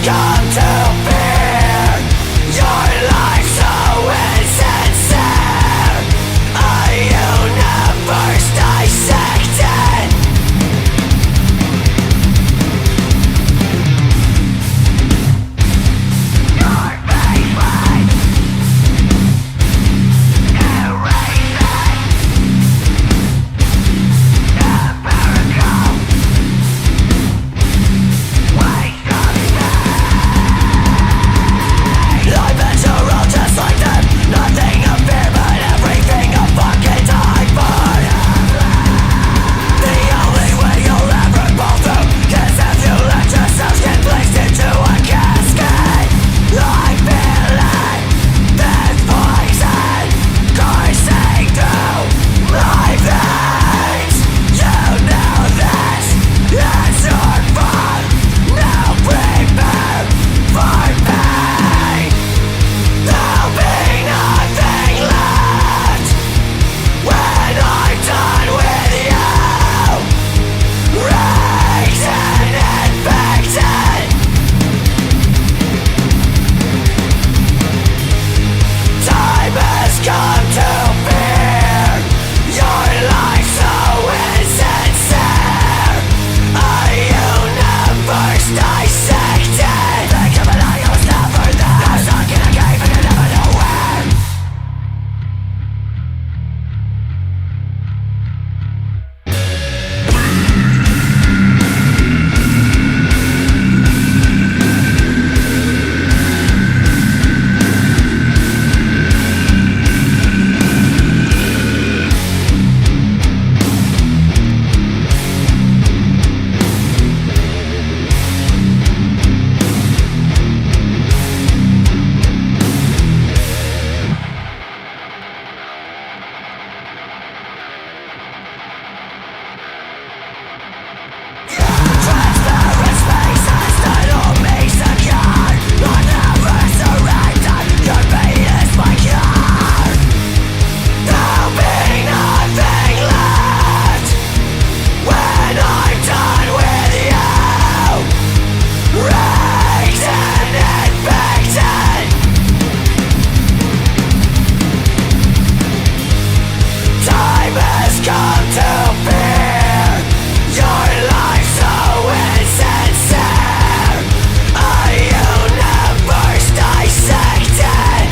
come to fear. Your life so insincere. A universe dissected. Your faceless erasing. Empirical waste of space. I've been so wrong just like them. Nothing of fear but everything of fucking time for. The only way you'll ever pull through is if you let yourself get placed into a casket. I feel it, this poison coursing through my veins. You know this, it's your fault. Now prepare for pain. There'll be nothing left when I'm done with you. Raised and infected. Time has come to fear. Your life so insincere. A universe dissected. Think of it, I was never there. I was stuck in a cave and I never know where. Transparent spaces that hold me secure. I'll never surrender. Your pain is my cure. There'll be nothing left when I'm done with you. Raised and infected. Time has come to fear. Your life so insincere. A universe dissected.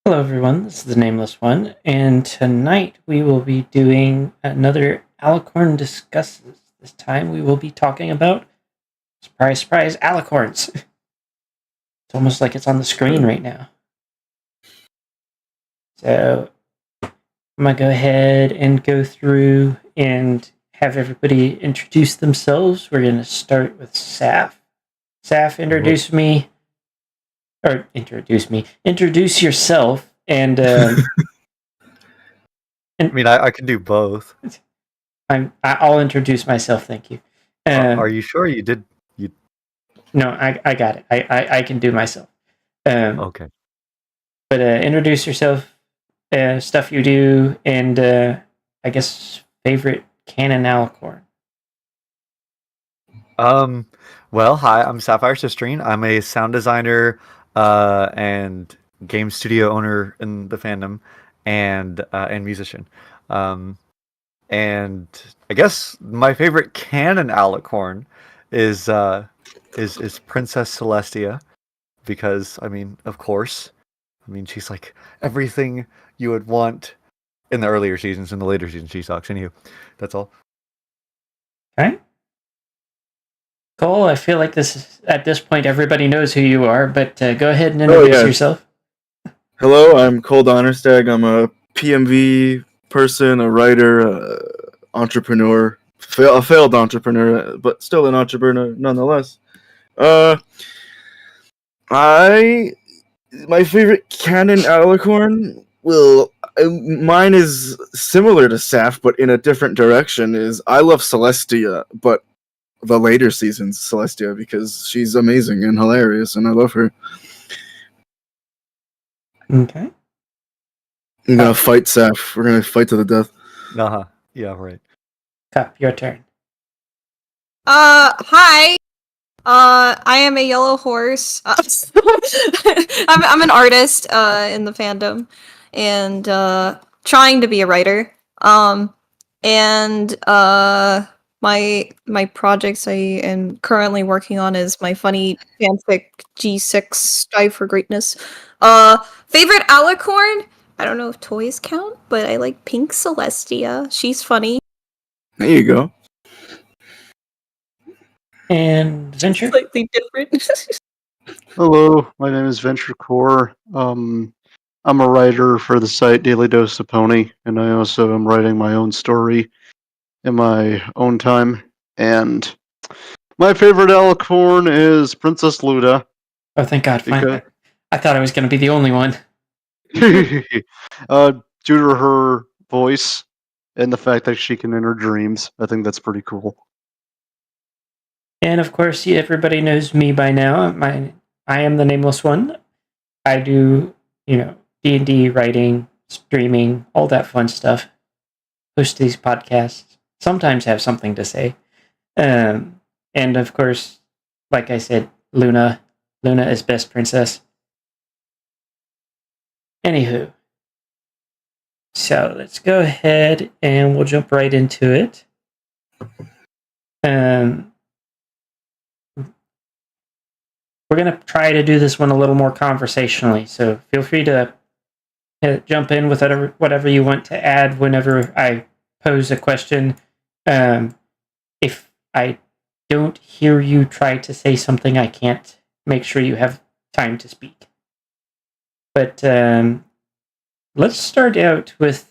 Hello, everyone. This is the Nameless One, and tonight we will be doing another Alicorn Discusses. This time we will be talking about, surprise, surprise, Alicorns. It's almost like it's on the screen right now. So I'm going to go ahead and go through and have everybody introduce themselves. We're going to start with Saf. Saf, introduce yourself, and I mean, I can do both. I'll introduce myself. Thank you. Are you sure you did? No, I got it. I can do myself. Okay. But introduce yourself, stuff you do, and I guess favorite canon Alicorn. Well, hi, I'm Sapphire Sistrine. I'm a sound designer and game studio owner in the fandom, and musician. And I guess my favorite canon Alicorn is Princess Celestia, because I mean, of course, I mean she's like everything you would want in the earlier seasons. In the later seasons, she sucks. Anywho, that's all. Okay. Cole, I feel like at this point everybody knows who you are, but go ahead and introduce yourself. Hello, I'm Cole Donnerstag. I'm a PMV person, a writer, entrepreneur, a failed entrepreneur, but still an entrepreneur nonetheless. My favorite canon Alicorn, mine is similar to Saf, but in a different direction. Is I love Celestia, but the later seasons Celestia, because she's amazing and hilarious, and I love her. Okay. I'm gonna fight Saf. We're gonna fight to the death. Uh-huh. Yeah, right. Cup, your turn. Hi. I am a yellow horse. I'm an artist in the fandom, and trying to be a writer. And my projects I am currently working on is my funny fanfic G6 Strive for Greatness. Favorite Alicorn? I don't know if toys count, but I like Pink Celestia. She's funny. There you go. And Venture? Slightly different. Hello, my name is Venture Core. I'm a writer for the site Daily Dose of Pony, and I also am writing my own story in my own time. And my favorite Alicorn is Princess Luda. Oh, thank God. Finally. I thought I was going to be the only one. Due to her voice and the fact that she can enter dreams, I think that's pretty cool. And of course, everybody knows me by now. I am the Nameless One. I do, D&D writing, streaming, all that fun stuff. Host these podcasts. Sometimes have something to say. And of course, like I said, Luna. Luna is best princess. Anywho. So let's go ahead and we'll jump right into it. We're going to try to do this one a little more conversationally, so feel free to jump in with whatever you want to add whenever I pose a question. If I don't hear you try to say something, I can't make sure you have time to speak. But let's start out with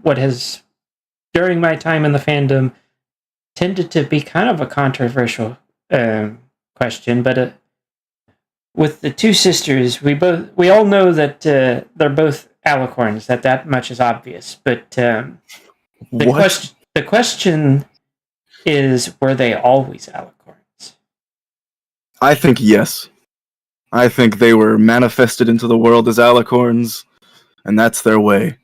what has, during my time in the fandom, tended to be kind of a controversial question, but with the two sisters, we all know that they're both Alicorns. That much is obvious. But the question is, were they always Alicorns? I think yes. I think they were manifested into the world as Alicorns, and that's their way.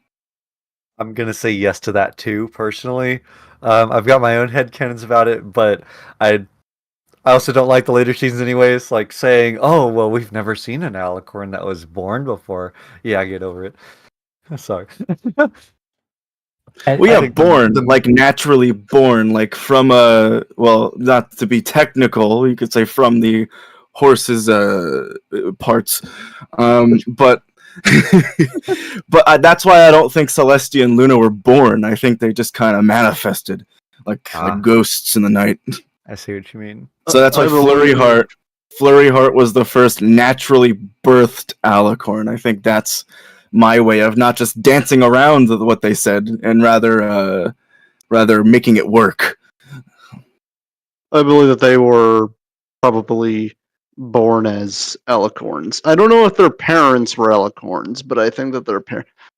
I'm gonna say yes to that too, personally. I've got my own headcanons about it, but I also don't like the later seasons anyways, like saying, oh, well, we've never seen an Alicorn that was born before. Yeah, get over it. Sorry. Born, like naturally born, like from not to be technical, you could say from the horse's parts. But that's why I don't think Celestia and Luna were born. I think they just kind of manifested, like ghosts in the night. I see what you mean. So that's why Flurry Heart was the first naturally birthed Alicorn. I think that's my way of not just dancing around what they said, and rather making it work. I believe that they were probably born as Alicorns. I don't know if their parents were Alicorns, but I think that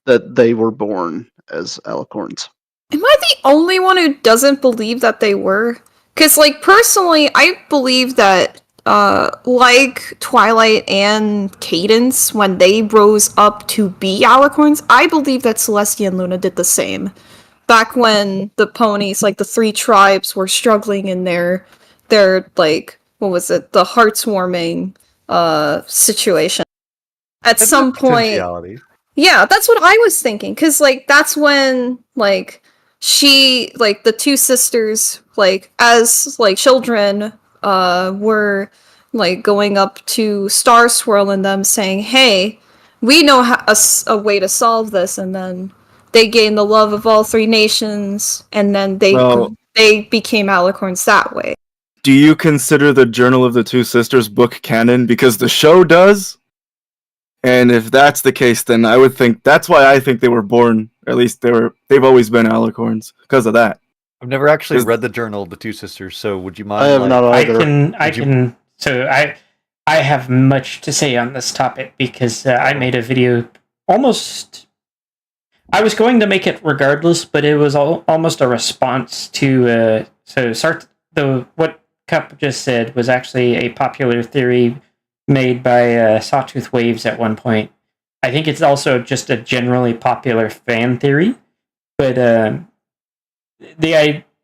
that they were born as Alicorns. Am I the only one who doesn't believe that they were? Because, personally, I believe that, like Twilight and Cadence, when they rose up to be Alicorns, I believe that Celestia and Luna did the same. Back when the ponies, the three tribes, were struggling in their what was it? The hearts-warming, situation. At some point... Yeah, that's what I was thinking, because, that's when, she, the two sisters, as, children, were, going up to Star Swirl and them saying, hey, we know a way to solve this, and then they gained the love of all three nations, and then they became Alicorns that way. Do you consider the Journal of the Two Sisters book canon? Because the show does? And if that's the case, then I would think that's why I think they were born. At least they've always been Alicorns because of that. I've never actually read the Journal of the Two Sisters, so would you mind? I have not either. I can. So I have much to say on this topic because I made a video almost. I was going to make it regardless, but it was almost a response to. What Cup just said was actually a popular theory made by Sawtooth Waves at one point. I think it's also just a generally popular fan theory. But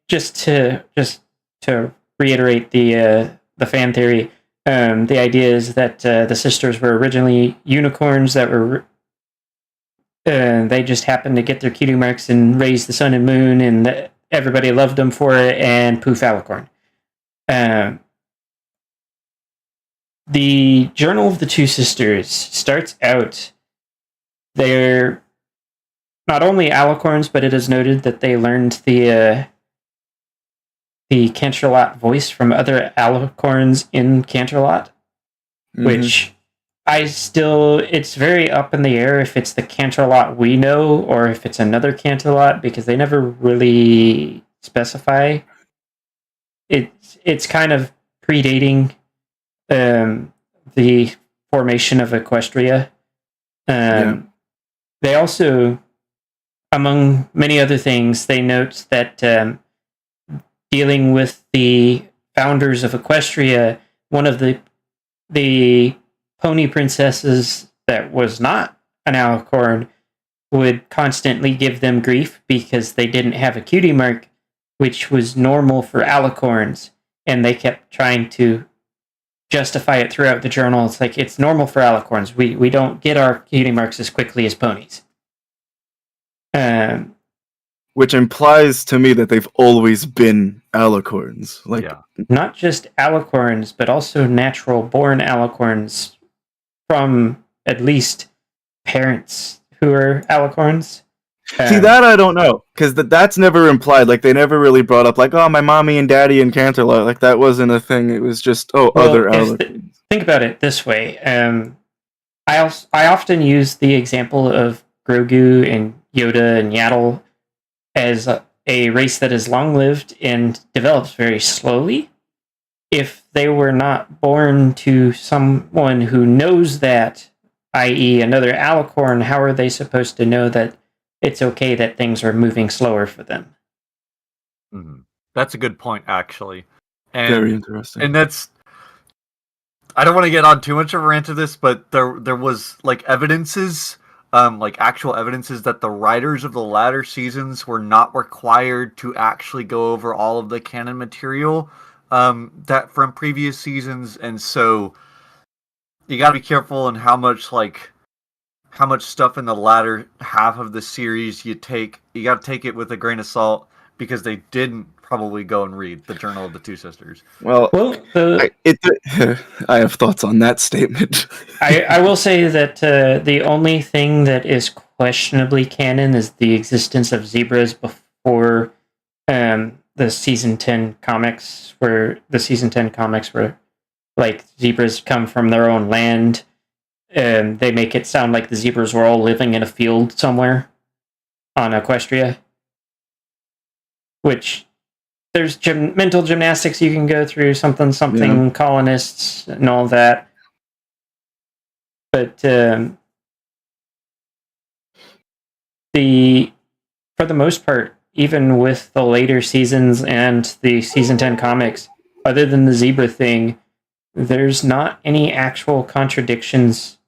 just to reiterate the fan theory, the idea is that the sisters were originally unicorns that were they just happened to get their cutie marks and raise the sun and moon, and everybody loved them for it. And poof, Alicorn. The Journal of the Two Sisters starts out. They're not only Alicorns, but it is noted that they learned the Canterlot voice from other Alicorns in Canterlot, which it's very up in the air if it's the Canterlot we know or if it's another Canterlot, because they never really specify. It's kind of predating the formation of Equestria. They also, among many other things, they note that dealing with the founders of Equestria, one of the pony princesses that was not an Alicorn would constantly give them grief because they didn't have a cutie mark, which was normal for Alicorns, and they kept trying to justify it throughout the journal. It's like, it's normal for Alicorns. We don't get our cutie marks as quickly as ponies. Which implies to me that they've always been Alicorns. Not just Alicorns, but also natural-born Alicorns from at least parents who are Alicorns. See, that I don't know, because that's never implied. Like, they never really brought up, like, oh, my mommy and daddy in Canterlot. Like, that wasn't a thing. It was just, other Alicorns. Think about it this way. I often use the example of Grogu and Yoda and Yaddle as a race that is long-lived and develops very slowly. If they were not born to someone who knows that, i.e. another Alicorn, how are they supposed to know that it's okay that things are moving slower for them? Mm-hmm. That's a good point, actually. And, very interesting. And that's... I don't want to get on too much of a rant of this, but there was, like, evidences... actual evidences that the writers of the latter seasons were not required to actually go over all of the canon material that from previous seasons, and so you got to be careful in how much stuff in the latter half of the series you take. You got to take it with a grain of salt, because they didn't probably go and read the Journal of the Two Sisters. Well, I have thoughts on that statement. I will say that the only thing that is questionably canon is the existence of zebras before the season 10 comics, where like zebras come from their own land. They make it sound like the zebras were all living in a field somewhere on Equestria, which there's mental gymnastics you can go through, something colonists and all that. But for the most part, even with the later seasons and the season 10 comics, other than the zebra thing, there's not any actual contradictions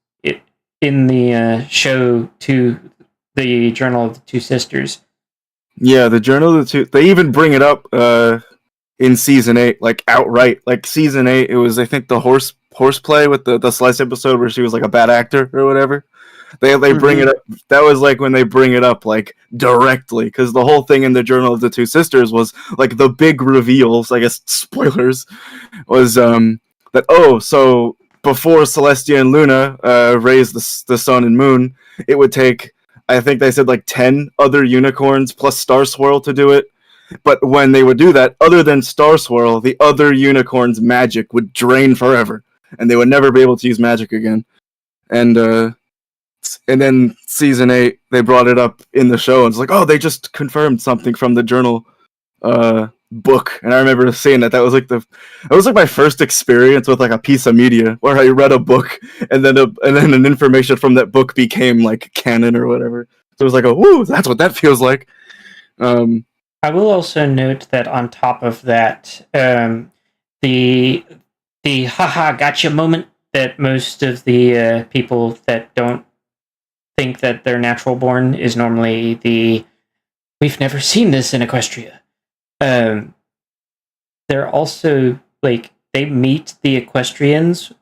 in the show to the Journal of the Two Sisters. Yeah, the Journal of the Two... They even bring it up in Season 8, like, outright. Like, Season 8, it was, I think, the horseplay with the Slice episode where she was, like, a bad actor or whatever. They bring it up. That was, like, when they bring it up, like, directly. Because the whole thing in the Journal of the Two Sisters was, like, the big reveals, I guess, spoilers, was that, so before Celestia and Luna raised the sun and moon, it would take... I think they said like 10 other unicorns plus Star Swirl to do it. But when they would do that, other than Star Swirl, the other unicorns' magic would drain forever, and they would never be able to use magic again. And then Season 8, they brought it up in the show, and it's like, they just confirmed something from the journal book. And I remember seeing that. That was like my first experience with like a piece of media where I read a book and then an information from that book became like canon or whatever. So it was like, woo, that's what that feels like. I will also note that on top of that, the haha gotcha moment that most of the people that don't think that their natural born is normally the we've never seen this in Equestria. They're also like they meet the Equestrians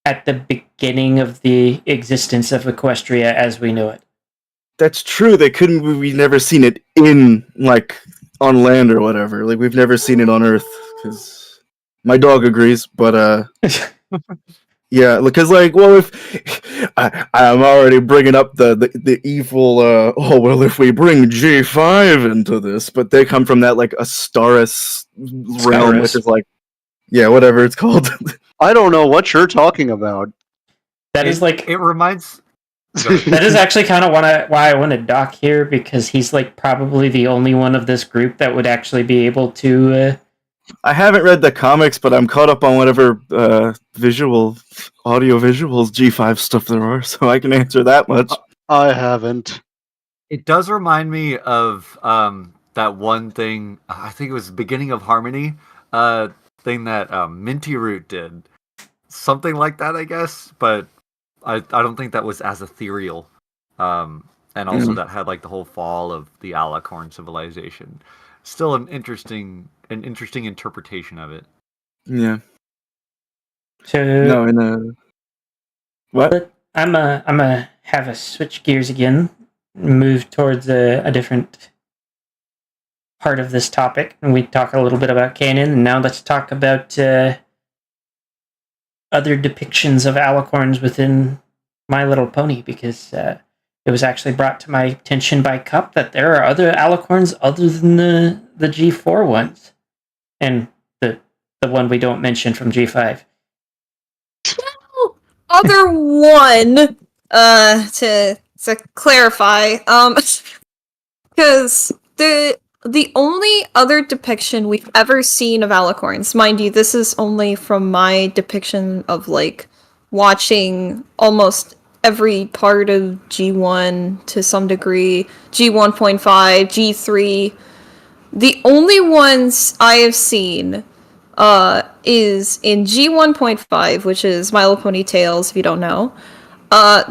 at the beginning of the existence of Equestria as we know it. That's true. We've never seen it in, like, on land or whatever. Like, we've never seen it on Earth, because my dog agrees, but, yeah, because, like, well, if I'm already bringing up the evil, oh, well, if we bring G5 into this, but they come from that, like, Astaris realm, which is, like, yeah, whatever it's called. I don't know what you're talking about. That is like It reminds. that is actually kind of why I wanted Doc here, because he's like probably the only one of this group that would actually be able to. I haven't read the comics, but I'm caught up on whatever audio visuals G5 stuff there are, so I can answer that much. I haven't. It does remind me of that one thing. I think it was Beginning of Harmony thing that Minty Root did. Something like that, I guess, but I don't think that was as ethereal. And also that had like the whole fall of the Alicorn civilization. Still an interesting interpretation of it. Yeah. So No, in a what? but I'm a have a switch gears again, move towards a different part of this topic, and we talk a little bit about canon. And now let's talk about other depictions of Alicorns within My Little Pony, because it was actually brought to my attention by Cup that there are other Alicorns other than the G4 ones, and the one we don't mention from G5. Other one, to clarify, because the only other depiction we've ever seen of Alicorns, mind you, this is only from my depiction of, like, watching almost every part of G1 to some degree, G1.5, G3. The only ones I have seen is in G1.5, which is My Little Pony Tales, if you don't know.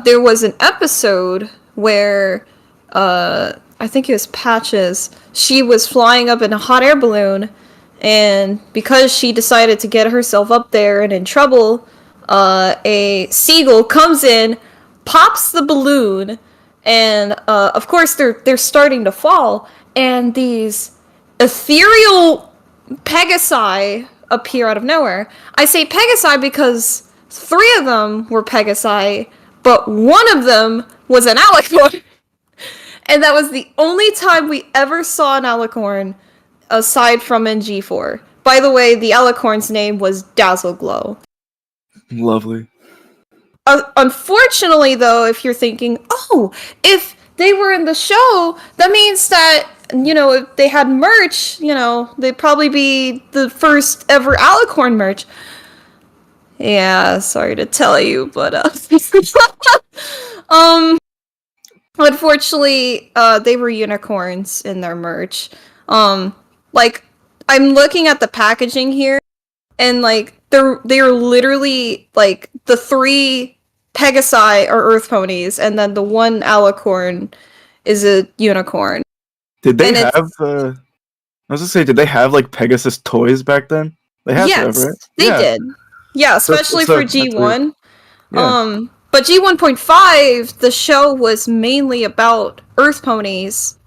There was an episode where I think it was Patches. She was flying up in a hot air balloon, and because she decided to get herself up there and in trouble, a seagull comes in, pops the balloon, and of course they're starting to fall, and these ethereal Pegasi appear out of nowhere. I say Pegasi because 3 of them were Pegasi, but one of them was an Alicorn. And that was the only time we ever saw an Alicorn aside from in G4. By the way, the Alicorn's name was Dazzleglow. Lovely. Unfortunately, though, if you're thinking, oh, if they were in the show, that means that, you know, if they had merch, you know, they'd probably be the first ever Alicorn merch. Yeah, sorry to tell you, but unfortunately, they were unicorns in their merch. Like, I'm looking at the packaging here, and like they're literally like the 3 Pegasi are Earth ponies, and then the 1 Alicorn is a unicorn. Did they have? I was gonna say, did they have like Pegasus toys back then? They had to have, right? They did. Yeah, especially So for G1. Yeah. But G1.5, the show was mainly about Earth ponies,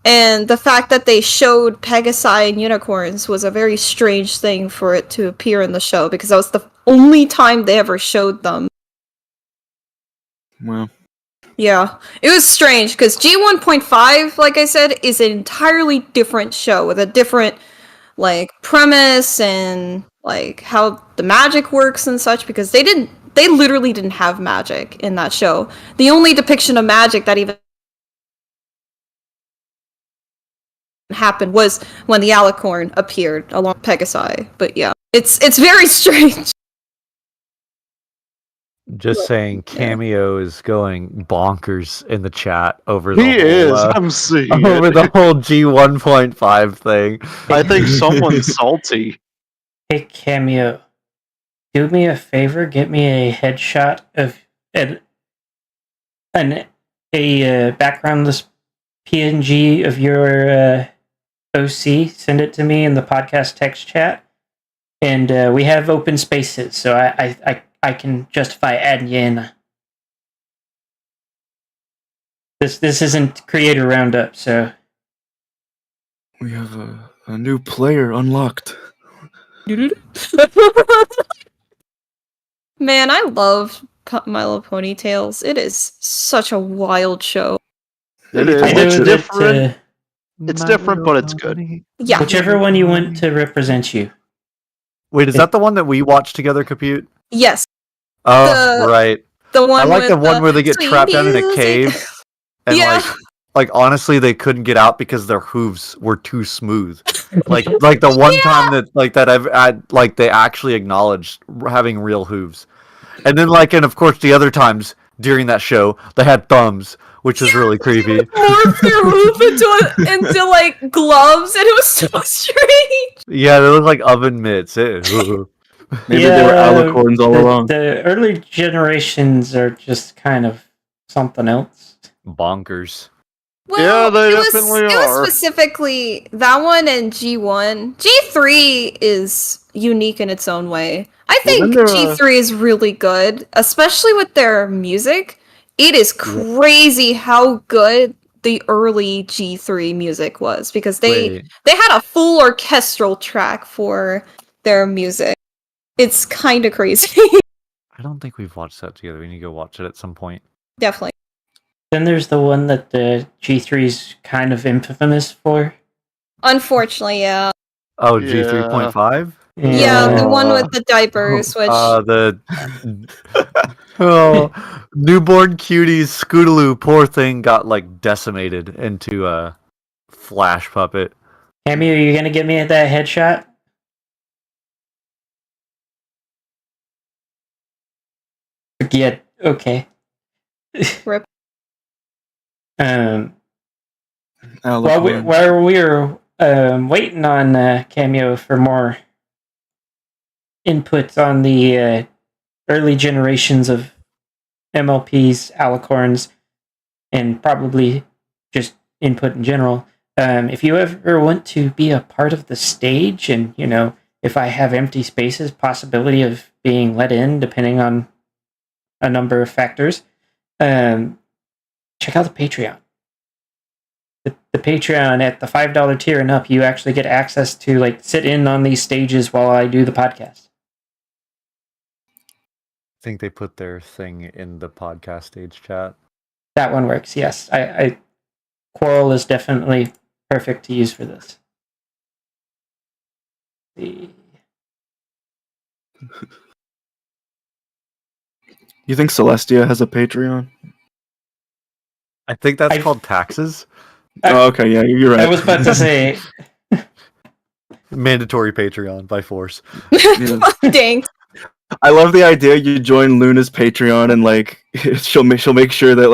and the fact that they showed Pegasi and unicorns was a very strange thing for it to appear in the show, because that was the only time they ever showed them. Well, yeah, it was strange, because G1.5, like I said, is an entirely different show with a different, like, premise and, like, how the magic works and such, because they literally didn't have magic in that show. The only depiction of magic that even happened was when the Alicorn appeared along Pegasi. But yeah, it's very strange. Just saying, Cameo is going bonkers in the chat over He the whole, is. I'm seeing over it. the whole G1.5 thing. I think someone's salty. Hey, Cameo, do me a favor, get me a headshot of an a backgroundless PNG of your OC, send it to me in the podcast text chat. And we have open spaces, so I can justify adding you in. This isn't creator roundup, so We have a new player unlocked. Man, I love My Little Pony Tales. It is such a wild show. It is. I know It's that different. It's different, but it's good. Yeah. whichever one you want to represent you. Wait, is that the one that we watched together, Compute? Yes. Oh, right. The one I like with the one where they get sweet trapped down in a music. cave, and Yeah. like honestly, they couldn't get out because their hooves were too smooth. Like the one time that I've had, like they actually acknowledged having real hooves, and then and of course the other times during that show they had thumbs, which is really creepy. Morphed their hoof into like gloves, and it was so strange. Yeah, they look like oven mitts. Maybe they were alicorns all along. The early generations are just kind of something else. Bonkers. Well, they it was, definitely It are. was specifically that one and G1. G3 is unique in its own way. I think then there, G3 is really good, especially with their music. It is crazy how good the early G3 music was, because they had a full orchestral track for their music. It's kind of crazy. I don't think we've watched that together. We need to go watch it at some point. Definitely. Then there's the one that the G3 is kind of infamous for. Unfortunately, yeah. Oh, Yeah. G3.5? Yeah, the one with the diapers, which newborn cuties Scootaloo, poor thing, got decimated into a flash puppet. Amy, are you gonna give me that headshot? Yeah, okay. Rip. While Alicorn. we were waiting on Cameo for more input on the early generations of MLPs, Alicorns, and probably just input in general. If you ever want to be a part of the stage, and if I have empty spaces, possibility of being let in, depending on a number of factors, check out the Patreon. The Patreon at the $5 tier and up, you actually get access to sit in on these stages while I do the podcast. I think they put their thing in the podcast stage chat. That one works, yes. I Quarrel is definitely perfect to use for this. You think Celestia has a Patreon? I think that's called taxes. Oh, okay, yeah, you're right. I was about to say Mandatory Patreon by force. Dang. I love the idea you join Luna's Patreon and she'll make sure that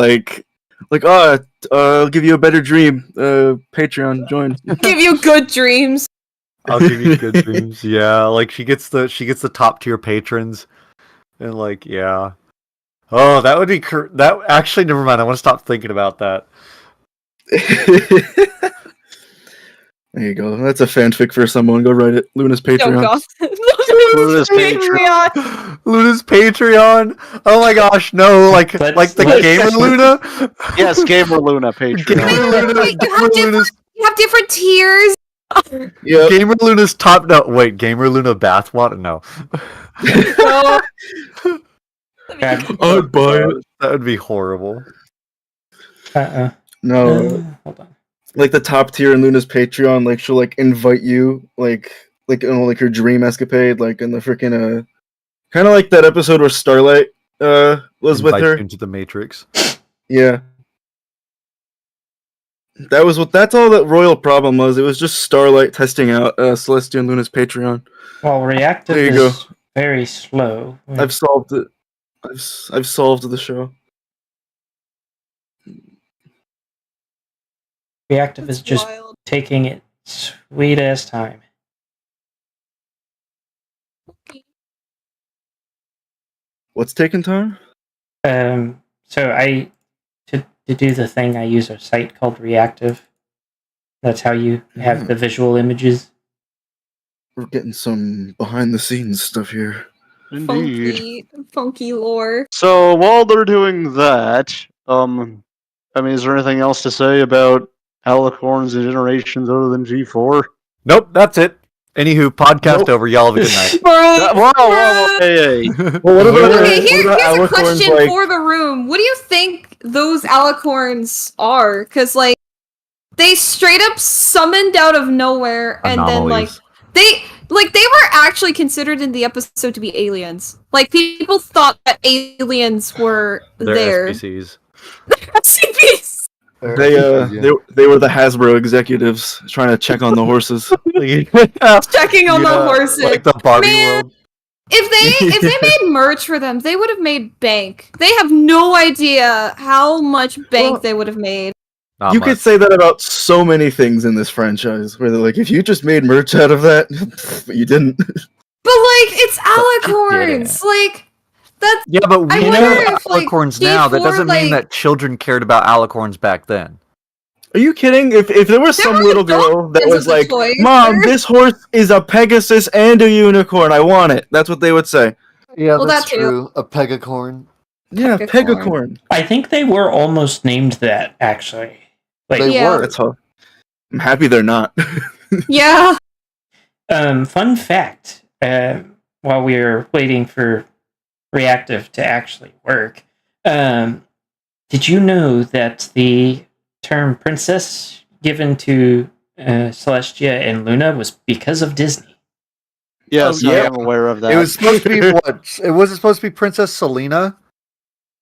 I'll give you a better dream. Patreon join. Give you good dreams. I'll give you good dreams. Yeah, she gets the top tier patrons, and yeah. Oh, that would be that. Actually, never mind. I want to stop thinking about that. There you go. That's a fanfic for someone. Go write it. Luna's Patreon. Oh god. Luna's Patreon. Luna's Patreon. Oh my gosh, no! Like the gamer Luna. Yes, Gamer Luna Patreon. Wait, you have different tiers. Yep. Gamer Luna's top. No, wait. Gamer Luna bathwater. No. I'd buy it. That would be horrible. No. Hold on. The top tier in Luna's Patreon, she'll invite you her dream escapade, in the freaking kind of like that episode where Starlight was with her into the Matrix. Yeah. That's all that Royal Problem was. It was just Starlight testing out Celestia and Luna's Patreon. Well, reactive There you is very slow. I've solved it. I've solved the show. Reactive is just taking its sweet ass time. What's taking time? So to do the thing, I use a site called Reactive. That's how you have the visual images. We're getting some behind the scenes stuff here. Indeed. Funky lore. So while they're doing that, I mean, is there anything else to say about Alicorns and generations other than G4? Nope, that's it. Anywho, podcast Nope. over. Y'all have a good night. Whoa, hey. Well, what about Okay, what here's about a Alicorns, question like, for the room. What do you think those Alicorns are? Because, like, they straight up summoned out of nowhere, and then, like, Anomalies. they were actually considered in the episode to be aliens. Like, people thought that aliens were They're there. SPCs. SCPs! they were the Hasbro executives trying to check on the horses. Checking on the horses. Like the Barbie Man. world. If they made merch for them, they would have made bank. They have no idea how much bank Well, they would have made. Not You much. could say that about so many things in this franchise, where they're like, if you just made merch out of that, but you didn't. But like, it's Alicorns. Like that's. Yeah, but we I know wonder about if, like, Alicorns now. That G4, doesn't mean like- that children cared about Alicorns back then. Are you kidding? If there was There some were little adult girl that versions was of the like, toys. "Mom, this horse is a Pegasus and a unicorn. I want it." That's what they would say. Yeah, Well, that's that too. true. A Pegacorn. Yeah, Pegacorn. Pegacorn. I think they were almost named that, actually. Like, They Yeah. were. That's all. I'm happy they're not. Yeah. fun fact, while we were waiting for Reactive to actually work, did you know that the term princess given to Celestia and Luna was because of Disney? Yes, Oh, I yeah. am aware of that. It was supposed to be what? It wasn't supposed to be Princess Selena?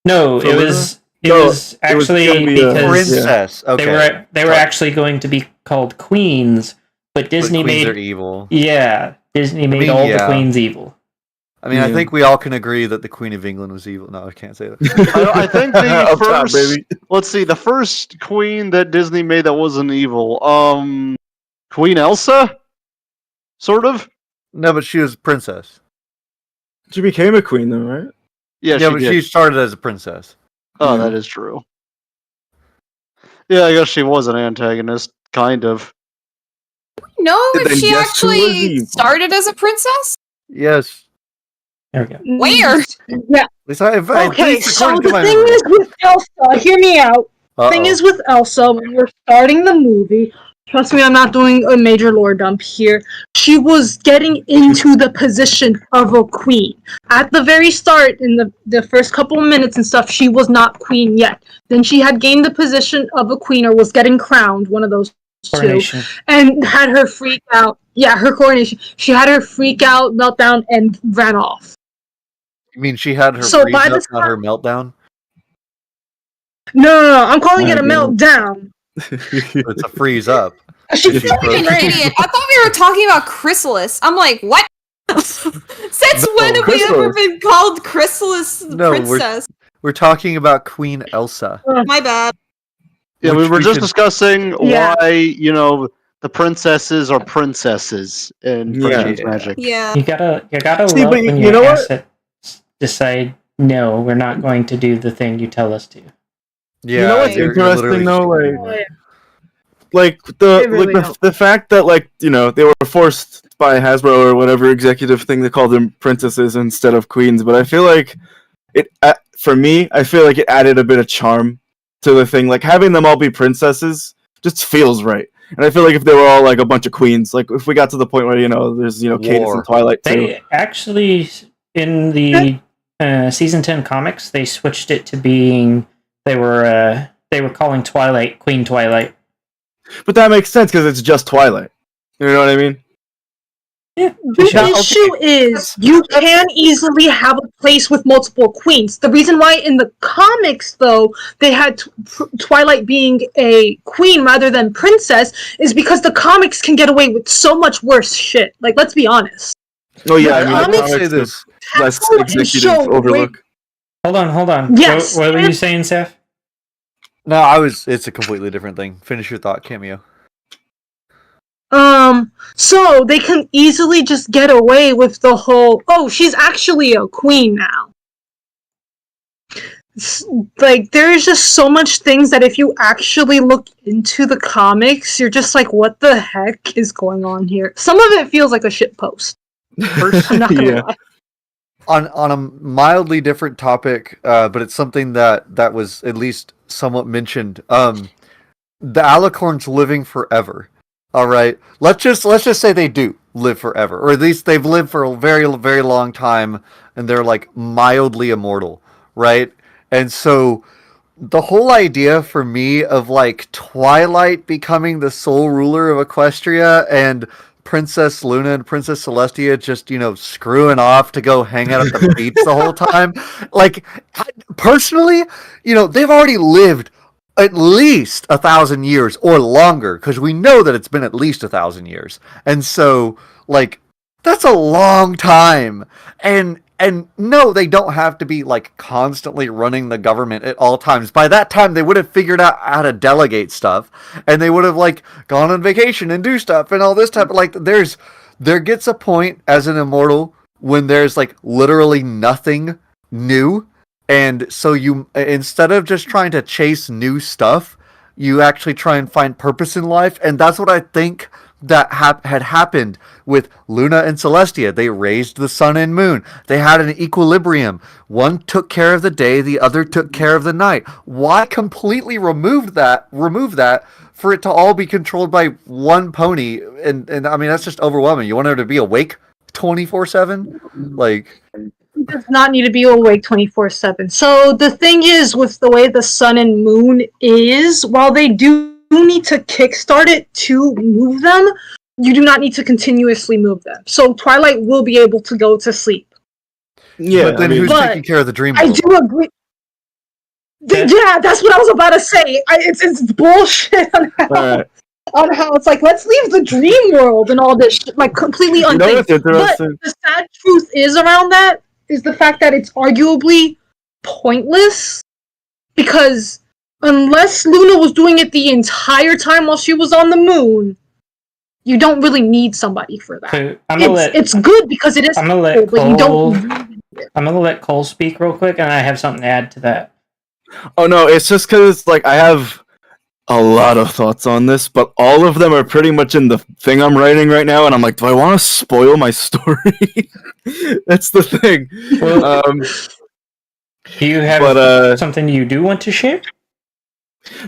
No, For it Luna? was No, was actually gonna be, because Princess. Okay. they were actually going to be called queens, but Disney But queens made are evil. Disney made mean, all yeah. the queens evil. I mean, I Yeah. think we all can agree that the Queen of England was evil. No, I can't say that. I think the Up top, first, baby. let's see, the first queen that Disney made that wasn't evil, Queen Elsa, sort of. No, but she was a princess. She became a queen, though, right? Yeah, Yeah, she but did. she started as a princess. Oh, Yeah. that is true. Yeah, I guess she was an antagonist, kind of. No, And if then she guess who was actually evil? started as a princess. Yes. There we go. Where? At least at Okay, least so according to the my thing memory. is with Elsa, hear me out. Uh-oh. Thing is with Elsa, when we're starting the movie, trust me, I'm not doing a major lore dump here. She was getting into the position of a queen. At the very start, in the first couple of minutes and stuff, she was not queen yet. Then she had gained the position of a queen or was getting crowned, one of those two, Coronation. and had her freak out. Yeah, her coronation. She had her freak out, meltdown, and ran off. You mean she had her So freeze by up, the not her meltdown? No, I'm calling it a Oh, God. meltdown. It's a freeze up. She If you fucking broke- ran. Idiot. I thought we were talking about Chrysalis. I'm like, what? Since when have we ever Chrysalis. been called Chrysalis No, we're- princess? We're talking about Queen Elsa. My bad. Yeah, we Which were we just should- discussing Yeah. why, the princesses are princesses in Yeah. French magic. Yeah. You gotta See, love but when you your know what? assets decide, no, we're not going to do the thing you tell us to. Yeah, You know what's you're interesting, literally though? just Like, doing like They really the don't. the fact that, like, they were forced by Hasbro or whatever executive thing to call them princesses instead of queens, but I feel like for me, I feel like it added a bit of charm to the thing. Like, having them all be princesses just feels right. And I feel like if they were all like a bunch of queens, like if we got to the point where there's Cadence War. and Twilight too. They actually, in the season 10 comics, they switched it to being they were calling Twilight Queen Twilight. But that makes sense because it's just Twilight. You know what I mean? The Yeah, issue is you can easily have a place with multiple queens. The reason why in the comics, though, they had Twilight being a queen rather than princess is because the comics can get away with so much worse shit. Like, let's be honest. Oh yeah, The I mean, comics- the I'll say comics this. have less Hasbro and executive show overlook. Hold on. Yes. What were you saying, Seth? No, it's a completely different thing. Finish your thought, Cameo. So they can easily just get away with the whole, oh, she's actually a queen now. like there's just so much things that if you actually look into the comics, you're just like, what the heck is going on here? Some of it feels like a shit post. I'm not gonna Yeah. lie. On a mildly different topic, but it's something that was at least somewhat mentioned. The Alicorns living forever. All right, let's just say they do live forever, or at least they've lived for a very very long time, and they're like mildly immortal, right? And so the whole idea for me of like Twilight becoming the sole ruler of Equestria and Princess Luna and Princess Celestia just, screwing off to go hang out at the beach the whole time. Like, personally, they've already lived at least 1,000 years or longer, because we know that it's been at least 1,000 years. And so, like, that's a long time. And no, they don't have to be like constantly running the government at all times. By that time, they would have figured out how to delegate stuff, and they would have like gone on vacation and do stuff and all this type of like. There gets a point as an immortal when there's like literally nothing new, and so you, instead of just trying to chase new stuff, you actually try and find purpose in life, and that's what I think that had happened with Luna and Celestia. They raised the sun and moon. They had an equilibrium. One took care of the day, the other took care of the night. Why completely remove that for it to all be controlled by one pony? And I mean, that's just overwhelming. You want her to be awake 24/7? Like, Does not need to be awake 24/7. So the thing is, with the way the sun and moon is, while they do need to kickstart it to move them, you do not need to continuously move them. So Twilight will be able to go to sleep. Yeah, but then who's taking care of the dream I world? do agree. Yeah, that's what I was about to say. It's bullshit on how it's like, let's leave the dream world and all this shit, like completely You know unthinkable. what's But interesting? the sad truth is around that is the fact that it's arguably pointless, because unless Luna was doing it the entire time while she was on the moon, you don't really need somebody for that. So It's good because it is I'm gonna let cool, but you Cole. don't. I'm gonna let Cole speak real quick, and I have something to add to that. Oh no, it's just because like I have a lot of thoughts on this, but all of them are pretty much in the thing I'm writing right now, and I'm like, do I want to spoil my story? That's the thing. Well, do you have something you do want to share?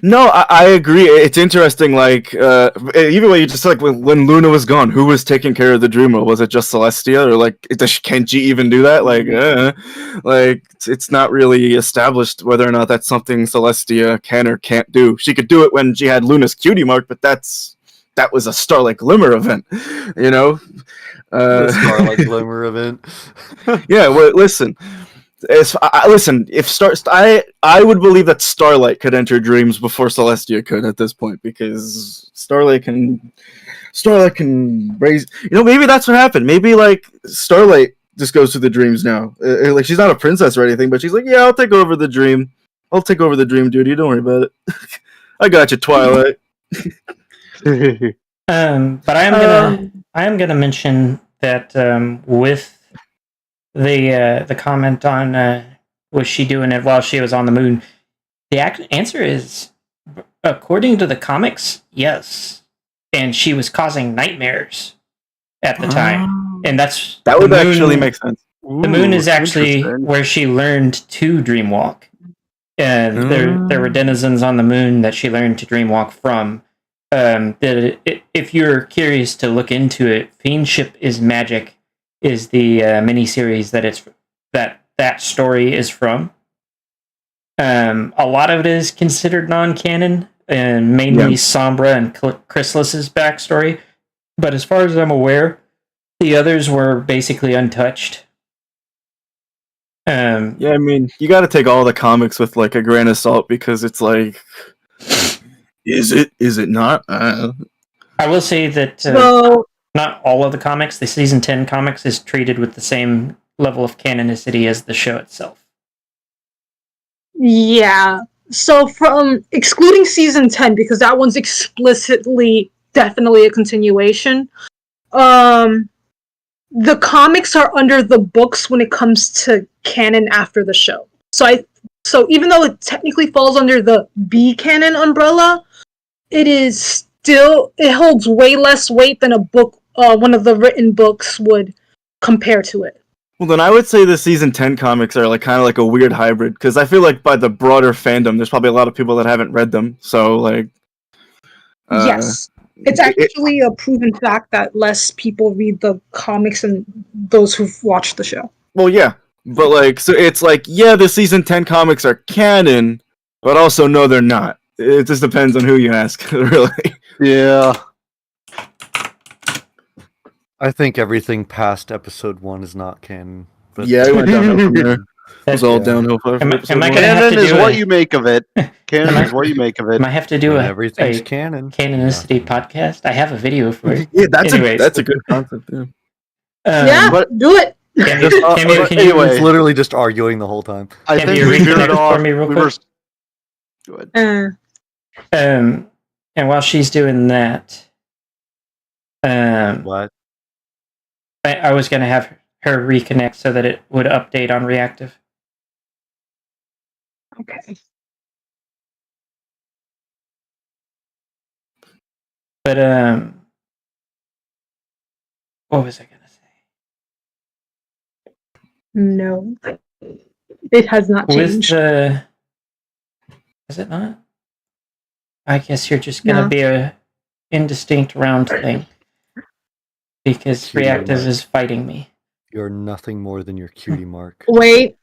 No, I agree. It's interesting. Like, even when you just like when Luna was gone, who was taking care of the dream world? Was it just Celestia, or like does Kenji even do that? Like it's not really established whether or not that's something Celestia can or can't do. She could do it when she had Luna's cutie mark, but that was a Starlight Glimmer event, you know. The Starlight Glimmer event. Yeah. Well, listen. I would believe that Starlight could enter dreams before Celestia could at this point, because Starlight can raise. Maybe that's what happened. Maybe like Starlight just goes through the dreams now. Like she's not a princess or anything, but she's like, yeah, I'll take over the dream. I'll take over the dream duty. Don't worry about it. I got you, Twilight. But I am gonna mention that with the comment on was she doing it while she was on the moon, the answer is, according to the comics, yes, and she was causing nightmares at the time, and that would actually make sense. The moon is actually where she learned to dreamwalk. There were denizens on the moon that she learned to dreamwalk from. If you're curious to look into it, Fiendship is Magic is the miniseries that story is from. A lot of it is considered non-canon, and mainly Sombra and Chrysalis's backstory. But as far as I'm aware, the others were basically untouched. Yeah, I mean, you got to take all the comics with like a grain of salt, because it's like, is it not? I will say that not all of the comics, the season 10 comics, is treated with the same level of canonicity as the show itself. Yeah. So from excluding season 10, because that one's explicitly definitely a continuation, the comics are under the books when it comes to canon after the show. So So even though it technically falls under the B canon umbrella, it holds way less weight than a book, one of the written books would compare to it. Well, then I would say the season 10 comics are like kind of like a weird hybrid because I feel like by the broader fandom, there's probably a lot of people that haven't read them. So like, Yes. It's actually a proven fact that less people read the comics than those who've watched the show. Well, yeah, but like, so it's like, yeah, the season 10 comics are canon, but also no, they're not. It just depends on who you ask, really. Yeah. I think everything past episode 1 is not canon. But Yeah, it went downhill from there. It was all Yeah. downhill from Am I episode gonna one. have Canon to is do what a- you make of it. Canon is what you make of it. I have to do When a everything's canon. canonicity podcast? I have a video for it. Yeah, that's Anyways. a good concept. Yeah. Yeah, but- do it. Can Just, you, can you, but can you, anyway. It's literally just arguing the whole time. I Can think you we veered reconnect off. for me real we quick? were. Go ahead. and while she's doing that, What? I was going to have her reconnect so that it would update on reactive. Okay. But what was I going to say? No. It has not changed. Is it not? I guess you're just going to No. be a indistinct round thing because Cutie reactive mark. is fighting me. You're nothing more than your cutie mark. Wait,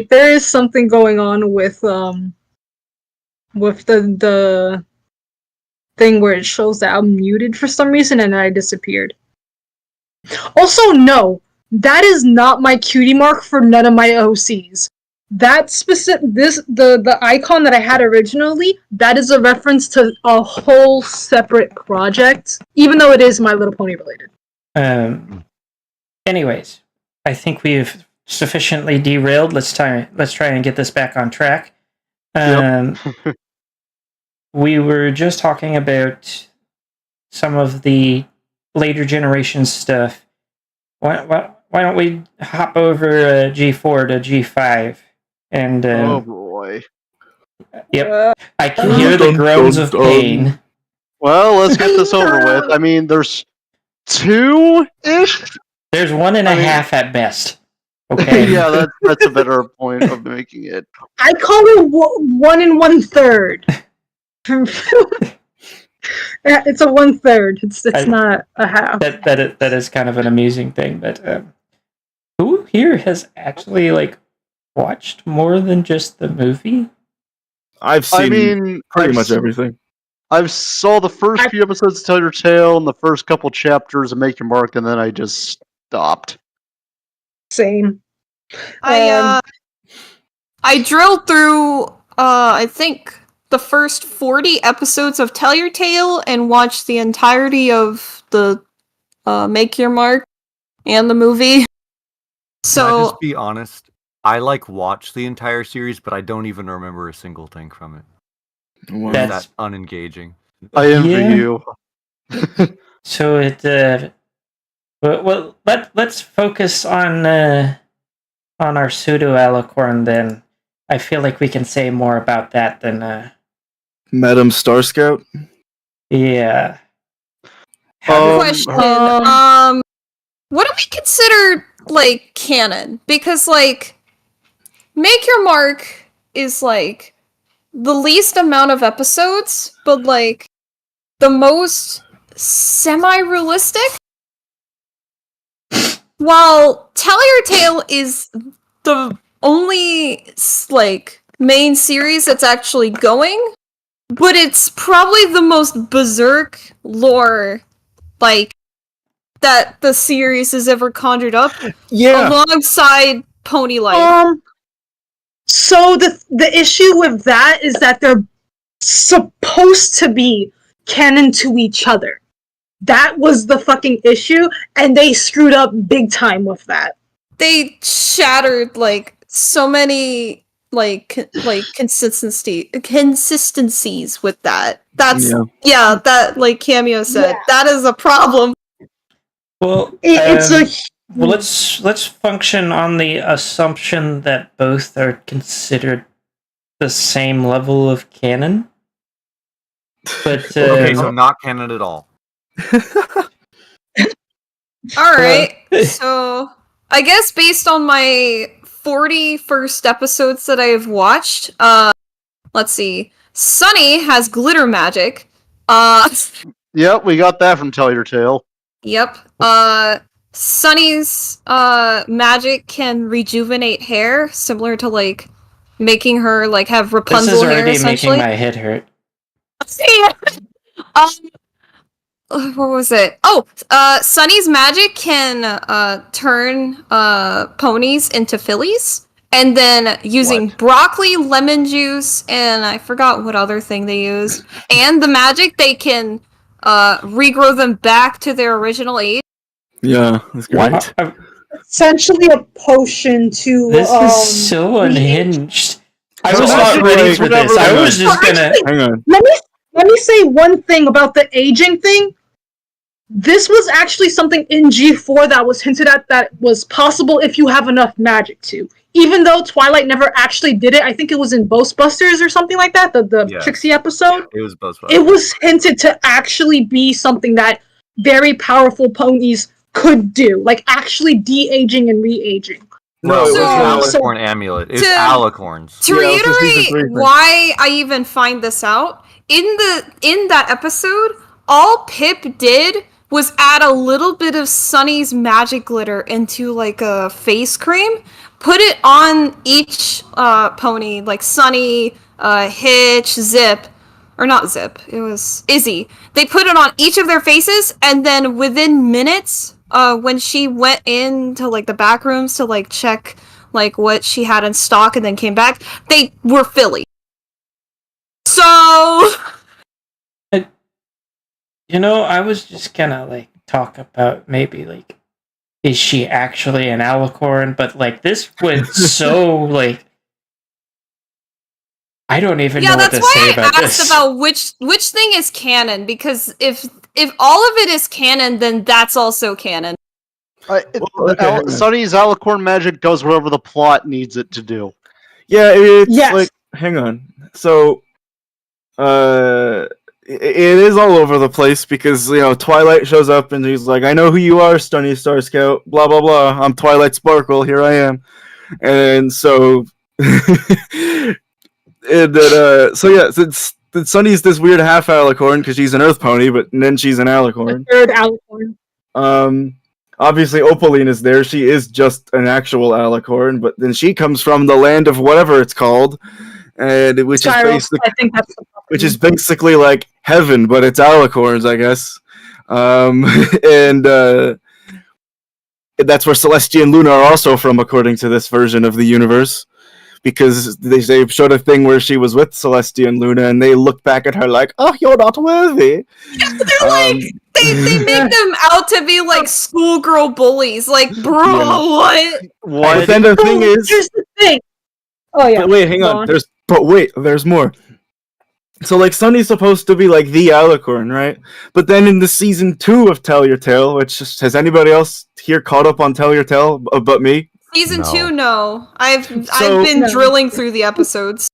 there is something going on with the thing where it shows that I'm muted for some reason and I disappeared. Also, no, that is not my cutie mark for none of my OCs. That the icon that I had originally, that is a reference to a whole separate project, even though it is My Little Pony related. Anyways, I think we've sufficiently derailed. Let's try and get this back on track. We were just talking about some of the later generation stuff. Why don't we hop over G4 to G5? And Oh boy. yep, I can hear the groans of pain. Well, let's get this over with. I mean, there's 2-ish. There's 1.5 at best. Okay. Yeah, that's a better point of making it. I call it 1 1/3. It's a 1/3. It's not a half. That is kind of an amusing thing. But who here has actually watched more than just the movie? I've seen pretty I've much everything. I've saw the first few episodes of Tell Your Tale and the first couple chapters of Make Your Mark, and then I just stopped. Same. I drilled through I think the first 40 episodes of Tell Your Tale and watched the entirety of the Make Your Mark and the movie. Can I So just be honest? I watched the entire series, but I don't even remember a single thing from it. Wow. That's- That's unengaging. I envy Yeah. you. So it. Well, let's focus on our pseudo Alicorn then. I feel like we can say more about that than Madam Star Scout. yeah. question. What do we consider canon? Because Make Your Mark is the least amount of episodes, but the most semi-realistic. While Tell Your Tale is the only main series that's actually going, but it's probably the most berserk lore that the series has ever conjured up, alongside Pony Life. So the issue with that is that they're supposed to be canon to each other. That was the fucking issue, and they screwed up big time with that. They shattered so many consistencies with that. That's that Cameo said. Yeah. That is a problem. Well, It's a Well, let's function on the assumption that both are considered the same level of canon. But Okay, so not canon at all. Alright, so I guess based on my 41st episodes that I have watched, let's see. Sunny has glitter magic. Yep, we got that from Tell Your Tale. Yep. Sunny's magic can rejuvenate hair, similar to like making her like have this Rapunzel is hair already essentially. making my head hurt. What was it? Oh, Sunny's magic can turn ponies into fillies, and then using broccoli, lemon juice, and I forgot what other thing they use, and the magic they can regrow them back to their original age. Yeah, that's great. What? Essentially a potion to. This is so unhinged. I was So not actually, ready like, for this. whatever- I was just gonna. Hang on. Let me say one thing about the aging thing. This was actually something in G4 that was hinted at that was possible if you have enough magic to. Even though Twilight never actually did it, I think it was in Ghostbusters or something like that, the Yeah. Trixie episode. It was both. It was hinted to actually be something that very powerful ponies could do, like actually de-aging and re-aging. No, it was So- an Alicorn amulet. It's to- Alicorns. To Yeah, it's a season three reiterate thing. why I even find this out, in that episode, all Pip did was add a little bit of Sunny's magic glitter into like a face cream, put it on each pony, like Sunny, Hitch, Zip, or not Zip, it was Izzy. They put it on each of their faces, and then within minutes, when she went into like the back rooms to like check like what she had in stock and then came back, they were Philly. So You know, I was just gonna like talk about maybe like, is she actually an Alicorn? But like this went so like, I don't even know what that's to why say I about asked this. about which thing is canon, because if all of it is canon, then that's also canon. okay. Sunny's Alicorn magic does whatever the plot needs it to do. Yeah, it's Yes. like, hang on. So, it is all over the place because, you know, Twilight shows up and he's like, I know who you are, Stunny Star Scout, blah, blah, blah. I'm Twilight Sparkle, here I am. And so, and then, since Sunny's this weird half Alicorn because she's an Earth Pony, but then she's an Alicorn. Third Alicorn. Obviously, Opaline is there. She is just an actual Alicorn, but then she comes from the land of whatever it's called, and which is Gyros, basically I think that's the which is basically like heaven, but it's Alicorns, I guess. And that's where Celestia and Luna are also from, according to this version of the universe. Because they showed a thing where she was with Celestia and Luna, and they look back at her like, "Oh, you're not worthy." They're like they make them out to be like schoolgirl bullies. Like, bro, Yeah. what? But then the thing is, here's the thing. Oh yeah. but wait, hang go on. There's more. So like Sunny's supposed to be like the Alicorn, right? But then in the season 2 of Tell Your Tale, which has anybody else here caught up on Tell Your Tale but me? Season No. 2, no. I've So- been No. drilling through the episodes.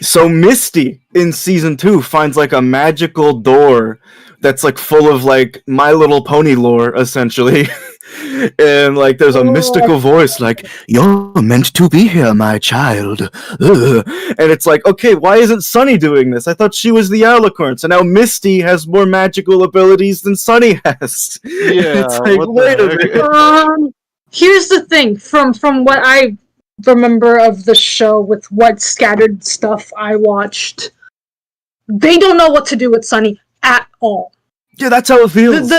So Misty in season 2 finds like a magical door that's like full of like My Little Pony lore, essentially. And like there's a mystical voice like, "You're meant to be here, my child." Ugh. And it's like, okay, why isn't Sunny doing this? I thought she was the Alicorn. So now Misty has more magical abilities than Sunny has. Yeah, It's like, what the wait a heck? minute. Here's the thing. From what I remember of the show, with what scattered stuff I watched, they don't know what to do with Sunny at all. Yeah, that's how it feels.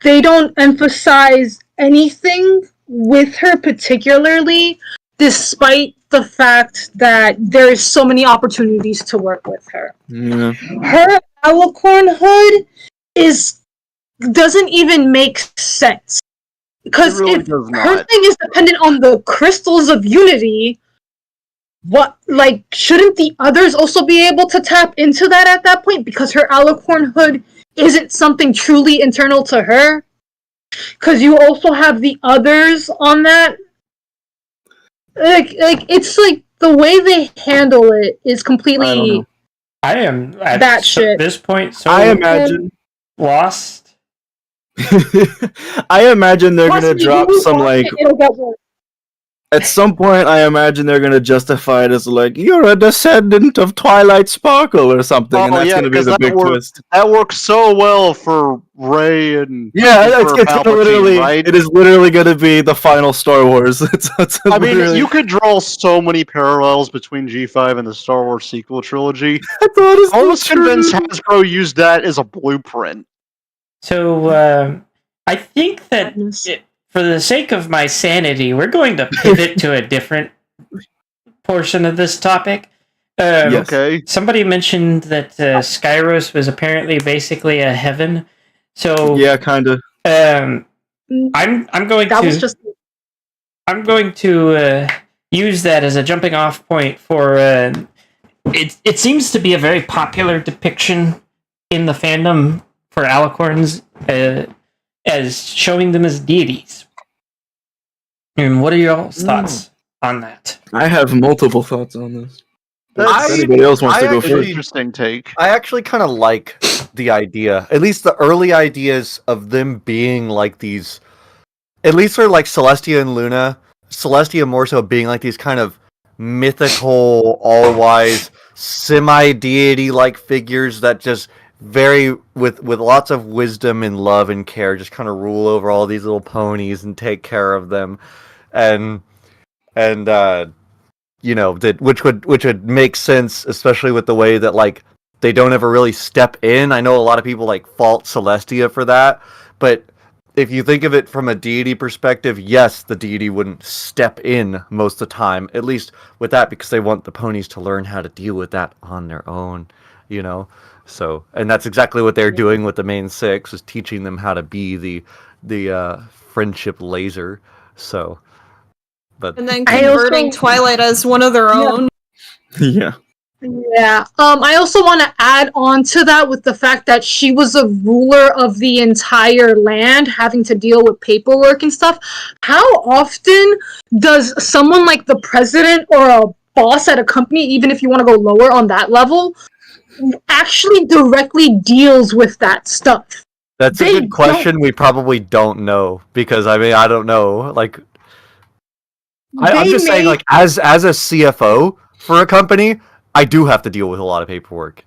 They don't emphasize anything with her particularly, despite the fact that there is so many opportunities to work with her. Yeah. Her Alicorn hood doesn't even make sense. Because It really if does her not. thing is dependent on the crystals of unity, shouldn't the others also be able to tap into that at that point? Because her Alicorn hood isn't something truly internal to her. Because you also have the others on that. Like it's like the way they handle it is I don't completely know. I am at That shit. this point so I imagine. lost. I imagine they're Trust gonna me, drop you some watch like. it, it'll get worse. At some point, I imagine they're gonna justify it as like you're a descendant of Twilight Sparkle or something, and Oh that's yeah, gonna be because the that big twist. That works so well for Rey and Yeah, it's for gonna Palpatine, literally. right? It is literally gonna be the final Star Wars. It's I mean, literally- you could draw so many parallels between G5 and the Star Wars sequel trilogy. I thought it's I'm almost true. convinced Hasbro used that as a blueprint. So I think that Madness. for the sake of my sanity, we're going to pivot to a different portion of this topic. Yes. Okay. Somebody mentioned that Skyros was apparently basically a heaven. So Yeah, kind of. I'm going That to was just I'm going to use that as a jumping off point for it seems to be a very popular depiction in the fandom for Alicorns as showing them as deities. And what are y'all's thoughts on that? I have multiple thoughts on this. That's If anybody else wants to go an actually- first? interesting take. I actually kind of like the idea, at least the early ideas of them being like these, at least for like Celestia and Luna, Celestia more so being like these kind of mythical, all-wise, semi-deity-like figures that just very, with lots of wisdom and love and care, just kind of rule over all these little ponies and take care of them. And you know, that which would make sense, especially with the way that like they don't ever really step in. I know a lot of people like fault Celestia for that, but if you think of it from a deity perspective, yes, the deity wouldn't step in most of the time, at least with that, because they want the ponies to learn how to deal with that on their own, you know. So, and that's exactly what they're doing with the main six, is teaching them how to be the friendship laser. So, but And then I converting also- Twilight as one of their own. Yeah. Yeah. I also want to add on to that with the fact that she was a ruler of the entire land, having to deal with paperwork and stuff. How often does someone like the president or a boss at a company, even if you want to go lower on that level, actually directly deals with that stuff? that's a They good question. We probably don't know, because I mean, I don't know. Like, I'm They just saying, may- like, as a CFO for a company, I do have to deal with a lot of paperwork.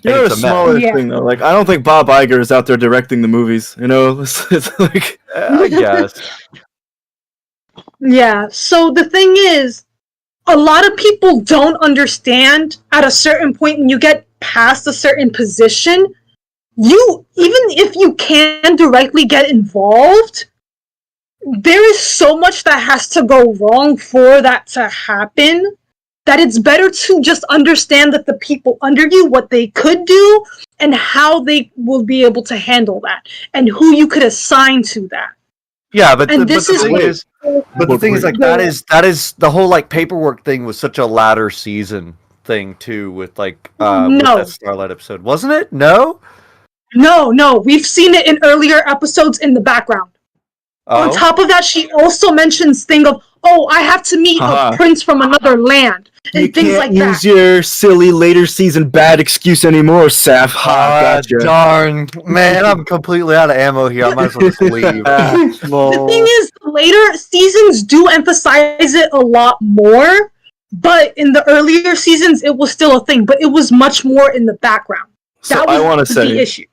You're a It's a mess. smaller Yeah. thing though. Like I don't think Bob Iger is out there directing the movies. You know, it's like I guess. Yeah, so the thing is, a lot of people don't understand at a certain point when you get past a certain position, you, even if you can directly get involved, there is so much that has to go wrong for that to happen that it's better to just understand that the people under you, what they could do, and how they will be able to handle that, and who you could assign to that. Yeah, but And the, this but the is thing what- is, but the thing is, like, that is the whole like paperwork thing was such a latter season thing too, with like with No. that Starlight episode, wasn't it? No. No, we've seen it in earlier episodes in the background. On Oh, top of that, she also mentions thing of, oh, I have to meet Haha. a prince from another land and you things can't like use that. your silly later season bad excuse anymore, Saf. Ha, gotcha. darn, man, I'm completely out of ammo here. I might as well just leave. The thing is, later seasons do emphasize it a lot more, but in the earlier seasons, it was still a thing, but it was much more in the background. So That I was want to the say issue.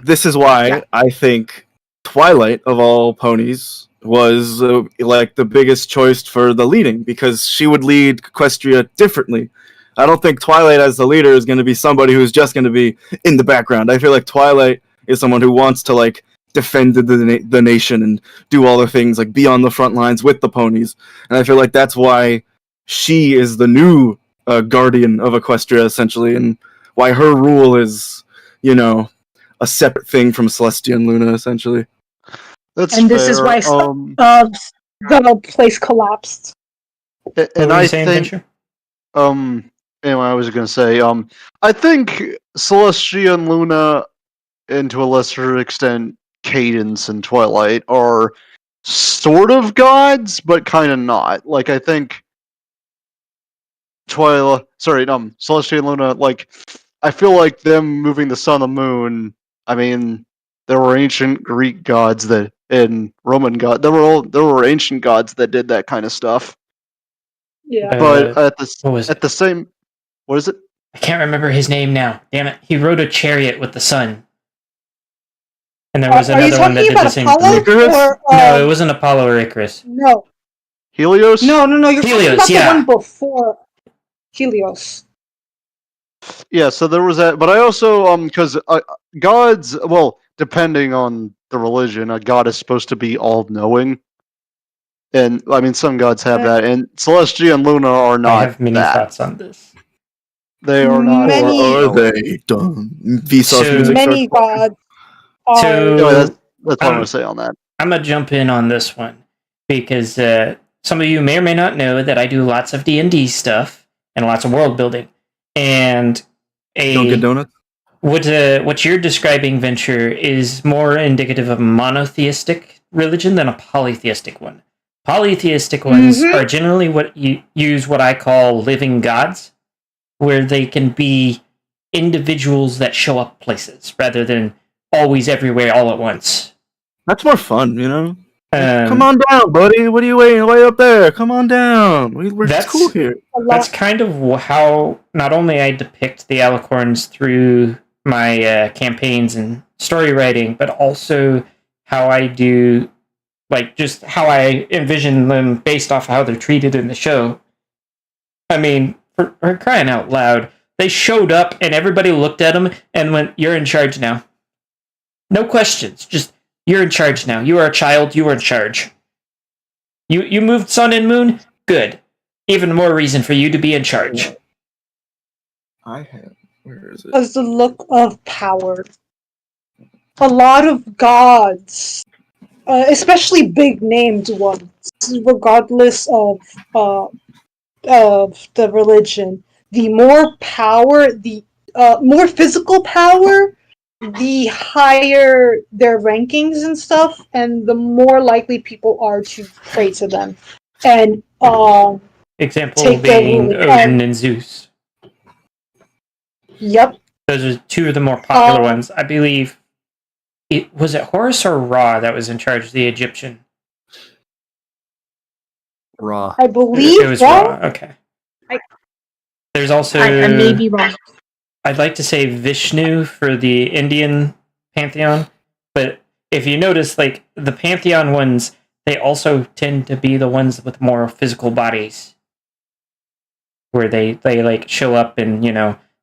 this is why Yeah. I think Twilight of all ponies was like the biggest choice for the leading, because she would lead Equestria differently. I don't think Twilight as the leader is going to be somebody who's just going to be in the background. I feel like Twilight is someone who wants to like defend the nation and do all the things, like be on the front lines with the ponies. And I feel like that's why she is the new guardian of Equestria, essentially, and why her rule is, you know, a separate thing from Celestia and Luna, essentially. That's And this is fair. why the place collapsed. What And were you I saying, think Venture? anyway, I was gonna say I think Celestia and Luna and to a lesser extent, Cadence and Twilight are sort of gods, but kind of not. Like, I think Celestia and Luna, like, I feel like them moving the sun and the moon, I mean, there were ancient Greek gods that, and Roman god, there were ancient gods that did that kind of stuff. Yeah. But what was at it? the same, what is it? I can't remember his name now. Damn it! He rode a chariot with the sun, and there was Are you another one that talking did the about same Apollo? thing. Or, No, it wasn't Apollo or Icarus. No. Helios? No, you're Helios, talking about yeah. the one before Helios. Yeah, so there was that, but I also because gods, well, depending on the religion, a god is supposed to be all-knowing, and I mean some gods have that, and Celestia and Luna are not. I have many that. thoughts on this. They are not. Many- Or are they? Vsauce So- music Many starts gods are. So- Anyway, that's what I want to say on that. I'm gonna jump in on this one because some of you may or may not know that I do lots of D&D stuff and lots of world building, and Dunkin' Donuts? what you're describing, Venture, is more indicative of a monotheistic religion than a polytheistic one. Polytheistic ones Mhm. are generally what you use what I call living gods, where they can be individuals that show up places rather than always everywhere all at once. That's more fun, you know? Um, Come on down, buddy. What are you waiting way up there? Come on down. We're That's- cool here. A lot. That's kind of how not only I depict the Alicorns through my campaigns and story writing, but also how I do, like, just how I envision them based off how they're treated in the show. I mean, for crying out loud, they showed up and everybody looked at them and went, "You're in charge now." No questions, just, "You're in charge now. You are a child, you are in charge. You moved sun and moon? Good. Even more reason for you to be in charge." I have. Where is it? As the look of power. A lot of gods, especially big named ones, regardless of the religion, the more power, the more physical power, the higher their rankings and stuff, and the more likely people are to pray to them. And Example Take their being rule. Odin and Zeus. yep. Those are two of the more popular Um, ones. I believe was it Horus or Ra that was in charge of the Egyptian? Raw. I believe It was Ra. Ra. Okay. I- There's also I may be wrong. I'd like to say Vishnu for the Indian pantheon, but if you notice, like the pantheon ones, they also tend to be the ones with more physical bodies, where they like show up and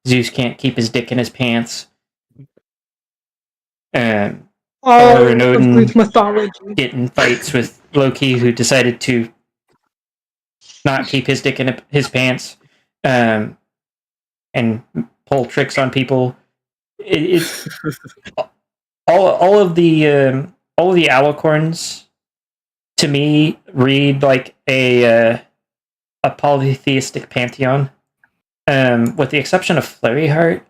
Zeus can't keep his dick in his pants, and All and of Odin- Greek mythology. get in fights with Loki, who decided to not keep his dick in his pants, and pull tricks on people. It's all of the Alicorns to me read like a polytheistic pantheon, with the exception of Flurry Heart,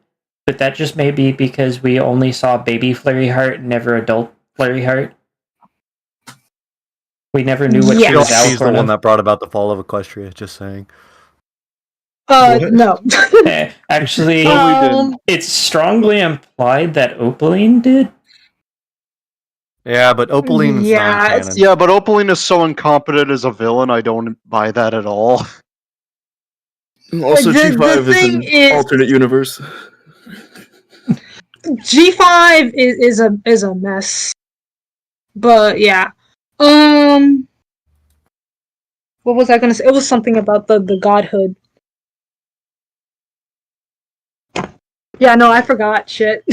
but that just may be because we only saw baby Flurry Heart, never adult Flurry Heart. We never knew what she was She's the Alicorn one of. that brought about the fall of Equestria, just saying. No. Actually, it's strongly implied that Opaline did. Yeah, but Opaline's Yeah, non-canon. Yeah, but Opaline is so incompetent as a villain, I don't buy that at all. Also, The G5 is thing an is- alternate universe. G5 is a mess. But yeah. What was I gonna say? It was something about the Godhood. Yeah, no, I forgot. Shit.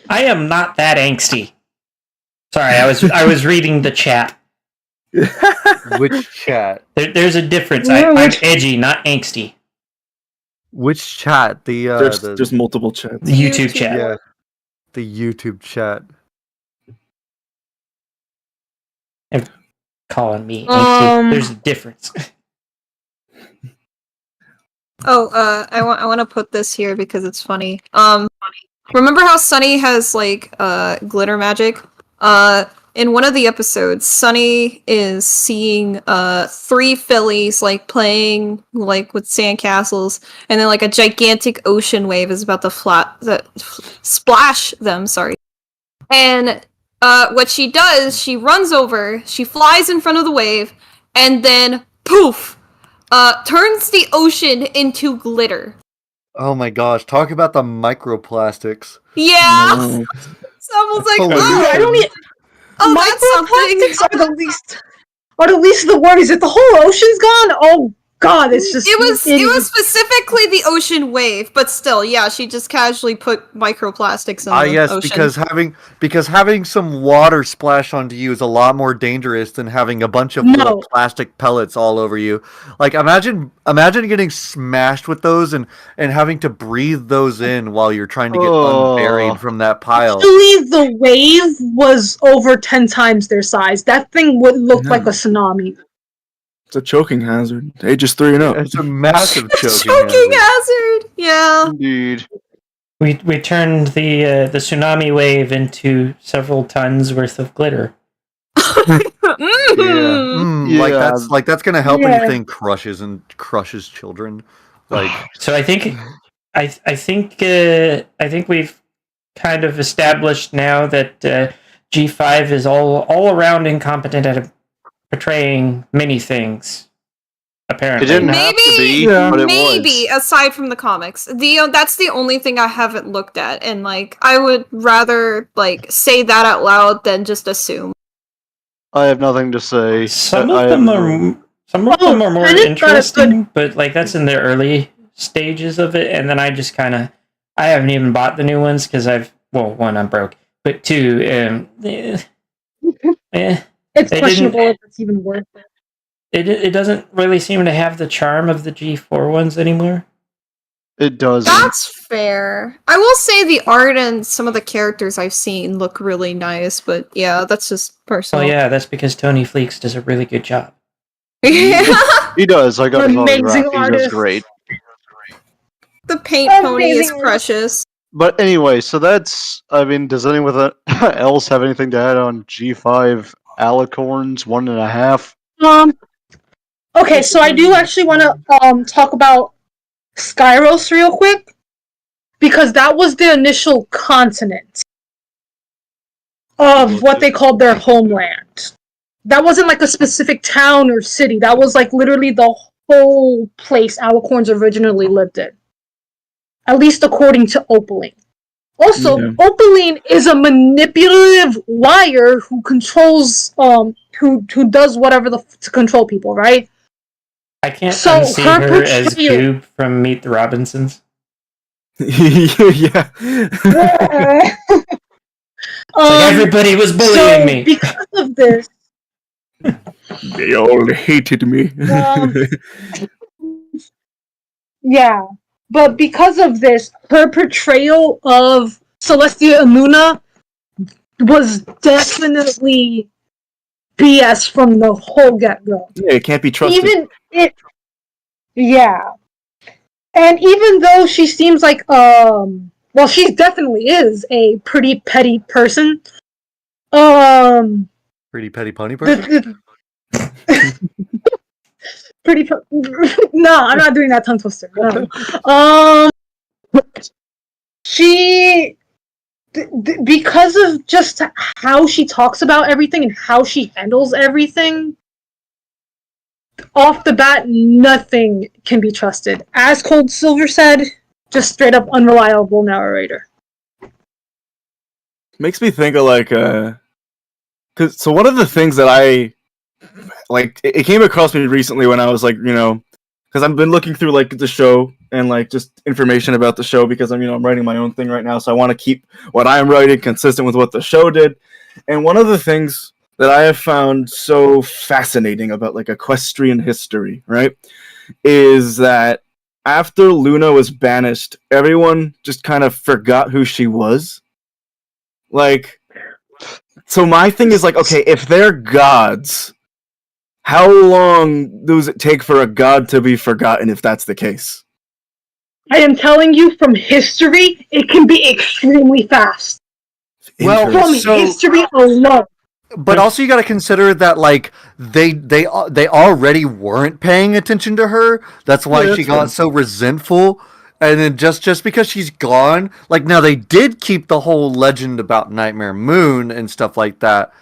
I am not that angsty. Sorry, I was reading the chat. Which chat? There's a difference. Yeah, I'm which- edgy, not angsty. Which chat? There's multiple chats. The YouTube chat. yeah, the YouTube chat. Calling me angsty. There's a difference. Oh, I want to put this here because it's funny. remember how Sunny has like glitter magic? In one of the episodes, Sunny is seeing 3 fillies like playing like with sandcastles, and then like a gigantic ocean wave is about to splash them. Sorry, and what she does, she runs over, she flies in front of the wave, and then poof, turns the ocean into glitter. Oh my gosh! Talk about the microplastics. Yeah, No. someone's like, Holy oh, I don't need. oh, that's something. Microplastics are the least of the worries. If the whole ocean's gone, oh god, it's just It was specifically the ocean wave, but still, yeah, she just casually put microplastics in the Yes, ocean. because having some water splash onto you is a lot more dangerous than having a bunch of No. little plastic pellets all over you. Like imagine getting smashed with those and having to breathe those in while you're trying to get unburied from that pile. Actually, the wave was over 10 times their size. That thing would look like a tsunami. It's a choking hazard. Ages 3 and up. It's a massive choking Choking hazard. hazard. Yeah. Indeed. We turned the tsunami wave into several tons worth of glitter. Mhm. Like that's gonna help Yeah. anything crushes children. Like So I think we've kind of established now that G5 is all around incompetent at portraying many things. Apparently, It didn't have to be, Yeah. but it Maybe was. aside from the comics, that's the only thing I haven't looked at, and like I would rather like say that out loud than just assume. I have nothing to say. Some I of them have- are more and it's not a interesting, but like that's in the early stages of it, and then I just I haven't even bought the new ones because one, I'm broke, but two, It's They questionable if it's even worth it. it doesn't really seem to have the charm of the G4 ones anymore. It does. That's fair. I will say the art and some of the characters I've seen look really nice, but yeah, that's just personal. Well, yeah, that's because Tony Fleeks does a really good job. Yeah. He does. I got his Amazing autograph. He does artist. great. The paint pony is Amazing. precious. But anyway, so that's. I mean, does anyone else have anything to add on G5 Alicorns 1.5? Okay, so I do actually want to talk about Skyros real quick, because that was the initial continent of what they called their homeland. That wasn't like a specific town or city. That was like literally the whole place Alicorns originally lived in. At least according to Opaline. Also, Yeah. Opaline is a manipulative liar who controls who does whatever to control people, right? I can't So unsee her her as portrayal- Cube from Meet the Robinsons. Yeah. Like everybody was bullying me. Because of this, They all hated me. yeah. But because of this, her portrayal of Celestia and Luna was definitely BS from the whole get-go. Yeah, it can't be trusted. Yeah. And even though she seems like, well, she definitely is a pretty petty person, pretty petty pony person. No, I'm not doing that tongue twister. No. She, because of just how she talks about everything and how she handles everything, off the bat, nothing can be trusted. As Cold Silver said, just straight up unreliable narrator. Makes me think of like cause so one of the things that I like it came across me recently when I was like, because I've been looking through like the show and like just information about the show because I'm writing my own thing right now, so I want to keep what I'm writing consistent with what the show did. And one of the things that I have found so fascinating about like equestrian history, right, is that after Luna was banished, everyone just kind of forgot who she was. Like, so my thing is like, okay, if they're gods, how long does it take for a god to be forgotten if that's the case? I am telling you from history, it can be extremely fast. Well, From so- history alone. But also, you got to consider that like they already weren't paying attention to her. That's why Yeah, she that's got fine. so resentful. And then just because she's gone, like now they did keep the whole legend about Nightmare Moon and stuff like that.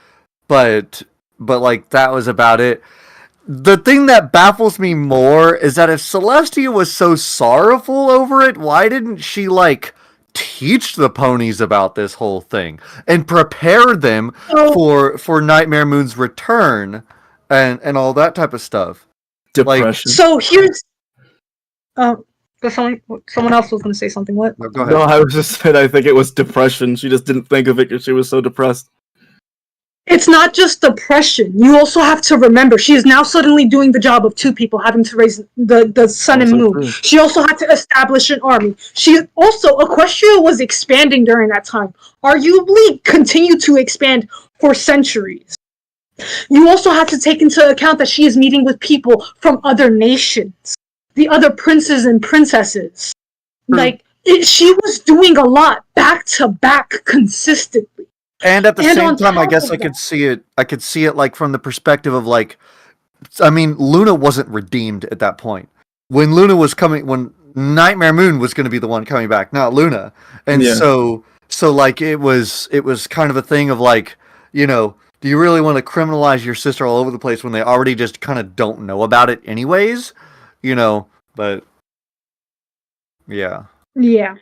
But like that was about it. The thing that baffles me more is that if Celestia was so sorrowful over it, why didn't she like teach the ponies about this whole thing and prepare them for Nightmare Moon's return and all that type of stuff? Depression. So here's someone else was going to say something. What? No, go ahead. No, I was just saying I think it was depression. She just didn't think of it because she was so depressed. It's not just depression. You also have to remember she is now suddenly doing the job of two people, having to raise the sun and Also moon. true. She also had to establish an army. She also Equestria was expanding during that time. Arguably, continued to expand for centuries. You also have to take into account that she is meeting with people from other nations, the other princes and princesses. She was doing a lot back to back consistently. And at the And same on time, I top guess of I could that- see it. I could see it like from the perspective of like, I mean, Luna wasn't redeemed at that point. When Luna was coming, when Nightmare Moon was going to be the one coming back, not Luna. And Yeah. so like it was kind of a thing of like, you know, do you really want to criminalize your sister all over the place when they already just kind of don't know about it anyways? You know, but yeah. Yeah.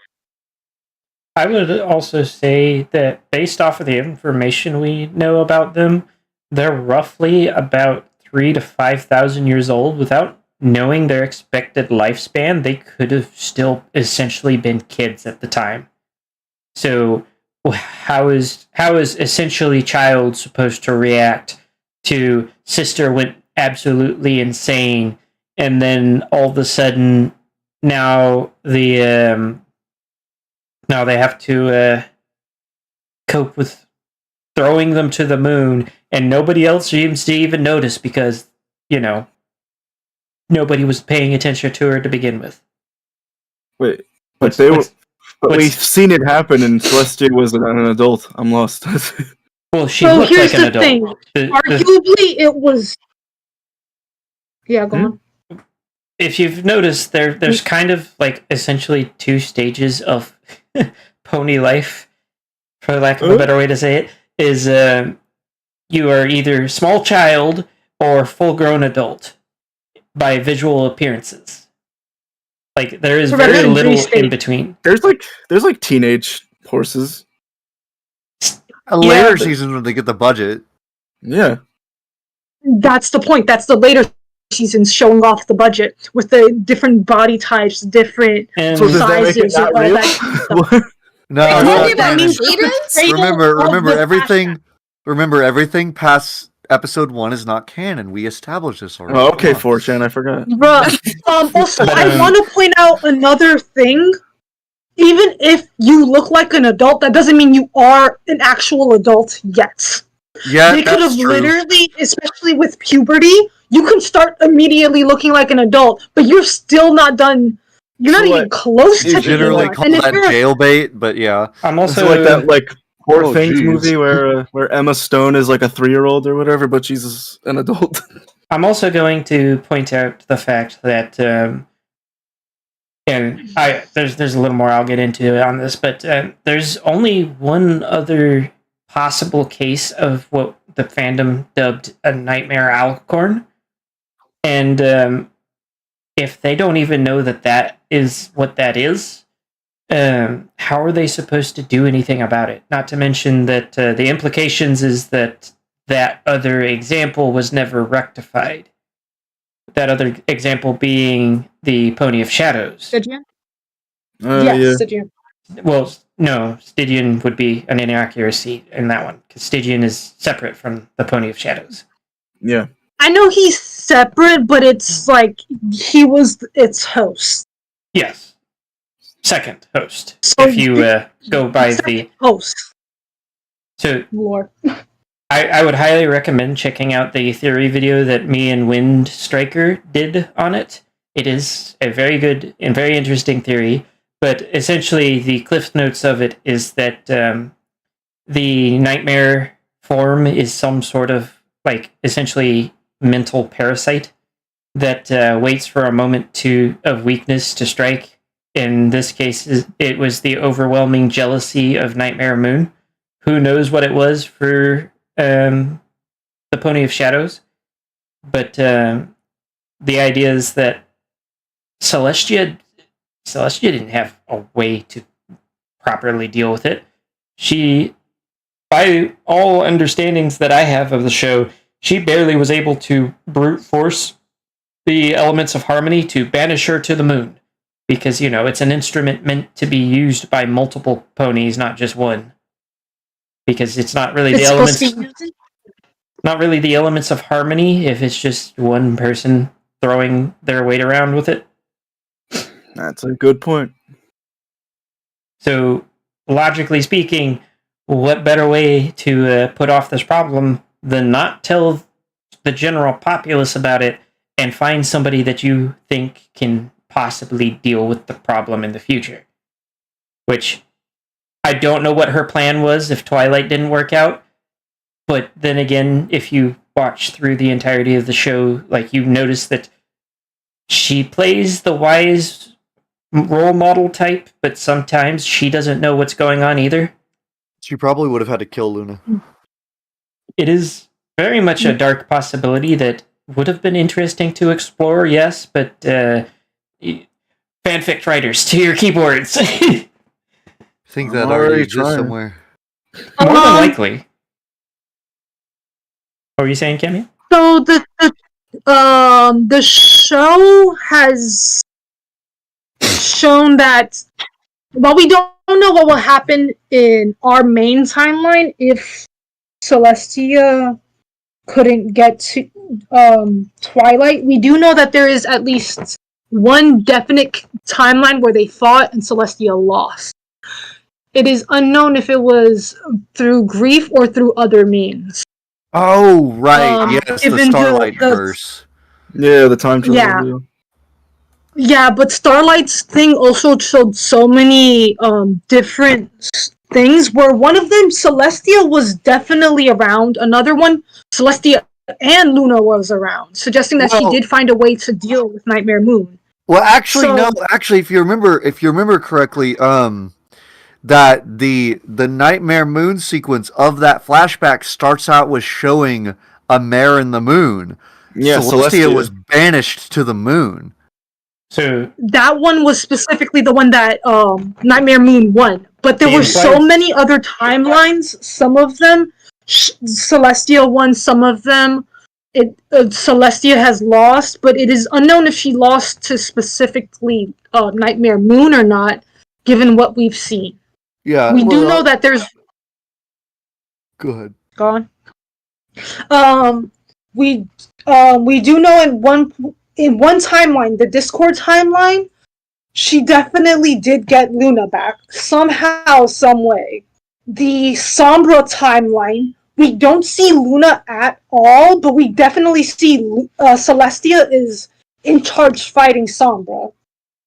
I would also say that based off of the information we know about them, they're roughly about 3,000 to 5,000 years old. Without knowing their expected lifespan, they could have still essentially been kids at the time. So how is essentially child supposed to react to sister went absolutely insane, and then all of a sudden now now they have to cope with throwing them to the moon, and nobody else seems to even notice because, you know, nobody was paying attention to her to begin with. Wait, but we've what's- seen it happen, and Celestia was an adult. I'm lost. Well, she So looked here's like an the adult. thing. The- Arguably, it was. Yeah, go on. if you've noticed, there's kind of like essentially two stages of pony life, for lack of a better way to say it, is you are either small child or full grown adult by visual appearances. Like there is So rather very than little three in between. There's like teenage horses. A later season when they get the budget. Yeah. That's the point. That's the later seasons showing off the budget with the different body types, different And So does that make it sizes, and not all real? that kind of stuff. No, Wait, it's tell not me about canon. cadence? Remember of the everything past episode 1 is not canon. We established this already. Oh, okay, Come on. 4chan, I forgot. Bruh. Also, But, I want to point out another thing. Even if you look like an adult, that doesn't mean you are an actual adult yet. Yeah, They could have that's true. literally, especially with puberty, you can start immediately looking like an adult, but you're still not done. You're not So even close You to generally being call one. And if that you're a jailbait, but yeah. I'm It's also like that Poor Oh, Things geez. movie where Emma Stone is like a 3-year-old or whatever, but she's an adult. I'm also going to point out the fact that, and there's a little more I'll get into on this, but there's only one other possible case of what the fandom dubbed a nightmare alicorn, and if they don't even know that is what that is, how are they supposed to do anything about it? Not to mention that the implications is that other example was never rectified. That other example being the Pony of Shadows. Stygian? Yeah. Yes, Stygian. Well, no, Stygian would be an inaccuracy in that one, because Stygian is separate from the Pony of Shadows. Yeah. I know he's separate, but it's like he was its host. Yes. Second host, So if you go by the... Host. So Lore. I would highly recommend checking out the theory video that me and Wind Striker did on it. It is a very good and very interesting theory, but essentially the cliff notes of it is that the nightmare form is some sort of like essentially mental parasite that waits for a moment of weakness to strike. In this case, it was the overwhelming jealousy of Nightmare Moon. Who knows what it was for the Pony of Shadows? But the idea is that Celestia didn't have a way to properly deal with it. She, by all understandings that I have of the show, she barely was able to brute force the elements of harmony to banish her to the moon. Because, it's an instrument meant to be used by multiple ponies, not just one. Because it's not really the elements of harmony if it's just one person throwing their weight around with it. That's a good point. So, logically speaking, what better way to put off this problem than not tell the general populace about it and find somebody that you think can possibly deal with the problem in the future? Which, I don't know what her plan was if Twilight didn't work out, but then again, if you watch through the entirety of the show, you notice that she plays the wise role model type, but sometimes she doesn't know what's going on either. She probably would have had to kill Luna. It is very much a dark possibility that would have been interesting to explore, yes, but fanfic writers, to your keyboards. I think that already exists somewhere. More than likely. What were you saying, Cammy? So the show has shown that while we don't know what will happen in our main timeline if Celestia couldn't get to Twilight, we do know that there is at least one definite timeline where they fought and Celestia lost. It is unknown if it was through grief or through other means. Oh, right. Yes, the given Starlight verse. Yeah, the time travel. Yeah. Yeah, but Starlight's thing also showed so many different things, where one of them, Celestia, was definitely around. Another one, Celestia and Luna was around, suggesting that she did find a way to deal with Nightmare Moon. Well, actually, no. Actually, if you remember correctly, that the Nightmare Moon sequence of that flashback starts out with showing a mare in the moon. Yeah, Celestia was banished to the moon. So that one was specifically the one that Nightmare Moon won. But there were so many other timelines. Some of them, Celestia won. Some of them, Celestia has lost. But it is unknown if she lost to specifically Nightmare Moon or not, given what we've seen. Yeah, we do know that there's. Go ahead. Go on. We do know in one timeline, the Discord timeline, she definitely did get Luna back somehow, some way. The Sombra timeline, we don't see Luna at all, but we definitely see Celestia is in charge fighting Sombra.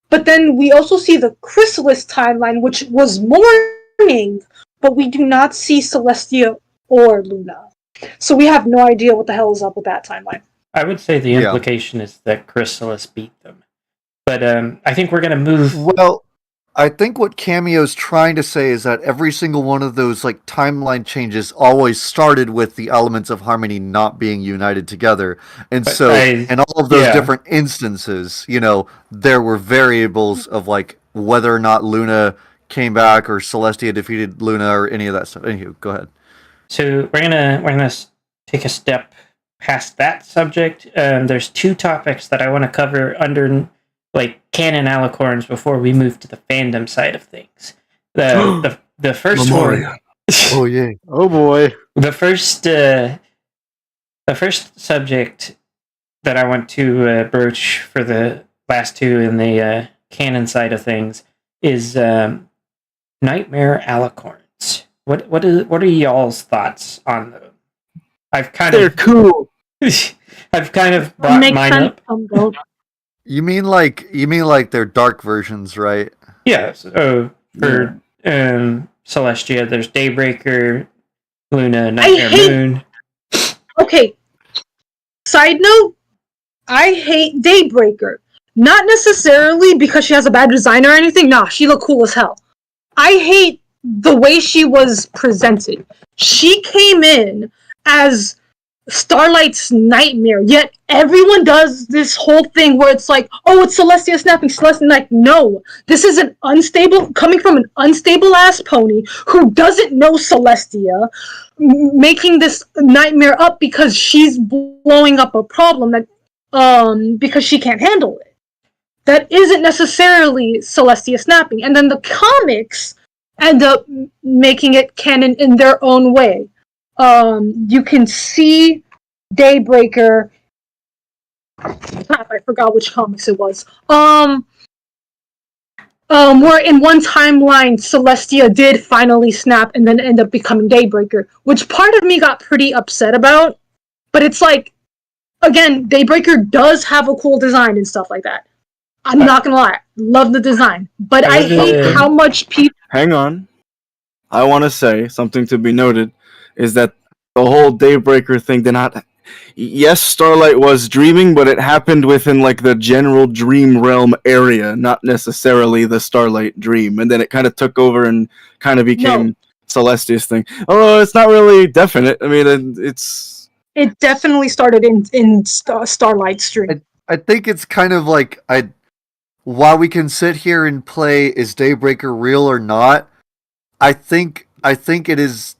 But then we also see the Chrysalis timeline, which was mourning, but we do not see Celestia or Luna. So we have no idea what the hell is up with that timeline. I would say the implication is that Chrysalis beat them. But I think we're going to move... Well, I think what Cameo's trying to say is that every single one of those timeline changes always started with the elements of harmony not being united together. And so in all of those different instances, there were variables of whether or not Luna came back or Celestia defeated Luna or any of that stuff. Anywho, go ahead. So we're gonna take a step past that subject. There's two topics that I want to cover under canon Alicorns before we move to the fandom side of things. The first one. Oh yay! Oh boy! The first subject that I want to broach for the last two in the canon side of things is Nightmare Alicorns. What are y'all's thoughts on them? They're cool. I've kind of brought mine up. You mean like their dark versions, right? Yeah. So for Celestia, there's Daybreaker, Luna, Nightmare hate- Moon. Okay. Side note, I hate Daybreaker. Not necessarily because she has a bad design or anything. Nah, she looked cool as hell. I hate the way she was presented. She came in as Starlight's nightmare, yet everyone does this whole thing where it's like, oh, it's Celestia snapping, Celestia. Like, no, this is an unstable, coming from an unstable ass pony who doesn't know Celestia, making this nightmare up because she's blowing up a problem that, because she can't handle it. That isn't necessarily Celestia snapping. And then the comics end up making it canon in their own way. You can see Daybreaker. I forgot which comics it was. Where in one timeline Celestia did finally snap and then end up becoming Daybreaker, which part of me got pretty upset about. But it's like, again, Daybreaker does have a cool design and stuff like that. I'm not gonna lie, love the design, but I hate how much people. Hang on. I want to say something to be noted is that the whole Daybreaker thing did not. Yes, Starlight was dreaming, but it happened within like the general dream realm area, not necessarily the Starlight dream. And then it kind of took over and kind of became Celestia's thing. Although it's not really definite. I mean, it's. It definitely started in Starlight's dream. I think it's kind of like while we can sit here and play is Daybreaker real or not, I think it is.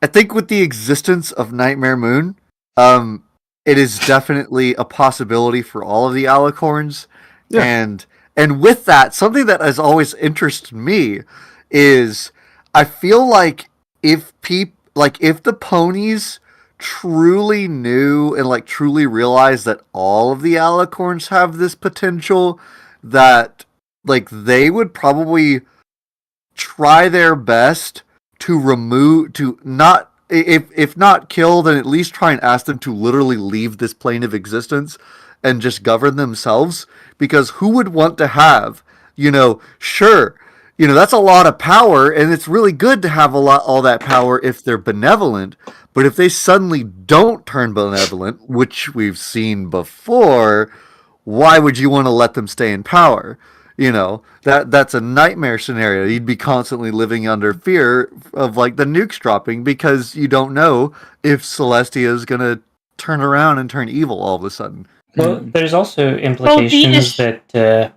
I think with the existence of Nightmare Moon, it is definitely a possibility for all of the Alicorns. Yeah. And with that, something that has always interested me is I feel like if the ponies truly knew and like truly realized that all of the Alicorns have this potential, that like they would probably try their best to not, if not kill, then at least try and ask them to literally leave this plane of existence and just govern themselves. Because who would want to have, sure, that's a lot of power, and it's really good to have all that power if they're benevolent. But if they suddenly don't turn benevolent, which we've seen before, why would you want to let them stay in power? That's a nightmare scenario. You'd be constantly living under fear of like the nukes dropping because you don't know if Celestia is going to turn around and turn evil all of a sudden. Well, there's also implications that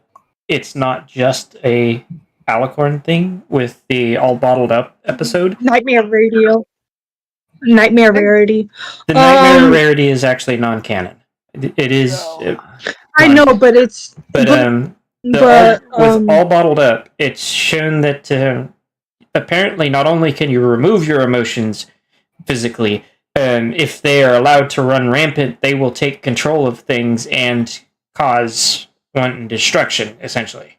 it's not just a Alicorn thing with the all bottled up episode. Nightmare Rarity. The Nightmare Rarity is actually non-canon. It is. I know, but it's. With all bottled up, it's shown that apparently not only can you remove your emotions physically, if they are allowed to run rampant, they will take control of things and cause wanton destruction, essentially.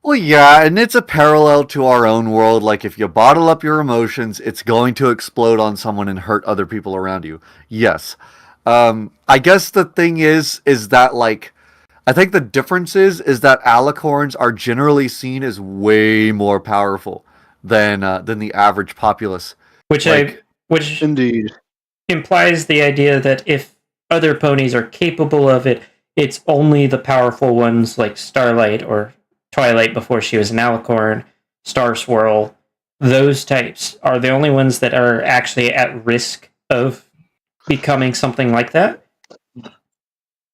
Well, yeah, and it's a parallel to our own world. Like, if you bottle up your emotions, it's going to explode on someone and hurt other people around you. Yes. I guess the thing is that, like, I think the difference is that Alicorns are generally seen as way more powerful than the average populace. Which indeed implies the idea that if other ponies are capable of it, it's only the powerful ones like Starlight or Twilight before she was an Alicorn, Star Swirl, those types are the only ones that are actually at risk of becoming something like that?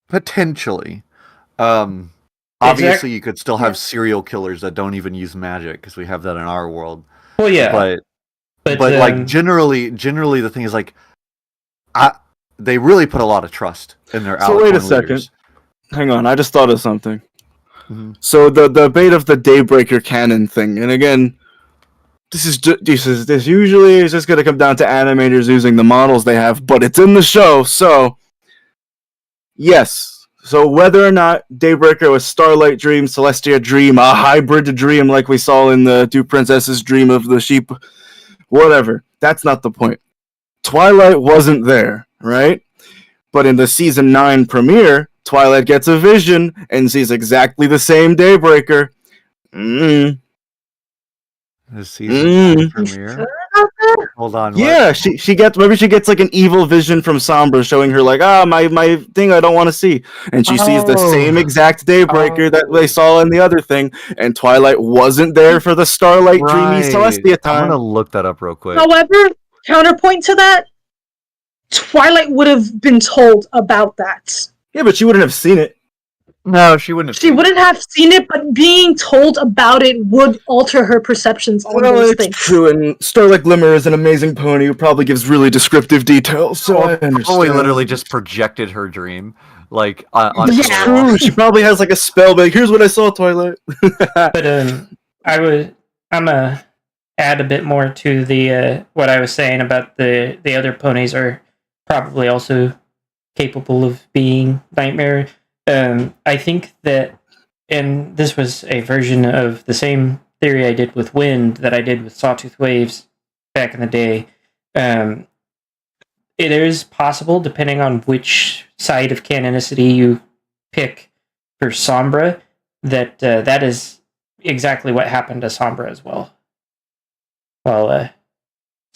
Potentially. Obviously, you could still have serial killers that don't even use magic, because we have that in our world. Well, yeah. But like, generally, the thing is, like, they really put a lot of trust in their Alicorn So wait a leaders. second. Hang on, I just thought of something. Mm-hmm. So the debate of the Daybreaker canon thing, and again, this usually is just going to come down to animators using the models they have, but it's in the show, so yes. So whether or not Daybreaker was Starlight Dream, Celestia Dream, a hybrid dream like we saw in the Two Princesses Dream of the Sheep, whatever, that's not the point. Twilight wasn't there, right? But in the season 9 premiere, Twilight gets a vision and sees exactly the same Daybreaker. The season You premiere. sure about that? Hold on. Yeah, she gets like an evil vision from Sombra showing her like, my thing I don't want to see, and she sees the same exact Daybreaker that they saw in the other thing, and Twilight wasn't there for the Starlight Dreamy Celestia I'm time. gonna look that up real quick. However, counterpoint to that, Twilight would have been told about that. Yeah, but she wouldn't have seen it. No, she wouldn't have. She wouldn't have seen it, but being told about it would alter her perceptions on Well, those it's things. true, and Starlight Glimmer is an amazing pony who probably gives really descriptive details, so I understand. Probably literally just projected her dream, like on It's true. She probably has like a spell, but here's what I saw, Twilight. But I'm gonna add a bit more to the what I was saying about the other ponies are probably also capable of being nightmare. I think that, and this was a version of the same theory I did with Wind that I did with Sawtooth Waves back in the day. It is possible, depending on which side of canonicity you pick for Sombra, that that is exactly what happened to Sombra as well. While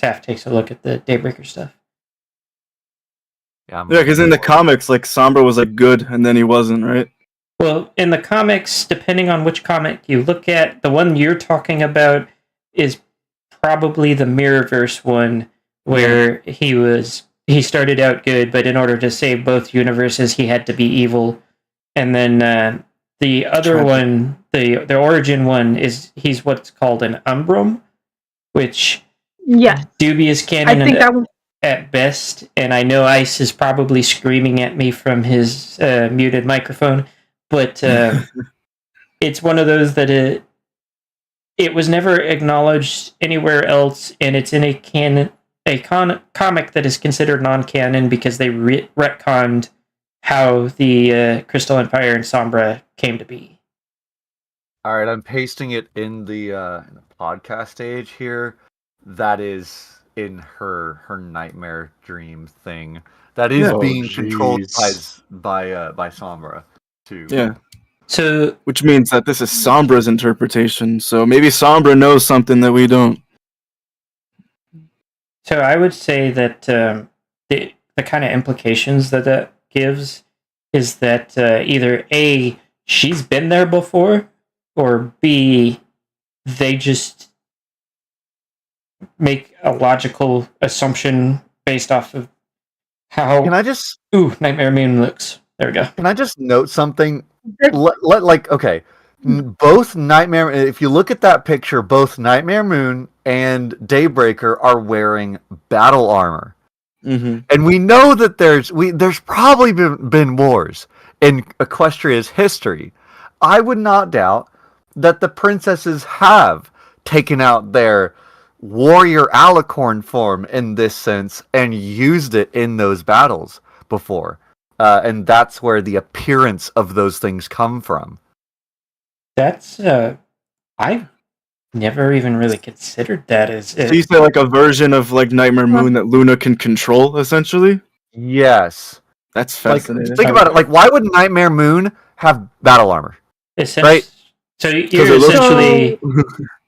Saf takes a look at the Daybreaker stuff. Yeah, because in the comics, like Sombra was like good, and then he wasn't, right? Well, in the comics, depending on which comic you look at, the one you're talking about is probably the Mirrorverse one, where he started out good, but in order to save both universes, he had to be evil. And then the other one, the origin one, he's what's called an Umbrum, which dubious canon I think that was at best. And I know Ice is probably screaming at me from his muted microphone, but it's one of those that it was never acknowledged anywhere else, and it's in a comic that is considered non-canon because they retconned how the Crystal Empire and Sombra came to be. All right, I'm pasting it in the podcast stage here. That is in her nightmare dream thing. That is being controlled by Sombra too. Yeah. So, which means that this is Sombra's interpretation. So maybe Sombra knows something that we don't. So I would say that the kind of implications that gives is that either A, she's been there before, or B, they just make a logical assumption based off of how Nightmare Moon looks. There we go. Can I just note something? Both Nightmare, if you look at that picture, both Nightmare Moon and Daybreaker are wearing battle armor. Mm-hmm. And we know that there's probably been wars in Equestria's history. I would not doubt that the princesses have taken out their warrior Alicorn form in this sense and used it in those battles before. And that's where the appearance of those things come from. That's I've never even really considered that as So you say like a version of like Nightmare Moon that Luna can control, essentially? Yes. That's fascinating. Think about it. Like, why would Nightmare Moon have battle armor? Right? So you're essentially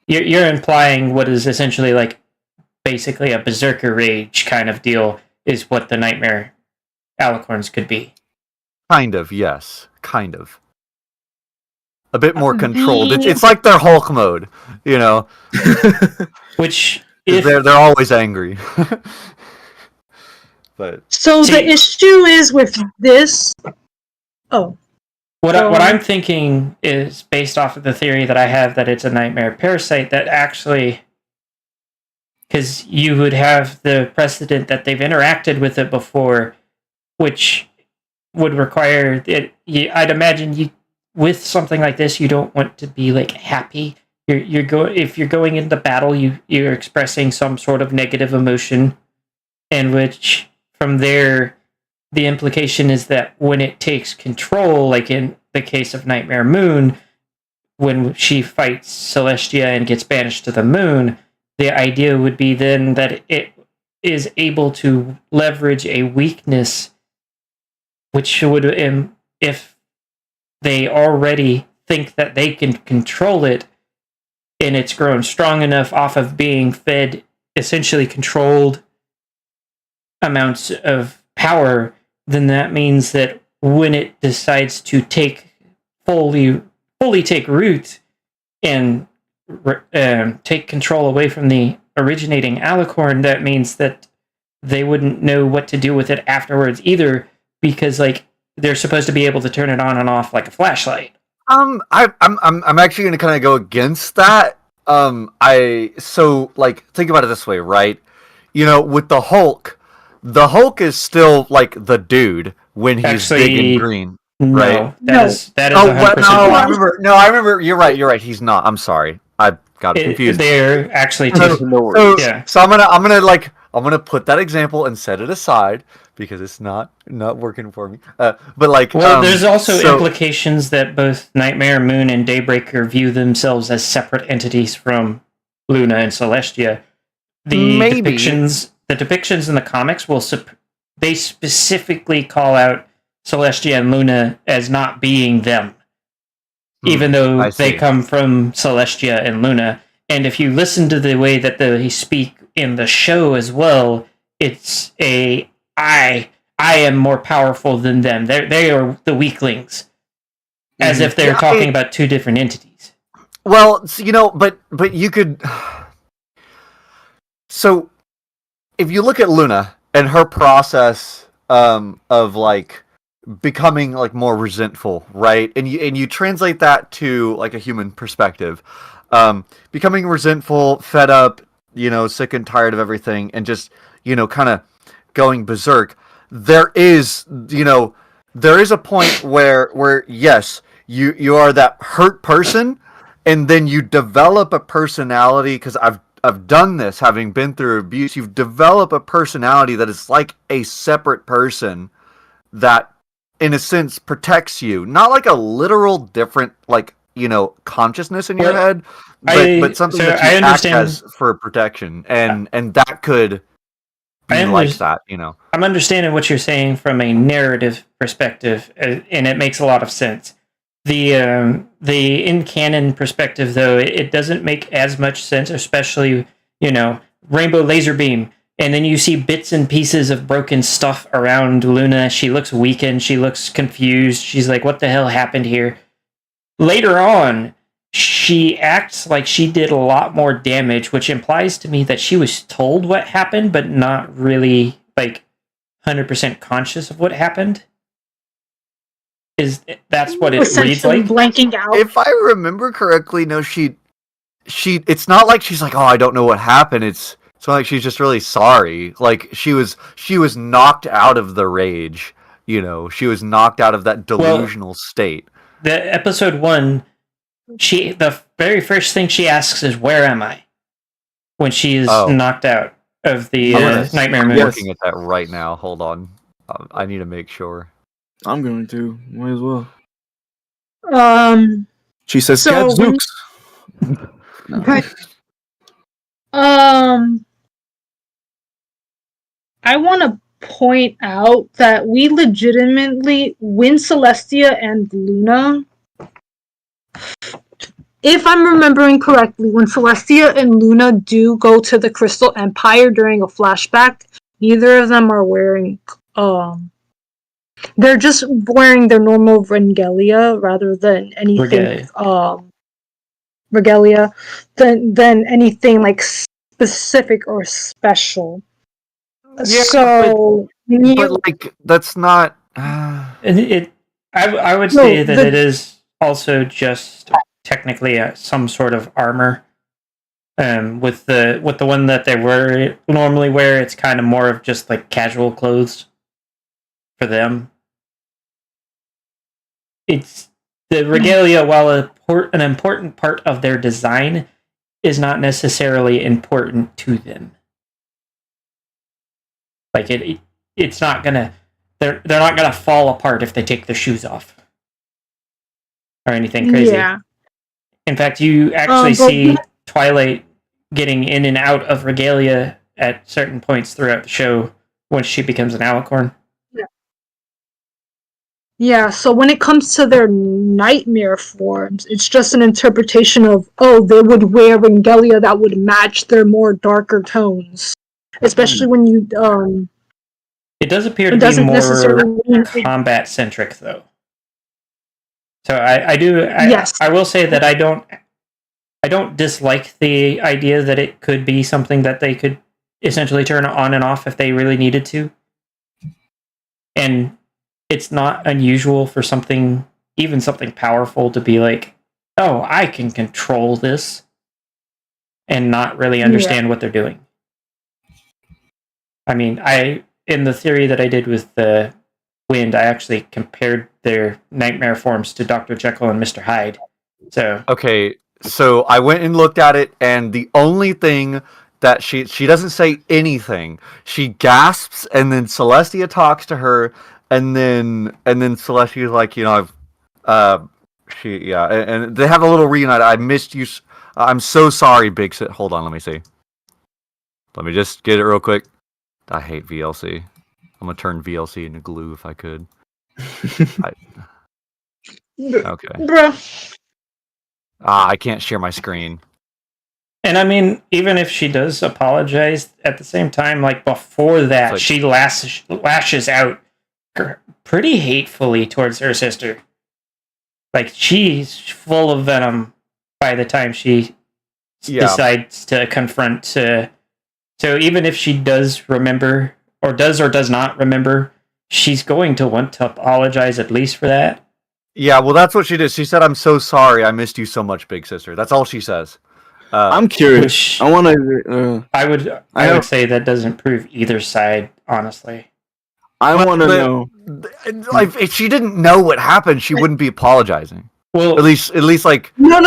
you're implying what is essentially like basically a berserker rage kind of deal is what the Nightmare Alicorns could be. Kind of, yes. Kind of. A bit more controlled. It's like their Hulk mode, you know. Which they're always angry. But so the issue is with this. Oh. What I'm thinking is based off of the theory that I have that it's a nightmare parasite that actually, because you would have the precedent that they've interacted with it before, which would require it. I'd imagine with something like this, you don't want to be like happy. If you're going into battle, you're expressing some sort of negative emotion, and which from there. The implication is that when it takes control, like in the case of Nightmare Moon, when she fights Celestia and gets banished to the moon, the idea would be then that it is able to leverage a weakness, which would if they already think that they can control it, and it's grown strong enough off of being fed essentially controlled amounts of power, then that means that when it decides to fully take root and take control away from the originating Alicorn, that means that they wouldn't know what to do with it afterwards either, because like they're supposed to be able to turn it on and off like a flashlight. I'm actually going to kind of go against that. So like think about it this way, right? You know, with the Hulk is still like the dude when he's big and green, right? That is 100% I remember. You're right. He's not. I'm sorry. I got confused. They're actually So I'm gonna put that example and set it aside because it's not working for me. But like, there's also implications that both Nightmare Moon and Daybreaker view themselves as separate entities from Luna and Celestia. The depictions in the comics they specifically call out Celestia and Luna as not being them, even though they come from Celestia and Luna. And if you listen to the way that they speak in the show as well, it's I am more powerful than them. They are the weaklings, as if they're talking about two different entities. Well, you know, but you could. So, if you look at Luna and her process of like becoming like more resentful, right? And you translate that to like a human perspective, becoming resentful, fed up, you know, sick and tired of everything, and just, you know, kind of going berserk. There is a point where yes, you are that hurt person, and then you develop a personality, because I've done this, having been through abuse. You develop a personality that is like a separate person that, in a sense, protects you. Not like a literal different, like, you know, consciousness in your head, but something that you act as for protection, and that could be like that, you know. I'm understanding what you're saying from a narrative perspective, and it makes a lot of sense. The in canon perspective, though, it doesn't make as much sense, especially, you know, Rainbow Laser Beam, and then you see bits and pieces of broken stuff around Luna. She looks weakened. She looks confused. She's like, what the hell happened here? Later on, she acts like she did a lot more damage, which implies to me that she was told what happened, but not really, like, 100% conscious of what happened. That's what it reads like? Blanking out. If I remember correctly, no, she it's not like she's like, oh, I don't know what happened. It's not like she's just really sorry. Like, she was knocked out of the rage, you know. She was knocked out of that delusional state. The episode 1, the very first thing she asks is, "Where am I?" When she is knocked out of the Nightmare Moon. I'm looking at that right now. Hold on, I need to make sure. I'm going to. Might as well. She says, So "Gadzooks." Okay. I want to point out that we legitimately, when Celestia and Luna, if I'm remembering correctly, when Celestia and Luna do go to the Crystal Empire during a flashback, neither of them are wearing, they're just wearing their normal regalia rather than anything, regalia, than anything like specific or special. Yeah, so, but like, that's not. I would say that it is also just technically some sort of armor. With the one that they normally wear, it's kind of more of just like casual clothes for them. It's the regalia, while an important part of their design, is not necessarily important to them. Like it's not gonna. They're not gonna fall apart if they take their shoes off or anything crazy. Yeah. In fact, you actually see Twilight getting in and out of regalia at certain points throughout the show when she becomes an Alicorn. Yeah, so when it comes to their nightmare forms, it's just an interpretation of, oh, they would wear regalia that would match their more darker tones. Especially when you, It does appear it to be doesn't more necessarily mean combat centric, though. So I yes. I will say that I don't dislike the idea that it could be something that they could essentially turn on and off if they really needed to. And it's not unusual for something, even something powerful, to be like, oh, I can control this, and not really understand what they're doing. I mean, in the theory that I did with the Wind, I actually compared their nightmare forms to Dr. Jekyll and Mr. Hyde. So Okay, so I went and looked at it, and the only thing that she doesn't say anything. She gasps, and then Celestia talks to her, and then Celestia's like, and they have a little reunite. I missed you. I'm so sorry, Big Sit. Hold on, let me see. Let me just get it real quick. I hate VLC. I'm gonna turn VLC into glue if I could. Okay. Bro. I can't share my screen. And I mean, even if she does apologize, at the same time, like before that, Like, she lashes out pretty hatefully towards her sister. Like, she's full of venom by the time she decides to confront. So even if she does remember, or does not remember, she's going to want to apologize at least for that. Yeah, well, that's what she did. She said, "I'm so sorry. I missed you so much, big sister." That's all she says. I'm curious. I want to. I would say that doesn't prove either side, honestly. I want to know. Like, if she didn't know what happened, she wouldn't be apologizing. Well, at least like. No.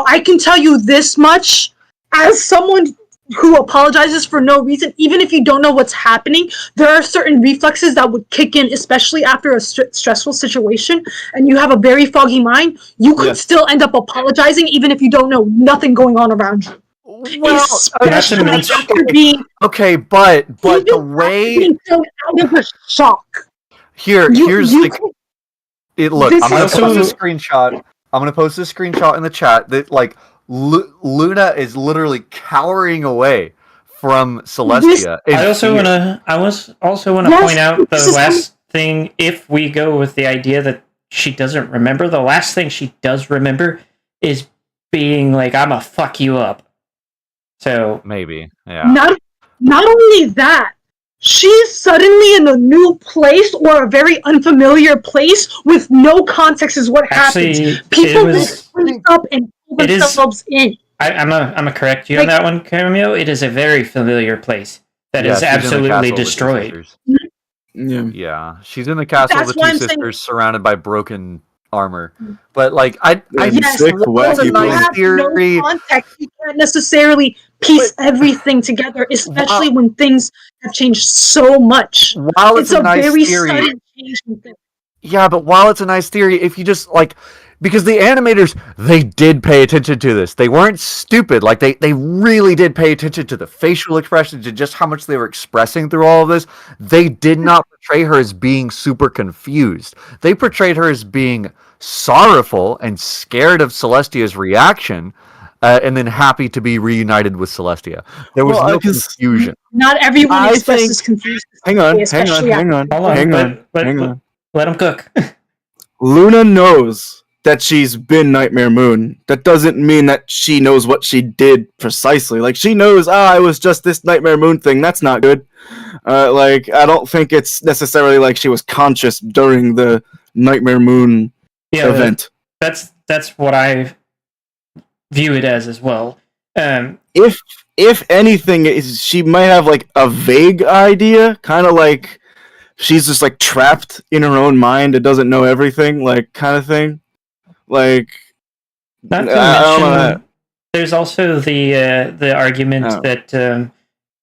I can tell you this much, as someone who apologizes for no reason, even if you don't know what's happening, there are certain reflexes that would kick in, especially after a stressful situation, and you have a very foggy mind. You could still end up apologizing, even if you don't know nothing going on around you. Well, especially after being okay, but the way being thrown out of a shock. here's the look. I'm gonna This post a screenshot. I'm gonna post a screenshot in the chat that like Luna is literally cowering away from Celestia. I also want to point out the last thing. If we go with the idea that she doesn't remember, the last thing she does remember is being like, "I'ma fuck you up." So maybe, yeah. Not only that, she's suddenly in a new place or a very unfamiliar place with no context is what happens. People just freak up and pull themselves in. I'm a correct you on that one, Cameo. It is a very familiar place that is absolutely destroyed. Yeah, she's in the castle with the two sisters, surrounded by broken armor. But like, I yes, that's a nice theory. No context, you can't necessarily piece everything together, especially when things have changed so much. While it's a nice very theory, sudden change in things. Yeah, but while it's a nice theory, if you just like, because the animators, they did pay attention to this. They weren't stupid. Like they really did pay attention to the facial expressions and just how much they were expressing through all of this. They did not portray her as being super confused. They portrayed her as being sorrowful and scared of Celestia's reaction, and then happy to be reunited with Celestia. There was no confusion. Not everyone expresses confusion. Hang on. Let him cook. Luna knows that she's been Nightmare Moon. That doesn't mean that she knows what she did precisely. Like, she knows, I was just this Nightmare Moon thing. That's not good. Like, I don't think it's necessarily like she was conscious during the Nightmare Moon event. That's what I view it as well. If anything, she might have like a vague idea, kind of like she's just like trapped in her own mind and doesn't know everything, like kind of thing. Like, not to mention, there's also the argument that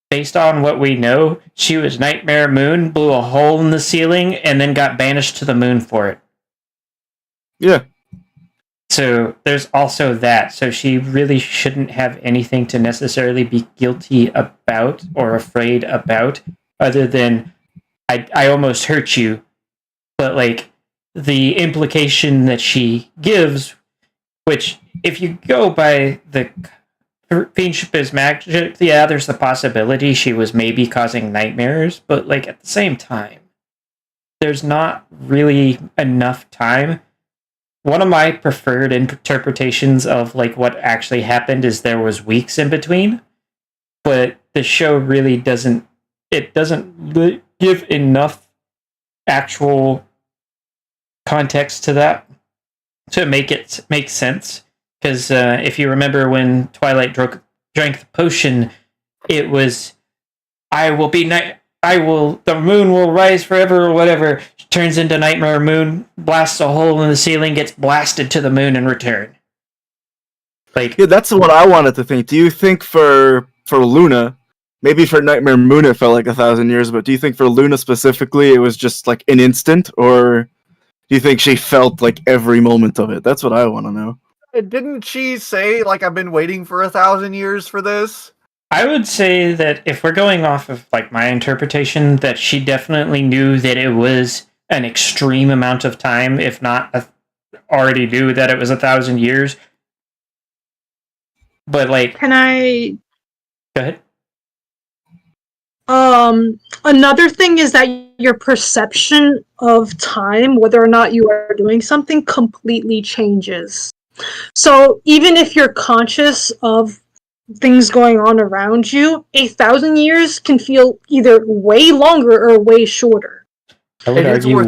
based on what we know, she was Nightmare Moon, blew a hole in the ceiling, and then got banished to the moon for it. Yeah. So there's also that. So she really shouldn't have anything to necessarily be guilty about or afraid about, other than I almost hurt you, but like the implication that she gives, which, if you go by the fiendship is magic, yeah, there's the possibility she was maybe causing nightmares, but like at the same time, there's not really enough time. One of my preferred interpretations of like what actually happened is there was weeks in between, but the show really doesn't give enough actual context to that to make it make sense. Because if you remember when Twilight drank the potion, it was, the moon will rise forever or whatever. She turns into Nightmare Moon, blasts a hole in the ceiling, gets blasted to the moon in return. Like, Yeah, that's what I wanted to think. Do you think for Luna, maybe for Nightmare Moon it felt like 1,000 years, but do you think for Luna specifically it was just like an instant, or do you think she felt like every moment of it? That's what I want to know. Didn't she say, like, I've been waiting for 1,000 years for this? I would say that if we're going off of like my interpretation, that she definitely knew that it was an extreme amount of time, if not already knew that it was 1,000 years. But like, Can I? go ahead. Another thing is that your perception of time, whether or not you are doing something, completely changes. So even if you're conscious of things going on around you, 1,000 years can feel either way longer or way shorter. I would argue,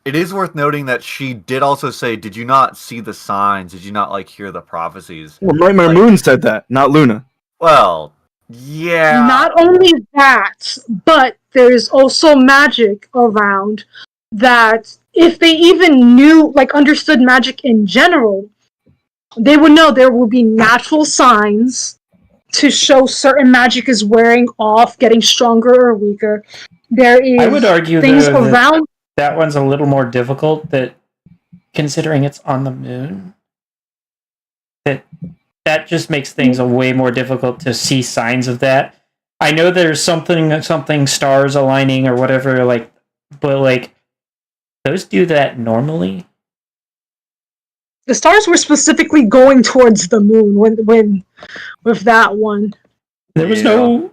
It is worth noting that she did also say, "Did you not see the signs? Did you not like hear the prophecies?" Well, Nightmare Moon said that, not Luna. Well, yeah. Not only that, but there's also magic around that if they even knew, like, understood magic in general, they would know there will be natural signs to show certain magic is wearing off, getting stronger or weaker. There is I would argue things though, around. that one's a little more difficult, that considering it's on the moon, that just makes things a way more difficult to see signs of that. I know there's something stars aligning or whatever, like, but like those do that normally. The stars were specifically going towards the moon when with that one. There was no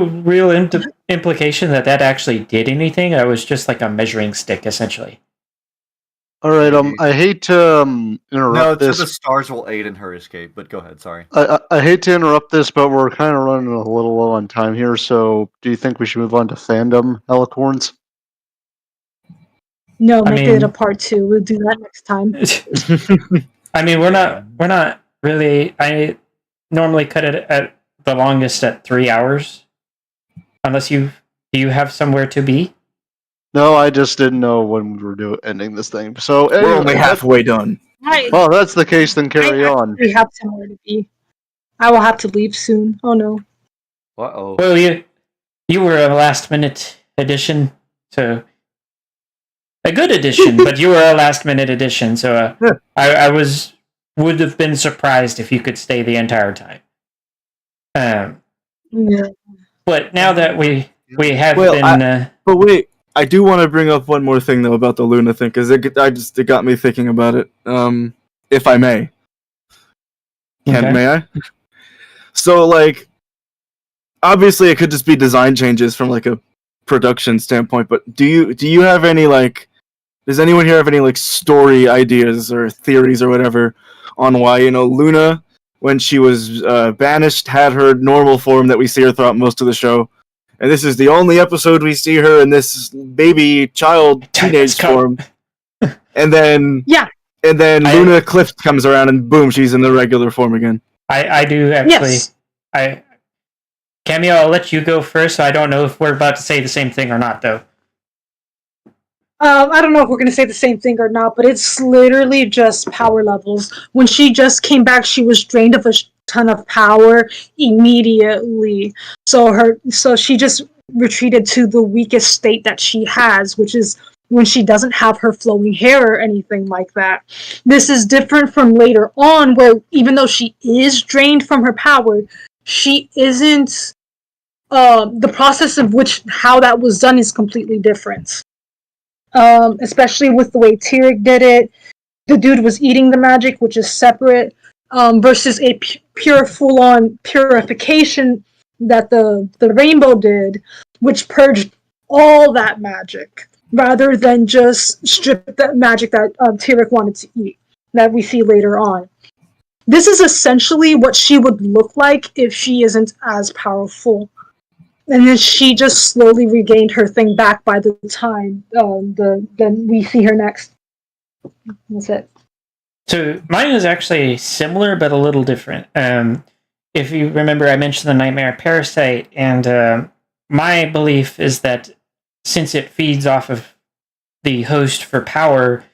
real implication that actually did anything. It was just like a measuring stick, essentially. All right. I hate to No, interrupt so this. the stars will aid in her escape, but go ahead, sorry. I hate to interrupt this, but we're kind of running a little low on time here. So, do you think we should move on to Fandom Alicorns? No, I make mean- it a part 2. We'll do that next time. I mean, we're not really. I normally cut it at the longest at 3 hours, unless do you have somewhere to be? No, I just didn't know when we were ending this thing. So, We're only halfway done. Right. Well, that's the case. Then carry on. We have somewhere to be. I will have to leave soon. Oh no. Uh-oh. Well, you were a last minute addition, so a good addition, but you were a last minute addition. So I would have been surprised if you could stay the entire time. Yeah. But now that we have Well, been. But wait, I do want to bring up one more thing though about the Luna thing, because it got me thinking about it. If I may, Okay. may I? So like, obviously, it could just be design changes from like a production standpoint. But do you have any like? Does anyone here have any like story ideas or theories or whatever on why Luna, when she was banished, had her normal form that we see her throughout most of the show? And this is the only episode we see her in this baby child teenage form. And then Luna Clift comes around and boom, she's in the regular form again. I do actually. Yes. Cameo, I'll let you go first. So I don't know if we're about to say the same thing or not, though. I don't know if we're going to say the same thing or not, but it's literally just power levels. When she just came back, she was drained of a ton of power immediately. So she just retreated to the weakest state that she has, which is when she doesn't have her flowing hair or anything like that. This is different from later on, where even though she is drained from her power, she isn't. The process of how that was done is completely different. especially with the way Tyrek did it. The dude was eating the magic, which is separate, versus a pure full-on purification that the rainbow did, which purged all that magic, rather than just strip that magic that Tyrek wanted to eat, that we see later on. This is essentially what she would look like if she isn't as powerful. And then she just slowly regained her thing back by the time then we see her next. That's it. So mine is actually similar but a little different. If you remember, I mentioned the nightmare parasite, and my belief is that since it feeds off of the host for power,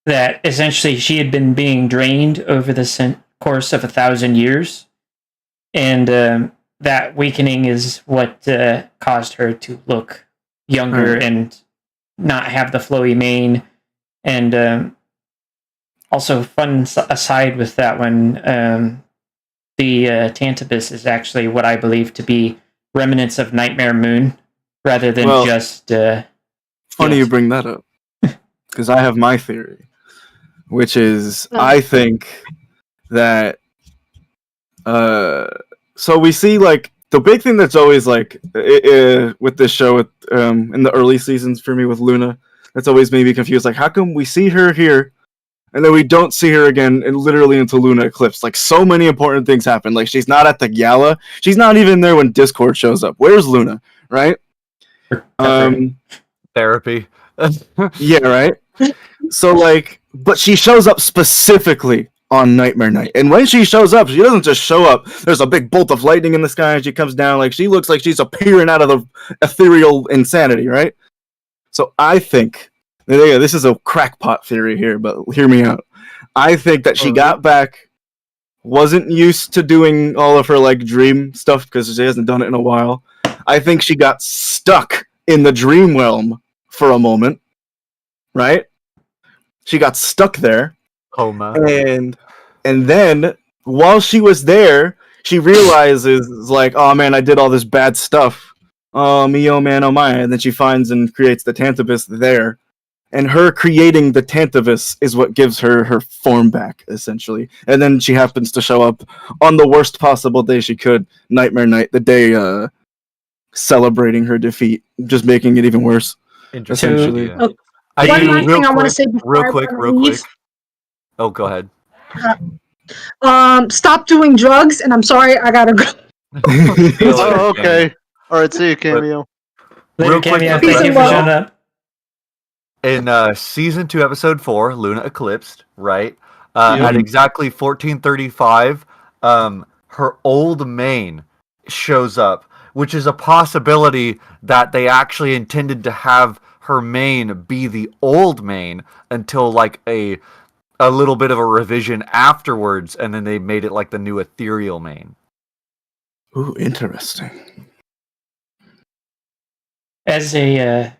that essentially she had been being drained over the course of 1,000 years, and that weakening is what caused her to look younger and not have the flowy mane. And also, fun aside with that one, the Tantabus is actually what I believe to be remnants of Nightmare Moon, rather than just... funny you bring that up, because I have my theory, which is, I think that... so we see, like, the big thing that's always, like, with this show, in the early seasons for me with Luna, that's always made me confused. Like, how come we see her here, and then we don't see her again, and literally until Luna Eclipse? Like, so many important things happen. Like, she's not at the gala. She's not even there when Discord shows up. Where's Luna, right? Therapy. Yeah, right? So, like, but she shows up specifically on Nightmare Night. And when she shows up, she doesn't just show up. There's a big bolt of lightning in the sky, and she comes down. Like, she looks like she's appearing out of the ethereal insanity, right? So I think, this is a crackpot theory here, but hear me out. I think that she got back, wasn't used to doing all of her, like, dream stuff, because she hasn't done it in a while. I think she got stuck in the dream realm for a moment, right? She got stuck there. Coma. And then, while she was there, she realizes, like, oh man, I did all this bad stuff. Oh me, oh man, oh my. And then she finds and creates the Tantabus there. And her creating the Tantabus is what gives her her form back, essentially. And then she happens to show up on the worst possible day she could, Nightmare Night, the day celebrating her defeat, just making it even worse. Essentially. One last thing I want to say before real quick. Oh, go ahead. Stop doing drugs, and I'm sorry, I gotta go. Oh, okay. All right, see you, Cameo. Later, Cameo. Thank you for showing up. In season 2, episode 4, Luna Eclipsed, right? At exactly 14:35, her old mane shows up, which is a possibility that they actually intended to have her mane be the old mane until, like, a little bit of a revision afterwards, and then they made it like the new ethereal mane. Ooh, interesting. As a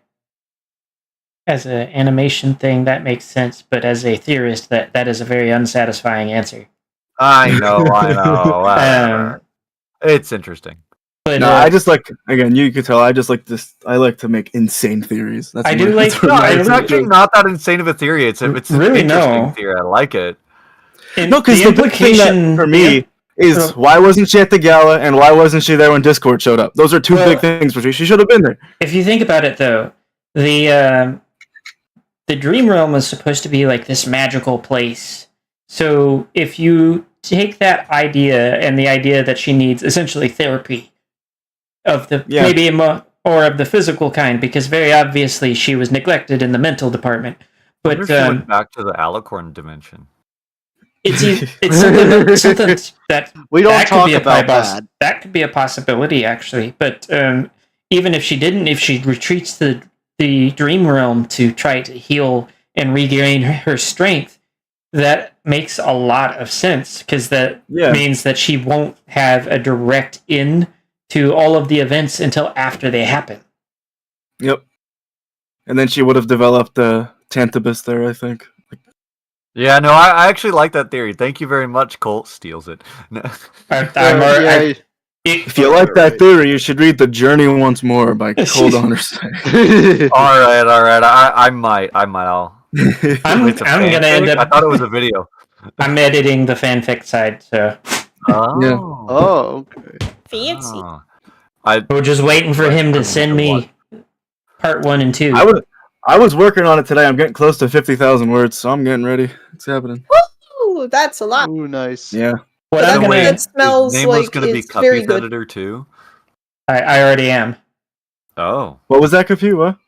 animation thing, that makes sense, but as a theorist, that is a very unsatisfying answer. I know. It's interesting. But no, I just like, again, you could tell, I just like this. I like to make insane theories. That's it's actually not that insane of a theory. It's really an interesting theory. I like it. No, because the big thing that, for me, is why wasn't she at the gala, and why wasn't she there when Discord showed up? Those are two big things for me. She should have been there. If you think about it, though, the Dream Realm is supposed to be like this magical place. So if you take that idea and the idea that she needs essentially therapy of the maybe or of the physical kind, because very obviously she was neglected in the mental department. But she went back to the Alicorn dimension. It's something that we don't that talk about that. That could be a possibility, actually. But even if she didn't, if she retreats to the Dream Realm to try to heal and regain her strength, that makes a lot of sense, because that means that she won't have a direct in to all of the events until after they happen. Yep. And then she would have developed the Tantabus there, I think. Yeah, no, I actually like that theory. Thank you very much. Colt steals it. No. If you like that theory, you should read The Journey Once More by Cold Anderson. All right. I might. I'll. I'm Wait, it's a gonna end fanfic? up. I thought it was a video. I'm editing the fanfic side, so Oh. Oh, okay. Fancy. Oh. we're just waiting for him to send me part 1 and 2. I was working on it today. I'm getting close to 50,000 words, so I'm getting ready. It's happening. Ooh, that's a lot. Ooh, nice. Yeah. What But I'm that gonna, that smells His name was like going to be it's very Cuphead's good. editor too. I already am. Oh. What was that, Capu? What?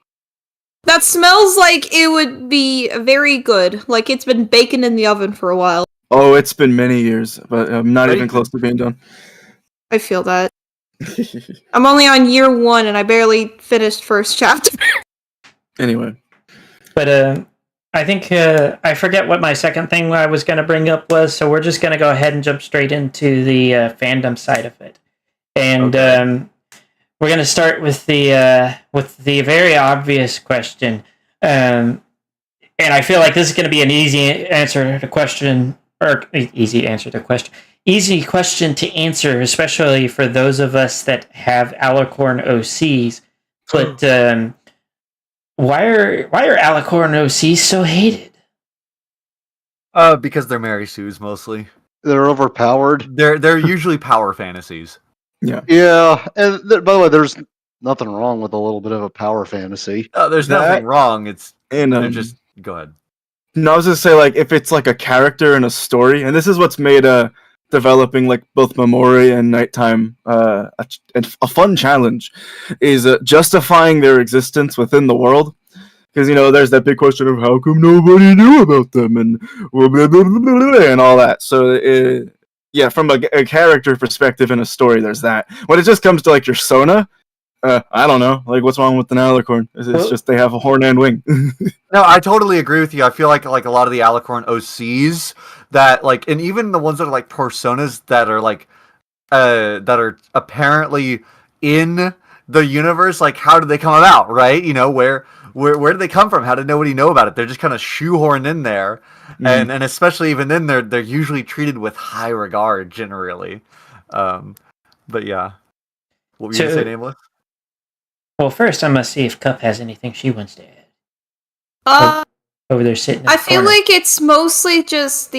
That smells like it would be very good. Like it's been baking in the oven for a while. Oh, it's been many years, but I'm not even Bacon. close to being done. I feel that. I'm only on year 1 and I barely finished first chapter. Anyway. But I think I forget what my second thing I was going to bring up was, so we're just going to go ahead and jump straight into the fandom side of it, and we're going to start with the very obvious question, and I feel like this is going to be an easy question to answer, especially for those of us that have Alicorn OCs. But why are Alicorn OCs so hated? Because they're Mary Sue's mostly. They're overpowered. They're usually power fantasies. Yeah, and by the way, there's nothing wrong with a little bit of a power fantasy. There's nothing wrong. It's And they're just go ahead. no, I was just say like if it's like a character in a story, and this is what's made developing like both Memori and Nighttime a fun challenge, is justifying their existence within the world. Because there's that big question of how come nobody knew about them and blah, blah, blah, blah, blah, and all that. So yeah, from a character perspective in a story, there's that. When it just comes to like your Sona, I don't know. Like, what's wrong with an Alicorn? It's just they have a horn and wing. No, I totally agree with you. I feel like a lot of the Alicorn OCs that like, and even the ones that are like personas that are like, that are apparently in the universe. Like, how did they come about? Right? Where did they come from? How did nobody know about it? They're just kind of shoehorned in there, and especially even then, they're usually treated with high regard generally. But yeah, what were you gonna say, Nameless? Well, first I must see if Cup has anything she wants to add. Over there sitting. I feel like it's mostly just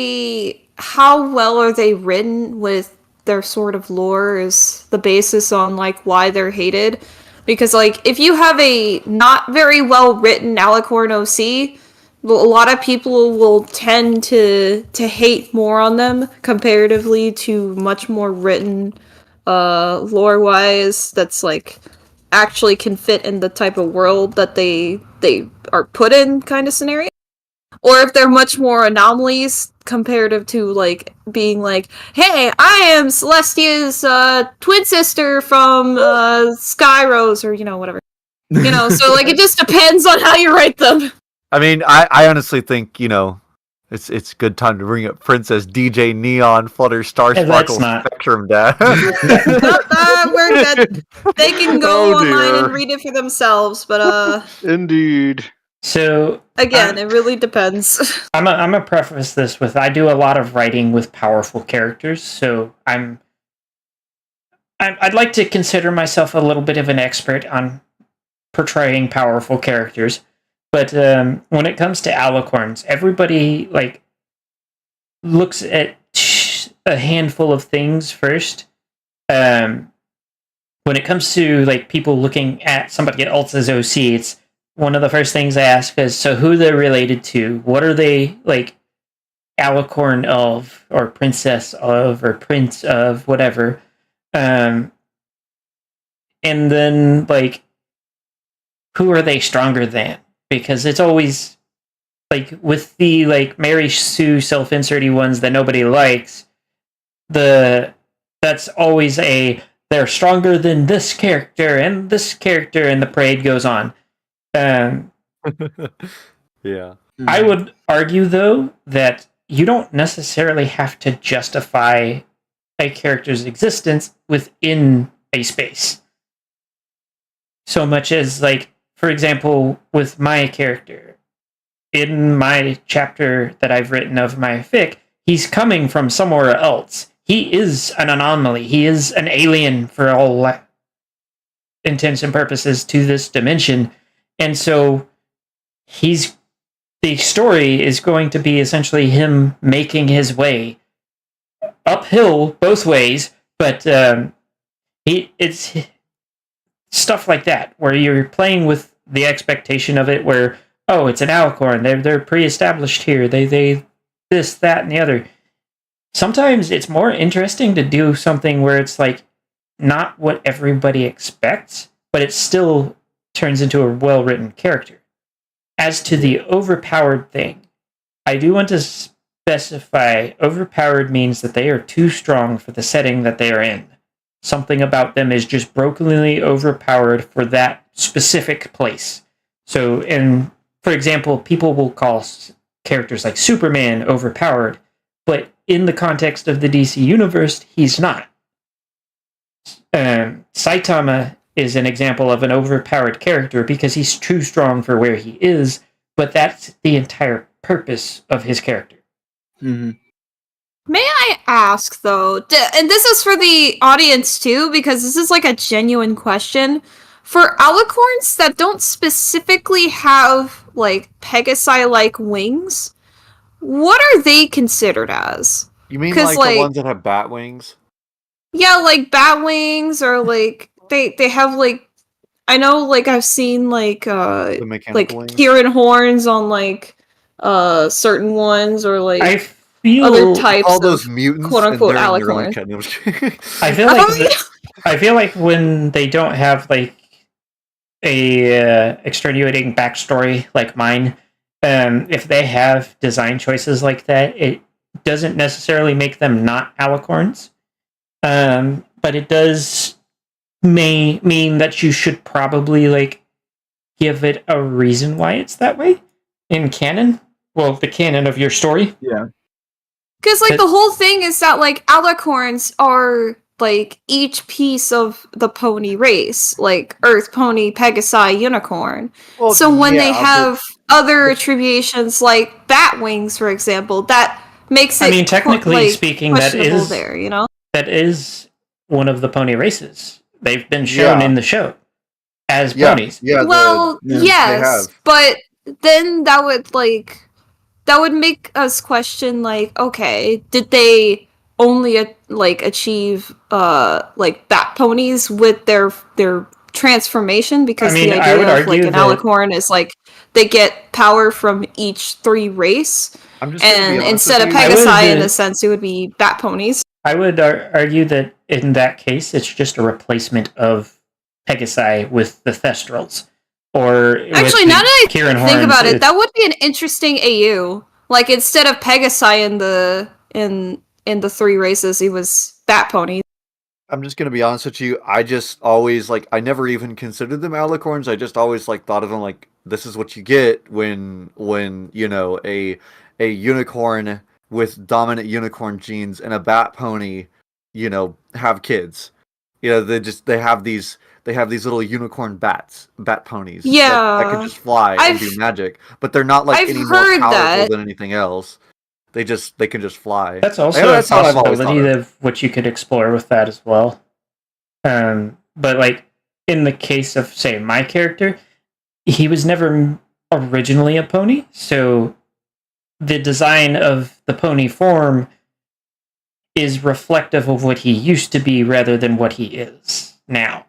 how well are they written with their sort of lore is the basis on like why they're hated. Because like if you have a not very well written Alicorn OC, a lot of people will tend to hate more on them comparatively to much more written lore wise that's like actually can fit in the type of world that they are put in kind of scenario. Or if they're much more anomalies comparative to like being like, hey, I am Celestia's twin sister from Skyrose or whatever. So like it just depends on how you write them. I mean, I honestly think it's a good time to bring up Princess DJ Neon Flutter Star Sparkle Spectrum Dad. We're good. They can go online dear. and read it for themselves, but Indeed. So again, it really depends. I'm gonna preface this with I do a lot of writing with powerful characters, so I'd like to consider myself a little bit of an expert on portraying powerful characters. But when it comes to Alicorns, everybody like looks at a handful of things first. When it comes to like people looking at somebody else's OC, it's one of the first things I ask is, so who they're related to, what are they like Alicorn of, or princess of, or prince of, whatever. And then like, who are they stronger than? Because it's always like with the like Mary Sue self-inserty ones that nobody likes, that's always they're stronger than this character, and the parade goes on. Yeah. I would argue, though, that you don't necessarily have to justify a character's existence within a space. So much as, like, for example, with my character, in my chapter that I've written of my fic, he's coming from somewhere else. he is an anomaly. He is an alien for all intents and purposes to this dimension. And so the story is going to be essentially him making his way uphill both ways, but it's stuff like that where you're playing with the expectation of it, where it's an Alicorn, they're pre-established here, they this, that, and the other. Sometimes it's more interesting to do something where it's like not what everybody expects, but it still turns into a well-written character. As to the overpowered thing, I do want to specify overpowered means that they are too strong for the setting that they are in. Something about them is just brokenly overpowered for that specific place. So, for example, people will call characters like Superman overpowered, but in the context of the DC universe, he's not. Saitama is an example of an overpowered character because he's too strong for where he is, but that's the entire purpose of his character. Mm-hmm. May I ask, though, and this is for the audience too, because this is like a genuine question. For Alicorns that don't specifically have like Pegasi-like wings, what are they considered as? You mean like the ones that have bat wings? Yeah, like bat wings, or like they have like, I know, like I've seen like The mechanical wings? Kieran horns on like certain ones, or like I feel other types all those of mutants, quote unquote and they're in their own Alicorn. kind of- I feel like when they don't have like a extenuating backstory like mine, if they have design choices like that, it doesn't necessarily make them not Alicorns, but it does mean that you should probably like give it a reason why it's that way in canon. Well, the canon of your story. Yeah. Because like the whole thing is that like Alicorns are like each piece of the pony race, like Earth Pony, Pegasi, Unicorn. Well, So when they yeah, have other attributions like bat wings, for example, that makes it. I mean, technically speaking, that questionable is there, you know. that is one of the pony races. They've been shown Yeah. in the show as Yeah. ponies. Yeah. Well, they yes, have. but then that would make us question, like, okay, did they only achieve like bat ponies with their transformation? Because I mean, the I would idea of like argue an that- Alicorn is like they get power from each three race, I'm just gonna be and honest instead of with you. Pegasi, in the sense, it would be bat ponies. I would argue that in that case, it's just a replacement of Pegasi with the Thestrals. Or Actually, with now that I Kieran think horns, about it, it's- that would be an interesting AU. Like instead of Pegasi in the three races, it was bat ponies. I'm just gonna be honest with you. I just always I never even considered them Alicorns. I just always thought of them like this is what you get when a unicorn with dominant unicorn genes and a bat pony, have kids. They have these little unicorn bat ponies. that can just fly and do magic, but they're not I've any more heard powerful that. than anything else. They can just fly. That's also Yeah, a that's how I've always possibility thought of what you could explore with that as well. But like in the case of, say, my character, he was never originally a pony, so the design of the pony form is reflective of what he used to be rather than what he is now.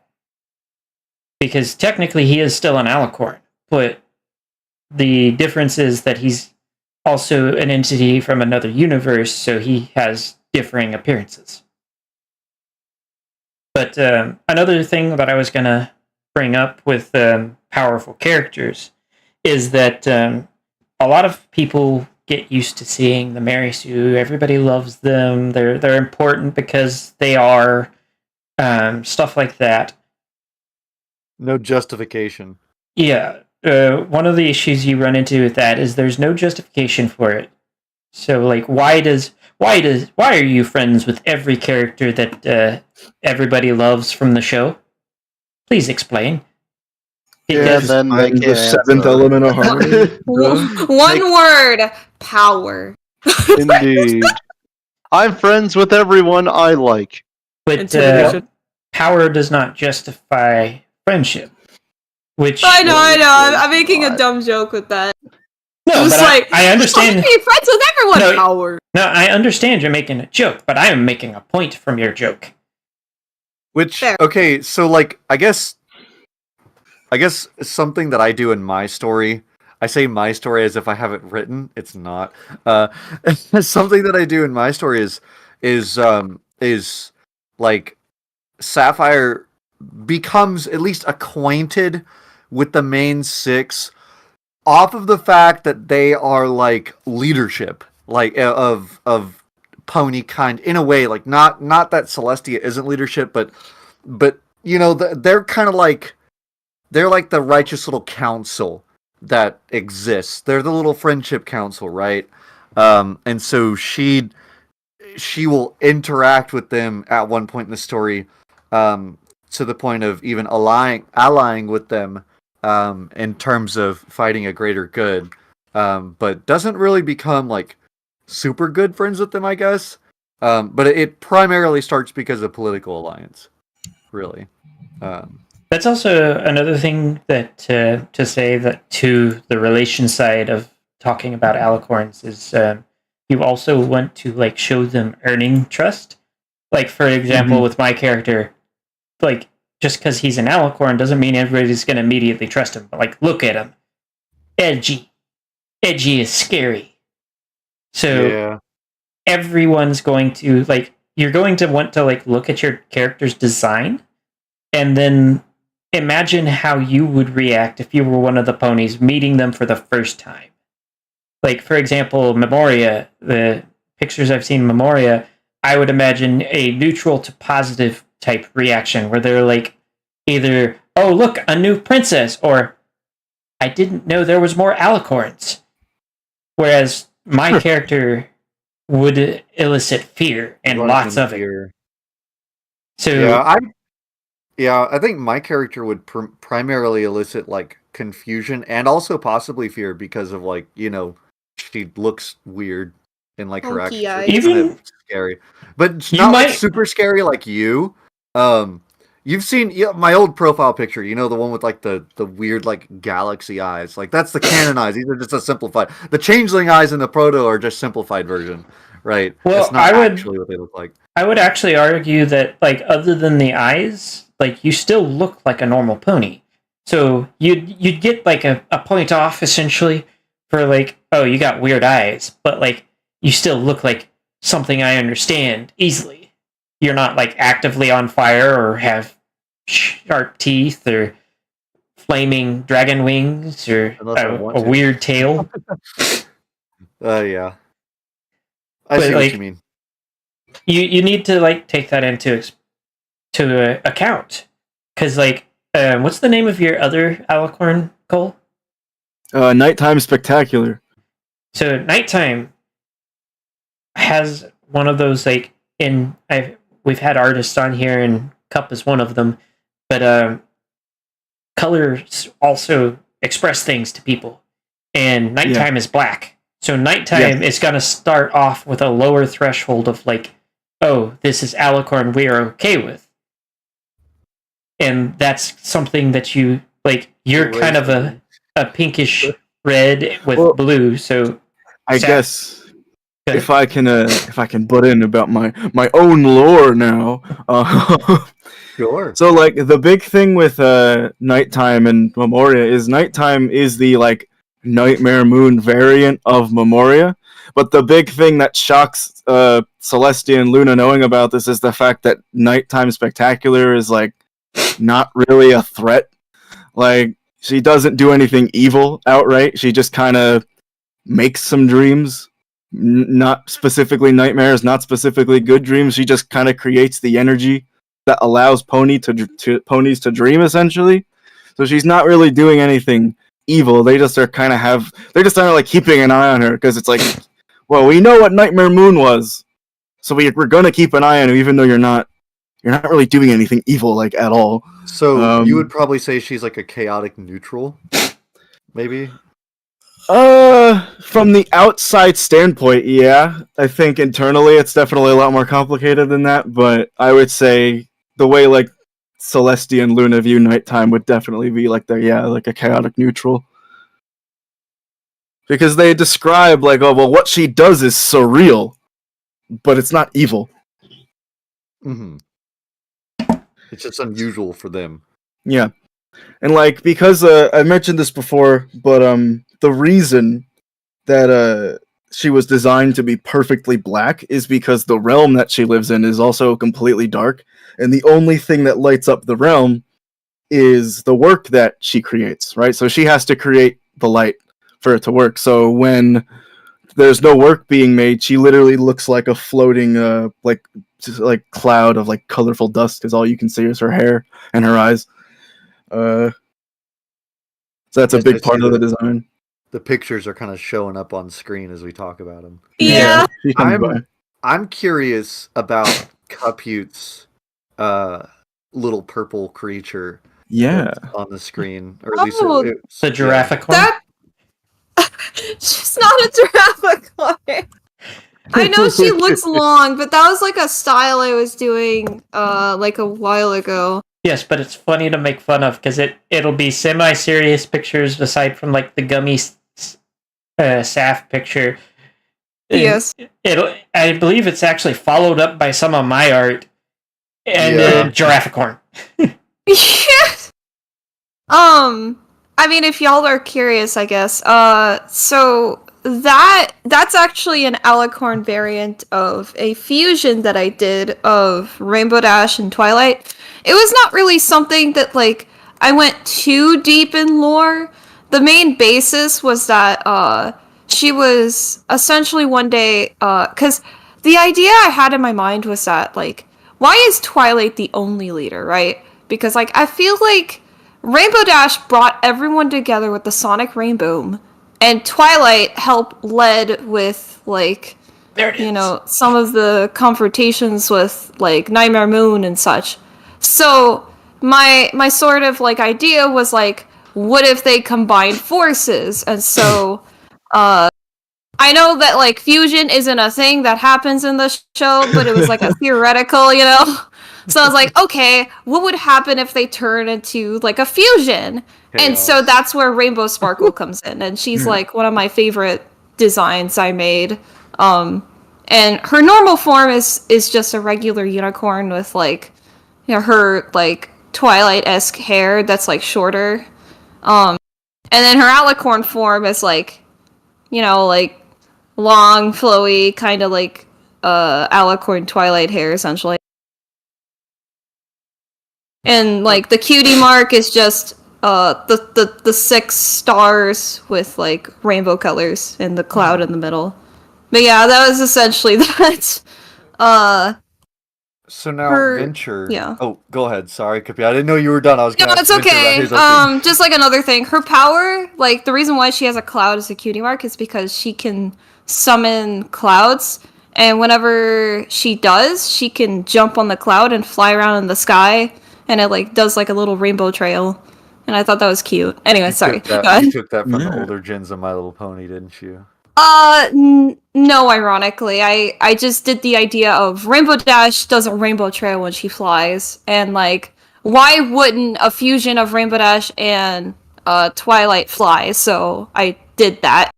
Because technically he is still an Alicorn, but the difference is that he's also an entity from another universe, so he has differing appearances. But another thing that I was going to bring up with powerful characters is that a lot of people get used to seeing the Mary Sue. Everybody loves them. They're important because they are, stuff like that. No justification. Yeah. One of the issues you run into with that is there's no justification for it. So, like, why are you friends with every character that everybody loves from the show? Please explain. Then they I'm the can't seventh answer. element of harmony. One word: power. Indeed. I'm friends with everyone I like. But Intimidation. power does not justify friendship. Which I know. I'm making a dumb joke with that. no, Just but like, I understand. Oh, be friends with everyone. No, Power. No, I understand you're making a joke, but I am making a point from your joke. Which Fair. okay, so like I guess something that I do in my story. I say my story as if I have it written. It's not. Something that I do in my story is like Sapphire becomes at least acquainted with the main six off of the fact that they are like leadership, like of pony kind in a way, like not that Celestia isn't leadership, but you know they're kind of like they're like the righteous little council that exists. They're the little friendship council, right? And so she will interact with them at one point in the story, to the point of even allying with them, in terms of fighting a greater good, but doesn't really become like super good friends with them, I guess. But it primarily starts because of political alliance, really. That's also another thing that to say that to the relation side of talking about alicorns is you also want to like show them earning trust. Like for example, with my character, like just because he's an alicorn doesn't mean everybody's going to immediately trust him. But like, look at him, edgy is scary. So Yeah. everyone's going to like you're going to want to like look at your character's design and then imagine how you would react if you were one of the ponies meeting them for the first time. Like, for example, Memoria, the pictures I've seen Memoria, I would imagine a neutral to positive type reaction where they're like either, oh, look, a new princess, or I didn't know there was more alicorns. Whereas my character would elicit fear and lots of it. So I think my character would primarily elicit like confusion and also possibly fear because of like, you know, she looks weird in like her Funky actions. eyes. It's kind Even of scary, but it's You not like might- super scary like you. You've seen my old profile picture, you know, the one with like the weird like galaxy eyes. Like that's the canon eyes. These are just a simplified. The changeling eyes in the proto are just simplified version, right? Well, it's not I would- actually what they look like. I would actually argue that, like, other than the eyes, like, you still look like a normal pony. So you'd get like a point off essentially for like, oh, you got weird eyes, but like you still look like something I understand easily. You're not like actively on fire or have sharp teeth or flaming dragon wings or Unless I want a to. weird tail. Yeah. I But, see like, what you mean. You need to like take that into account because like what's the name of your other alicorn, Cole? Nighttime Spectacular. So Nighttime has one of those like we've had artists on here and Cup is one of them, but colors also express things to people, and Nighttime is black. So Nighttime is going to start off with a lower threshold of like, oh, this is Alicorn we are okay with. And that's something that you, like, you're kind of a pinkish red with blue, so... I guess if I can butt in about my own lore now. Sure. So like the big thing with Nighttime and Memoria is Nighttime is the like Nightmare Moon variant of Memoria. But the big thing that shocks Celestia and Luna knowing about this is the fact that Nighttime Spectacular is like not really a threat. Like she doesn't do anything evil outright. She just kind of makes some dreams, not specifically nightmares, not specifically good dreams. She just kind of creates the energy that allows ponies to dream essentially. So she's not really doing anything evil. They just are kind of like keeping an eye on her because it's like, well, we know what Nightmare Moon was, so we're gonna keep an eye on her, even though you're not really doing anything evil like at all. So you would probably say she's like a chaotic neutral, maybe. From the outside standpoint, yeah. I think internally it's definitely a lot more complicated than that, but I would say the way like Celestia and Luna view nighttime would definitely be like like a chaotic neutral. Because they describe like, oh well, what she does is surreal, but it's not evil. Mm-hmm. It's just unusual for them. Yeah. And like because I mentioned this before, but the reason that she was designed to be perfectly black is because the realm that she lives in is also completely dark, and the only thing that lights up the realm is the work that she creates, right? So she has to create the light for it to work. So when there's no work being made, she literally looks like a floating like cloud of like colorful dust, because all you can see is her hair and her eyes. So that's a Yes, I big part see of the that. design. The pictures are kind of showing up on screen as we talk about them. Yeah. She comes by. I'm curious about Cuphute's little purple creature Yeah. that's on the screen, or at least Oh, it's The giraffe one. That she's not a giraffe. I know she looks long, but that was like a style I was doing like a while ago. Yes, but it's funny to make fun of because it'll be semi-serious pictures aside from like the gummy Saf picture. Yes. I believe it's actually followed up by some of my art and Girafficorn. Yes. I mean, if y'all are curious, I guess. So that's actually an Alicorn variant of a fusion that I did of Rainbow Dash and Twilight. It was not really something that like I went too deep in lore. The main basis was that she was essentially one day because the idea I had in my mind was that like why is Twilight the only leader, right? Because like I feel like Rainbow Dash brought everyone together with the Sonic Rainbow, and Twilight helped led with like some of the confrontations with like Nightmare Moon and such. So my sort of like idea was like, what if they combined forces? And so I know that like fusion isn't a thing that happens in the show, but it was like a theoretical, So I was like, okay, what would happen if they turn into like a fusion? And so that's where Rainbow Sparkle comes in, and she's like one of my favorite designs I made. And her normal form is just a regular unicorn with like, her like Twilight-esque hair that's like shorter. And then her Alicorn form is like, like long, flowy, kind of like Alicorn Twilight hair essentially. And like the cutie mark is just the 6 stars with like rainbow colors and the cloud in the middle. But yeah, that was essentially that. So now Venture. Yeah. Oh, go ahead. Sorry, Kapi. I didn't know you were done. I was going to. No, it's okay. Just like another thing, her power, like the reason why she has a cloud as a cutie mark is because she can summon clouds, and whenever she does, she can jump on the cloud and fly around in the sky, and it like does like a little rainbow trail. And I thought that was cute. Anyway, sorry. You took that from the older gens of My Little Pony, didn't you? No, ironically. I just did the idea of Rainbow Dash does a rainbow trail when she flies, and like, why wouldn't a fusion of Rainbow Dash and Twilight fly? So I did that.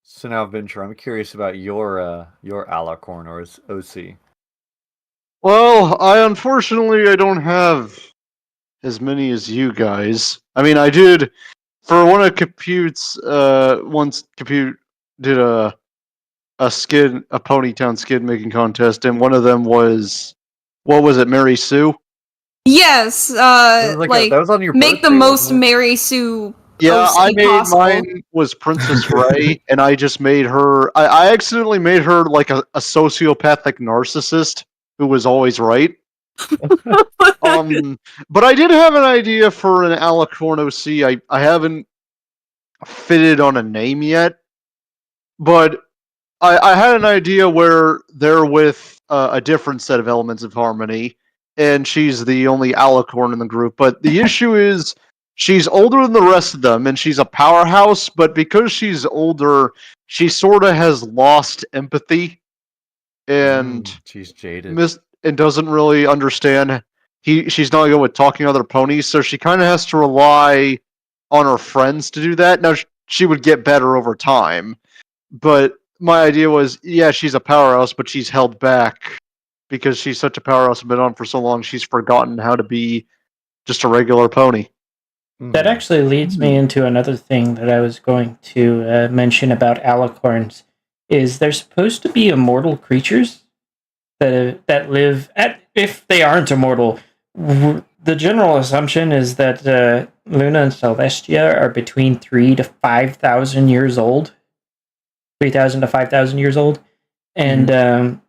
So now, Venture, I'm curious about your Alicorn or OC. Well, I don't have as many as you guys. I mean, I did for one of Compute's. Once Compute did a Ponytown skid making contest, and one of them was, what was it, Mary Sue? Yes, that was on your make birthday, the most Mary Sue. Yeah, OC I made possible. mine was Princess Ray, and I just made her. I accidentally made her like a sociopathic narcissist who was always right. But I did have an idea for an Alicorn OC. I haven't fitted on a name yet, but I had an idea where they're with a different set of elements of harmony, and she's the only Alicorn in the group. But the issue is she's older than the rest of them, and she's a powerhouse. But because she's older, she sort of has lost empathy, and She's jaded. and doesn't really understand. She's not good with talking to other ponies, so she kind of has to rely on her friends to do that. Now she would get better over time, but my idea was, yeah, she's a powerhouse, but she's held back because she's such a powerhouse and been on for so long. She's forgotten how to be just a regular pony. That actually leads me into another thing that I was going to mention about alicorns. Is they're supposed to be immortal creatures that live at, if they aren't immortal. The general assumption is that Luna and Celestia are between 3,000 to 5,000 years old. 3,000 to 5,000 years old. And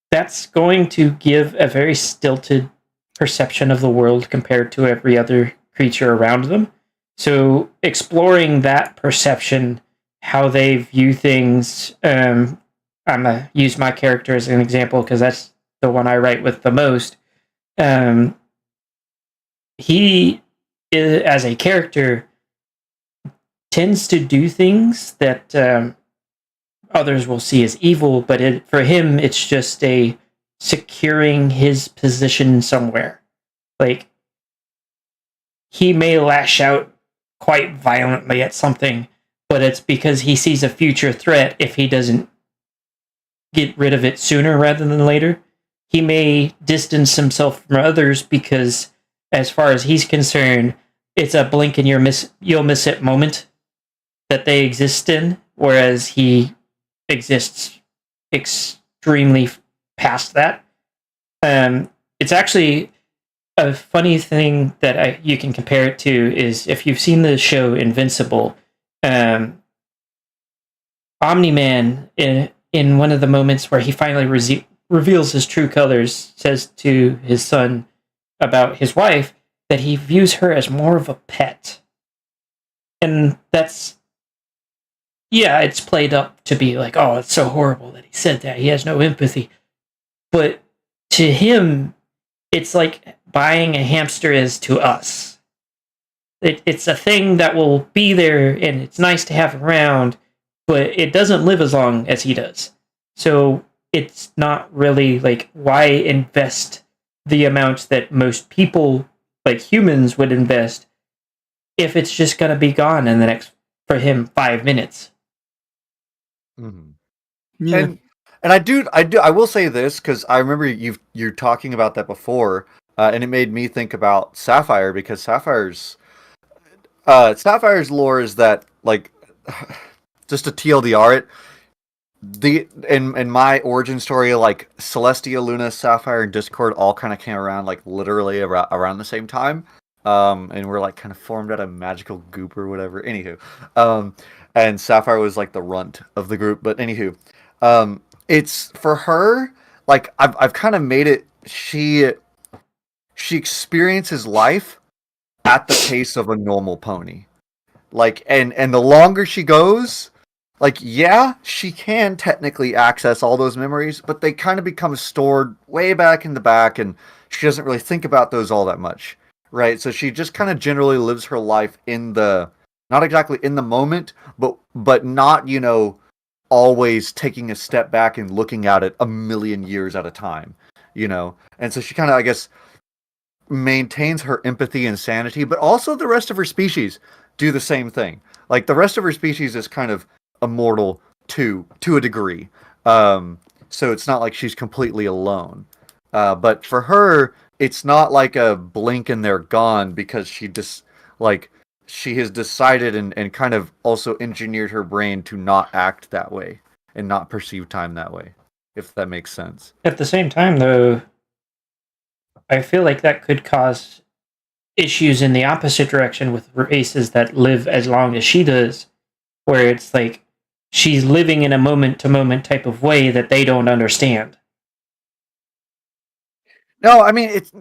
that's going to give a very stilted perception of the world compared to every other creature around them. So exploring that perception, how they view things, I'm going to use my character as an example because that's the one I write with the most. He, as a character, tends to do things that others will see as evil, but for him, it's just a securing his position somewhere. Like, he may lash out quite violently at something, but it's because he sees a future threat if he doesn't get rid of it sooner rather than later. He may distance himself from others because, as far as he's concerned, it's a blink and you'll miss it moment that they exist in, whereas he exists extremely past that. It's actually a funny thing that you can compare it to is if you've seen the show Invincible, Omni-Man in one of the moments where he finally reveals his true colors, says to his son about his wife that he views her as more of a pet. And that's, yeah, it's played up to be like, oh, it's so horrible that he said that. He has no empathy. But to him, it's like buying a hamster is to us. It's a thing that will be there, and it's nice to have around, but it doesn't live as long as he does. So it's not really like, why invest the amount that most people, like humans, would invest if it's just going to be gone in the next, for him, 5 minutes. Yeah. And I will say this because I remember you're talking about that before, and it made me think about Sapphire because Sapphire's lore is that, like, just to TLDR it, in my origin story, like Celestia, Luna, Sapphire, and Discord all kind of came around like literally around the same time, and we're like kind of formed out of magical goop or whatever. Anywho, and Sapphire was like the runt of the group, but anywho, it's for her, like I've kind of made it, she experiences life at the pace of a normal pony. Like, and the longer she goes, like, yeah, she can technically access all those memories, but they kind of become stored way back in the back, and she doesn't really think about those all that much, right? So she just kind of generally lives her life not exactly in the moment, but not, always taking a step back and looking at it a million years at a time, And so she kind of, I guess, maintains her empathy and sanity, but also the rest of her species do the same thing. Like, the rest of her species is kind of immortal to a degree. So it's not like she's completely alone. But for her, it's not like a blink and they're gone because she just, like, she has decided and kind of also engineered her brain to not act that way and not perceive time that way, if that makes sense. At the same time, though, I feel like that could cause issues in the opposite direction with races that live as long as she does, where it's like she's living in a moment-to-moment type of way that they don't understand. No, I mean, it's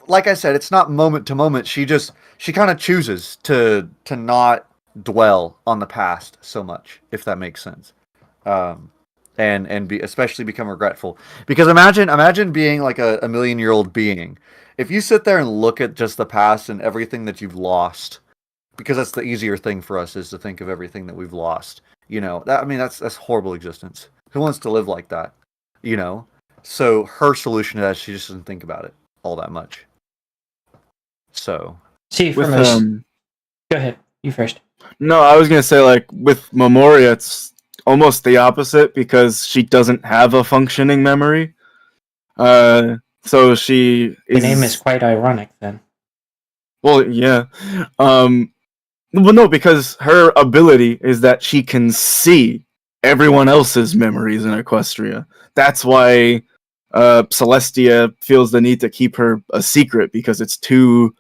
like I said, it's not moment to moment. She kind of chooses to not dwell on the past so much, if that makes sense. and especially become regretful. Because imagine being like a 1,000,000-year-old being. If you sit there and look at just the past and everything that you've lost, because that's the easier thing for us is to think of everything that we've lost. That's horrible existence. Who wants to live like that? So her solution to that, she just doesn't think about it all that much. So See, With go ahead. You first. no, I was gonna say like with Memoria, it's almost the opposite because she doesn't have a functioning memory. So she The name is quite ironic then. well, yeah. Well, no, because her ability is that she can see everyone else's memories in Equestria. That's why Celestia feels the need to keep her a secret because it's too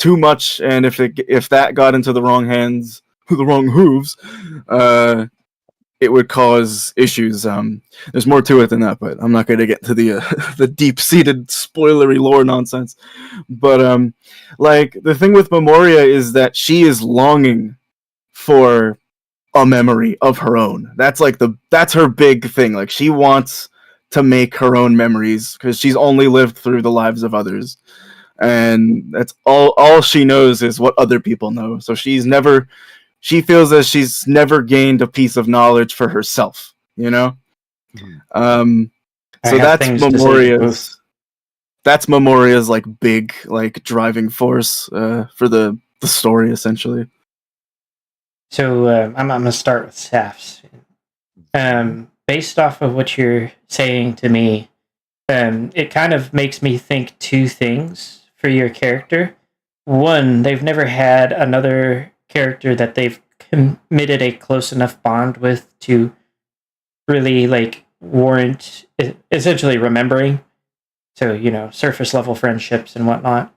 much, and if that got into the wrong hands, the wrong hooves, it would cause issues. There's more to it than that, but I'm not going to get to the the deep-seated spoilery lore nonsense. But like the thing with Memoria is that she is longing for a memory of her own. That's her big thing. Like she wants to make her own memories because she's only lived through the lives of others, and that's all she knows is what other people know. So she feels that she's never gained a piece of knowledge for herself, I so have things to say to both. that's Memoria's like big like driving force for the story essentially. So I'm gonna start with Safs. Based off of what you're saying to me, it kind of makes me think two things for your character. One, they've never had another character that they've committed a close enough bond with to really like warrant essentially remembering. So, surface level friendships and whatnot.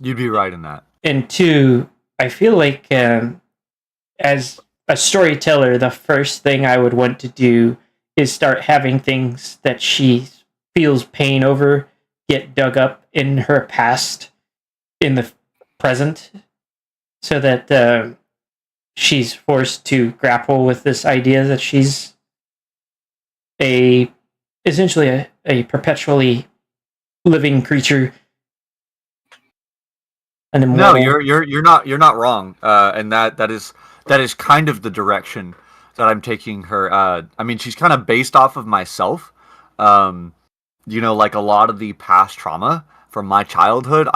you'd be right in that. And two, I feel like as a storyteller, the first thing I would want to do is start having things that she feels pain over get dug up in her past in the present, so that she's forced to grapple with this idea that she's essentially a perpetually living creature. An No, immortal. you're not wrong. And that is kind of the direction that I'm taking her. She's kind of based off of myself. Like a lot of the past trauma from my childhood,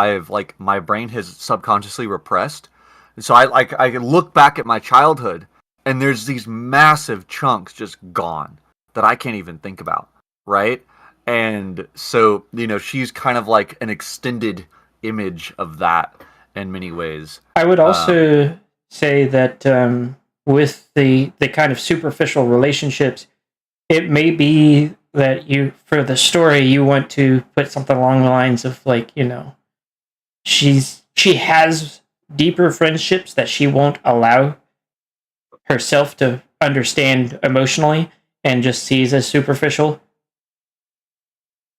my brain has subconsciously repressed. And so I look back at my childhood, and there's these massive chunks just gone that I can't even think about, right? And so she's kind of like an extended image of that in many ways. I would also say that with the kind of superficial relationships, it may be that for the story, you want to put something along the lines of she has deeper friendships that she won't allow herself to understand emotionally and just sees as superficial.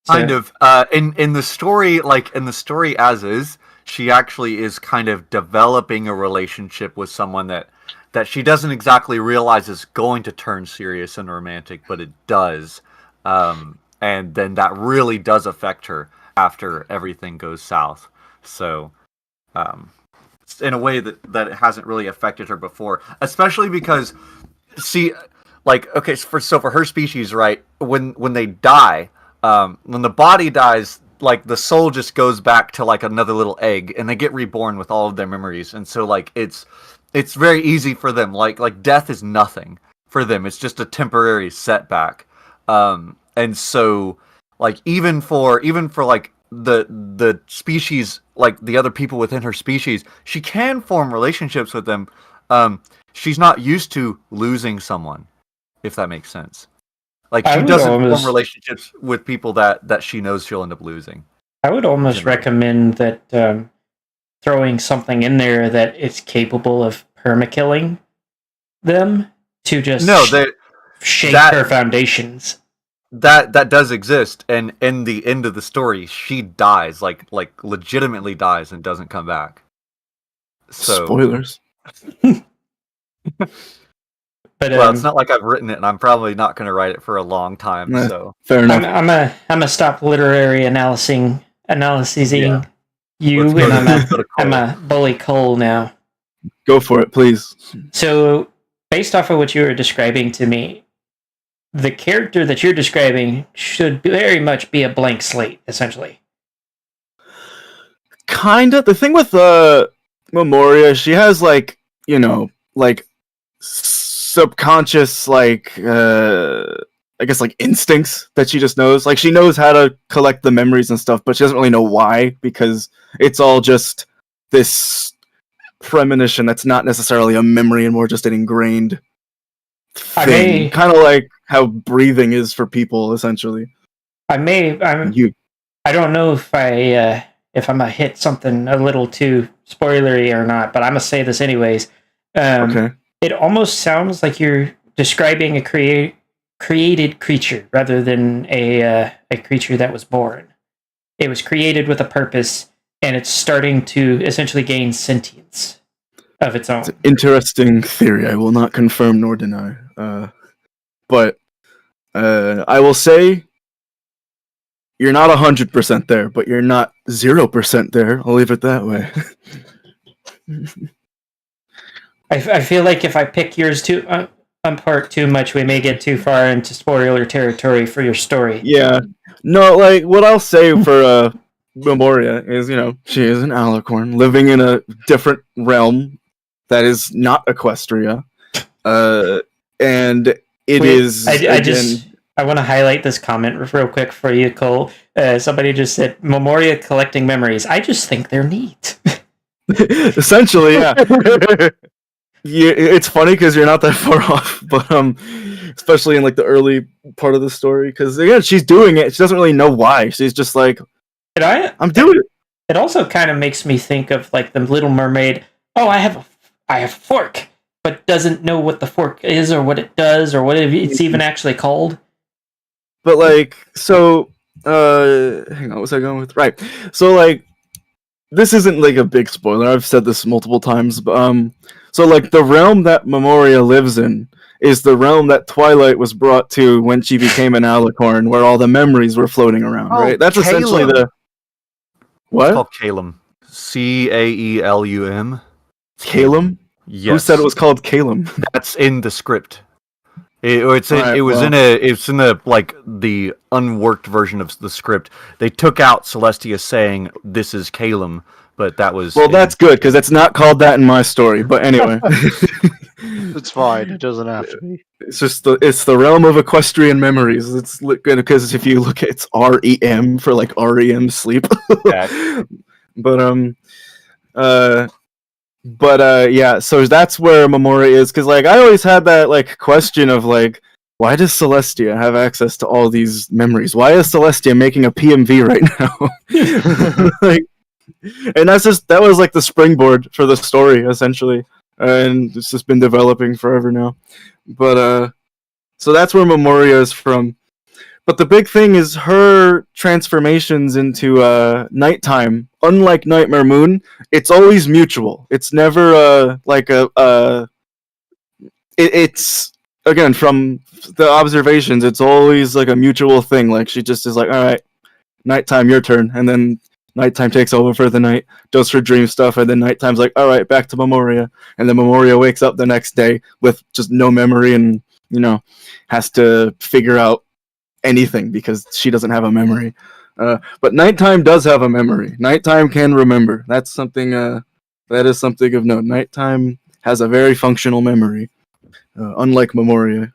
Kind of. In the story as is, she actually is kind of developing a relationship with someone that she doesn't exactly realize is going to turn serious and romantic, but it does. And then that really does affect her after everything goes south. So, in a way that it hasn't really affected her before, especially because, see, for her species, right, when they die, when the body dies, like the soul just goes back to like another little egg, and they get reborn with all of their memories, and so like it's very easy for them. Like death is nothing for them; it's just a temporary setback. And so like even for like the species, like the other people within her species, she can form relationships with them. She's not used to losing someone, if that makes sense. Like she doesn't form relationships with people that she knows she'll end up losing. I would almost recommend that throwing something in there that is capable of perma-killing them to just shake her foundations. That does exist, and in the end of the story, she dies, like legitimately dies and doesn't come back. So spoilers. But Well, it's not like I've written it, and I'm probably not going to write it for a long time. Nah. So Fair enough. I'm a stop literary analyzing Yeah. you, Let's go and to I'm Cole. a bully Cole now. Go for it, please. So, based off of what you were describing to me, the character that you're describing should very much be a blank slate, essentially. Kinda. The thing with Memoria, she has like subconscious I guess like instincts that she just knows. Like she knows how to collect the memories and stuff, but she doesn't really know why because it's all just this premonition that's not necessarily a memory and more just an ingrained thing. Kind of like how breathing is for people, essentially. I don't know if I'm gonna hit something a little too spoilery or not, but I'm gonna say this anyways. Okay. It almost sounds like you're describing a created creature rather than a creature that was born. It was created with a purpose, and it's starting to essentially gain sentience of its own. It's an interesting theory. I will not confirm nor deny. But I will say you're not 100% there, but you're not 0% there. I'll leave it that way. I feel like if I pick yours apart too much, we may get too far into spoiler territory for your story. Yeah. No, like, what I'll say for Memoria is, she is an Alicorn living in a different realm that is not Equestria. And it is. I want to highlight this comment real quick for you, Cole. Somebody just said, Memoria collecting memories. I just think they're neat. Essentially, yeah. Yeah, it's funny because you're not that far off, but especially in like the early part of the story, because again, she's doing it. She doesn't really know why. She's just like, I'm doing it. It also kind of makes me think of like the Little Mermaid. Oh, I have a fork, but doesn't know what the fork is or what it does or what it's even actually called. But like, so, hang on, what was I going with? Right. So like, this isn't like a big spoiler. I've said this multiple times, but so like the realm that Memoria lives in is the realm that Twilight was brought to when she became an Alicorn, where all the memories were floating around. Right. That's essentially the what? It's called Calum. Caelum. Calum? Yes. Who said it was called Calum? That's in the script. It's in the like the unworked version of the script. They took out Celestia saying this is Calum, but that was that's good because it's not called that in my story. But anyway, It's fine. It doesn't have to be. it's just it's the realm of equestrian memories. It's good because if you look at it's REM for like REM sleep. Yeah, so that's where Memoria is, because like I always had that like question of like, why does Celestia have access to all these memories? Why is Celestia making a PMV right now? Like, and that was like the springboard for the story essentially, and it's just been developing forever now. But so that's where Memoria is from. But the big thing is her transformations into nighttime. Unlike Nightmare Moon, it's always mutual. It's never it's again from the observations. It's always like a mutual thing. Like she just is like, all right, nighttime, your turn, and then nighttime takes over for the night, does her dream stuff, and then nighttime's like, all right, back to Memoria, and then Memoria wakes up the next day with just no memory and has to figure out anything because she doesn't have a memory. But nighttime does have a memory. Nighttime can remember. That's something. That is something of note. Nighttime has a very functional memory, unlike Memoria.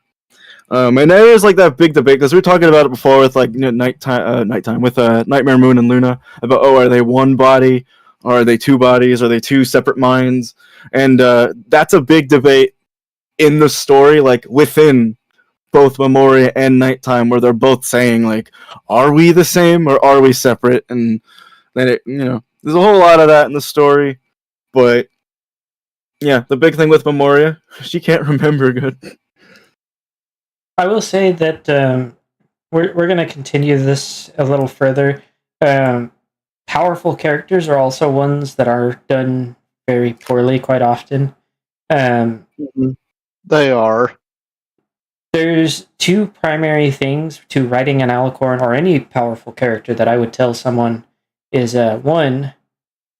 And there is like that big debate because we were talking about it before with like nighttime with Nightmare Moon and Luna about are they one body, or are they two bodies, are they two separate minds? And that's a big debate in the story, like within both Memoria and Nighttime, where they're both saying like, are we the same or are we separate? And then there's a whole lot of that in the story, but yeah, the big thing with Memoria, she can't remember good. I will say that we're going to continue this a little further. Powerful characters are also ones that are done very poorly quite often. They are. there's two primary things to writing an Alicorn or any powerful character that I would tell someone is one,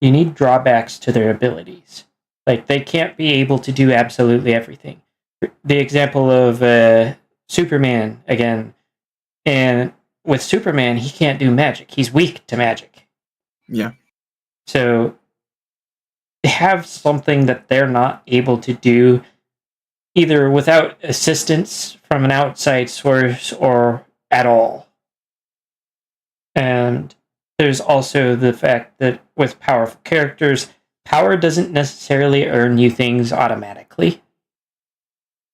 you need drawbacks to their abilities. Like, they can't be able to do absolutely everything. The example of Superman, again, and with Superman, he can't do magic. He's weak to magic. Yeah. So, have something that they're not able to do either without assistance from an outside source or at all. And there's also the fact that with powerful characters, power doesn't necessarily earn you things automatically.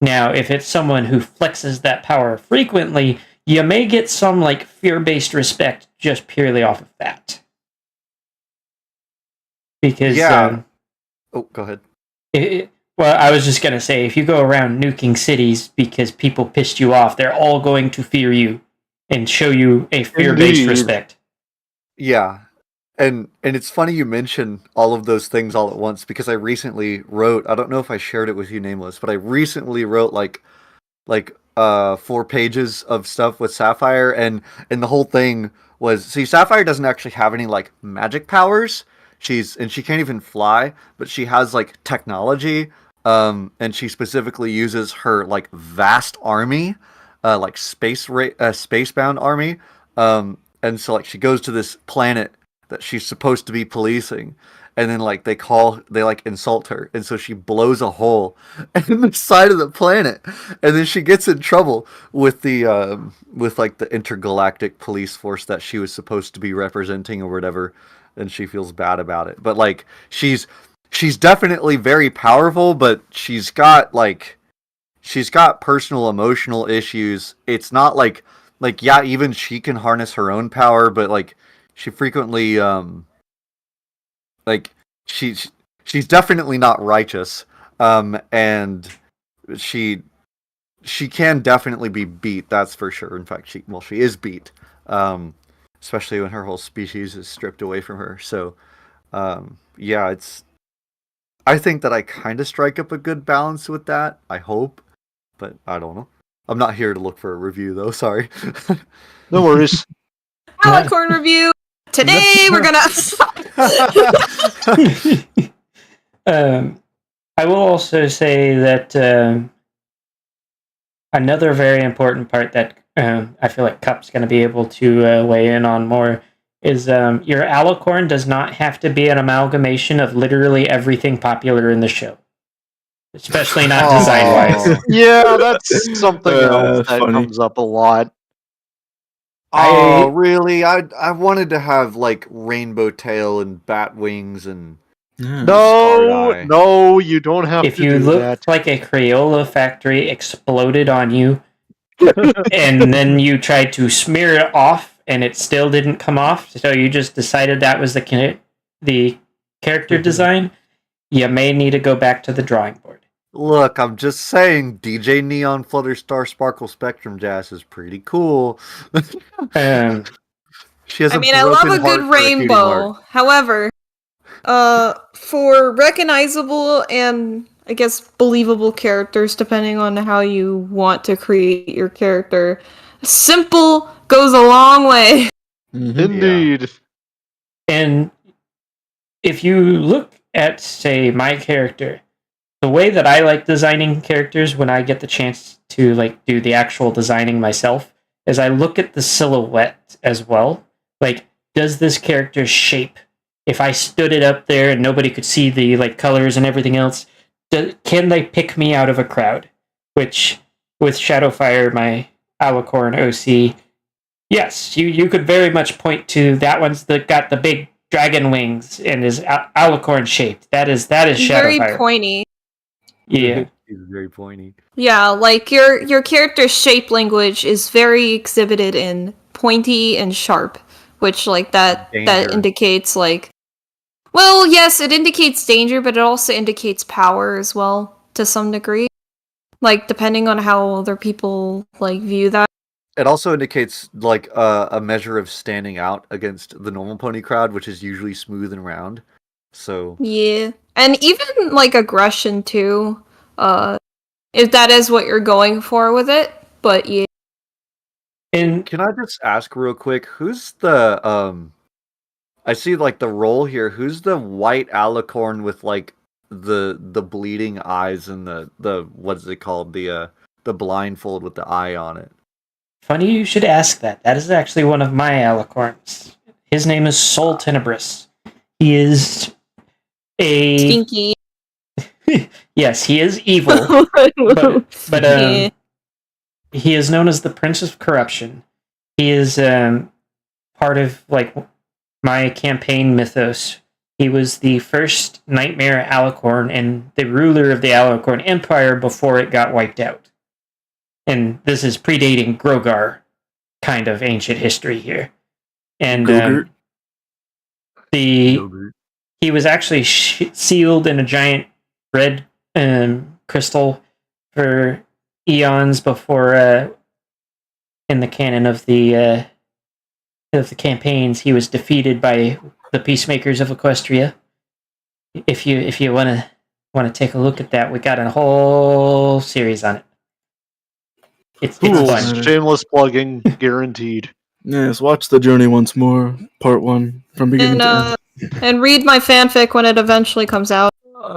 Now, if it's someone who flexes that power frequently, you may get some like fear-based respect just purely off of that. Because oh, go ahead. Well, I was just going to say, if you go around nuking cities because people pissed you off, they're all going to fear you and show you a fear-based Indeed. respect. Yeah. And it's funny you mention all of those things all at once, because I recently wrote, I don't know if I shared it with you, Nameless, but I recently wrote like 4 pages of stuff with Sapphire, and the whole thing was, see, Sapphire doesn't actually have any like magic powers. She can't even fly, but she has like technology. And she specifically uses her like vast army, like spacebound army. And so like she goes to this planet that she's supposed to be policing, and then like they like insult her, and so she blows a hole in the side of the planet, and then she gets in trouble with the with like the intergalactic police force that she was supposed to be representing or whatever, and she feels bad about it. But like she's definitely very powerful, but she's got personal emotional issues. It's not like yeah, even she can harness her own power, but like she frequently like she's definitely not righteous. And she can definitely be beat, that's for sure. In fact, she is beat. Especially when her whole species is stripped away from her. So yeah, I think that I kind of strike up a good balance with that. I hope, but I don't know. I'm not here to look for a review, though. Sorry. No worries. Alicorn review. Today we're gonna. I will also say that another very important part that I feel like Cup's going to be able to weigh in on more is your Alicorn does not have to be an amalgamation of literally everything popular in the show. Especially not design-wise. Yeah, that's something else that funny. comes up a lot. Oh, really? I wanted to have like rainbow tail and bat wings and Scarred eye. No, you don't have If to you do look that. like a Crayola factory exploded on you, and then you tried to smear it off, and it still didn't come off, so you just decided that was the character design, you may need to go back to the drawing board. Look, I'm just saying, DJ Neon Flutterstar Sparkle Spectrum Jazz is pretty cool. She has I mean, I love a good rainbow. However, for recognizable and I guess believable characters, depending on how you want to create your character, simple goes a long way. Indeed. And if you look at, say, my character, the way that I like designing characters when I get the chance to like do the actual designing myself is I look at the silhouette as well. Like, does this character's shape, if I stood it up there and nobody could see the like colors and everything else, can they pick me out of a crowd? Which, with Shadowfire, my Alicorn OC, yes, you could very much point to that one's got the big dragon wings and is Alicorn shaped. That is Shadowfire. Very pointy. Yeah. He's very pointy. Yeah, like your character's shape language is very exhibited in pointy and sharp, which like that Danger. indicates like, well, yes, it indicates danger, but it also indicates power as well to some degree. Like depending on how other people like view that. It also indicates like a measure of standing out against the normal pony crowd, which is usually smooth and round. So Yeah. And even like aggression too. If that is what you're going for with it. but yeah. And Can I just ask real quick, who's the I see like the role here, who's the white alicorn with like the bleeding eyes and the what's it called? The blindfold with the eye on it. funny you should ask that. That is actually one of my Alicorns. His name is Sol Tenebris. He is a Stinky. yes, he is evil, but Yeah. he is known as the Prince of Corruption. He is part of like my campaign mythos. He was the first Nightmare Alicorn and the ruler of the Alicorn Empire before it got wiped out. And this is predating Grogar kind of ancient history here. And Gogurt? he was actually sealed in a giant red crystal for eons before in the canon of the campaigns he was defeated by the peacemakers of Equestria. If you want to take a look at that, we got a whole series on it. It's Cool. fun. Shameless plugging, guaranteed. Yes, watch The Journey once more, part 1, from beginning to end. And read my fanfic when it eventually comes out.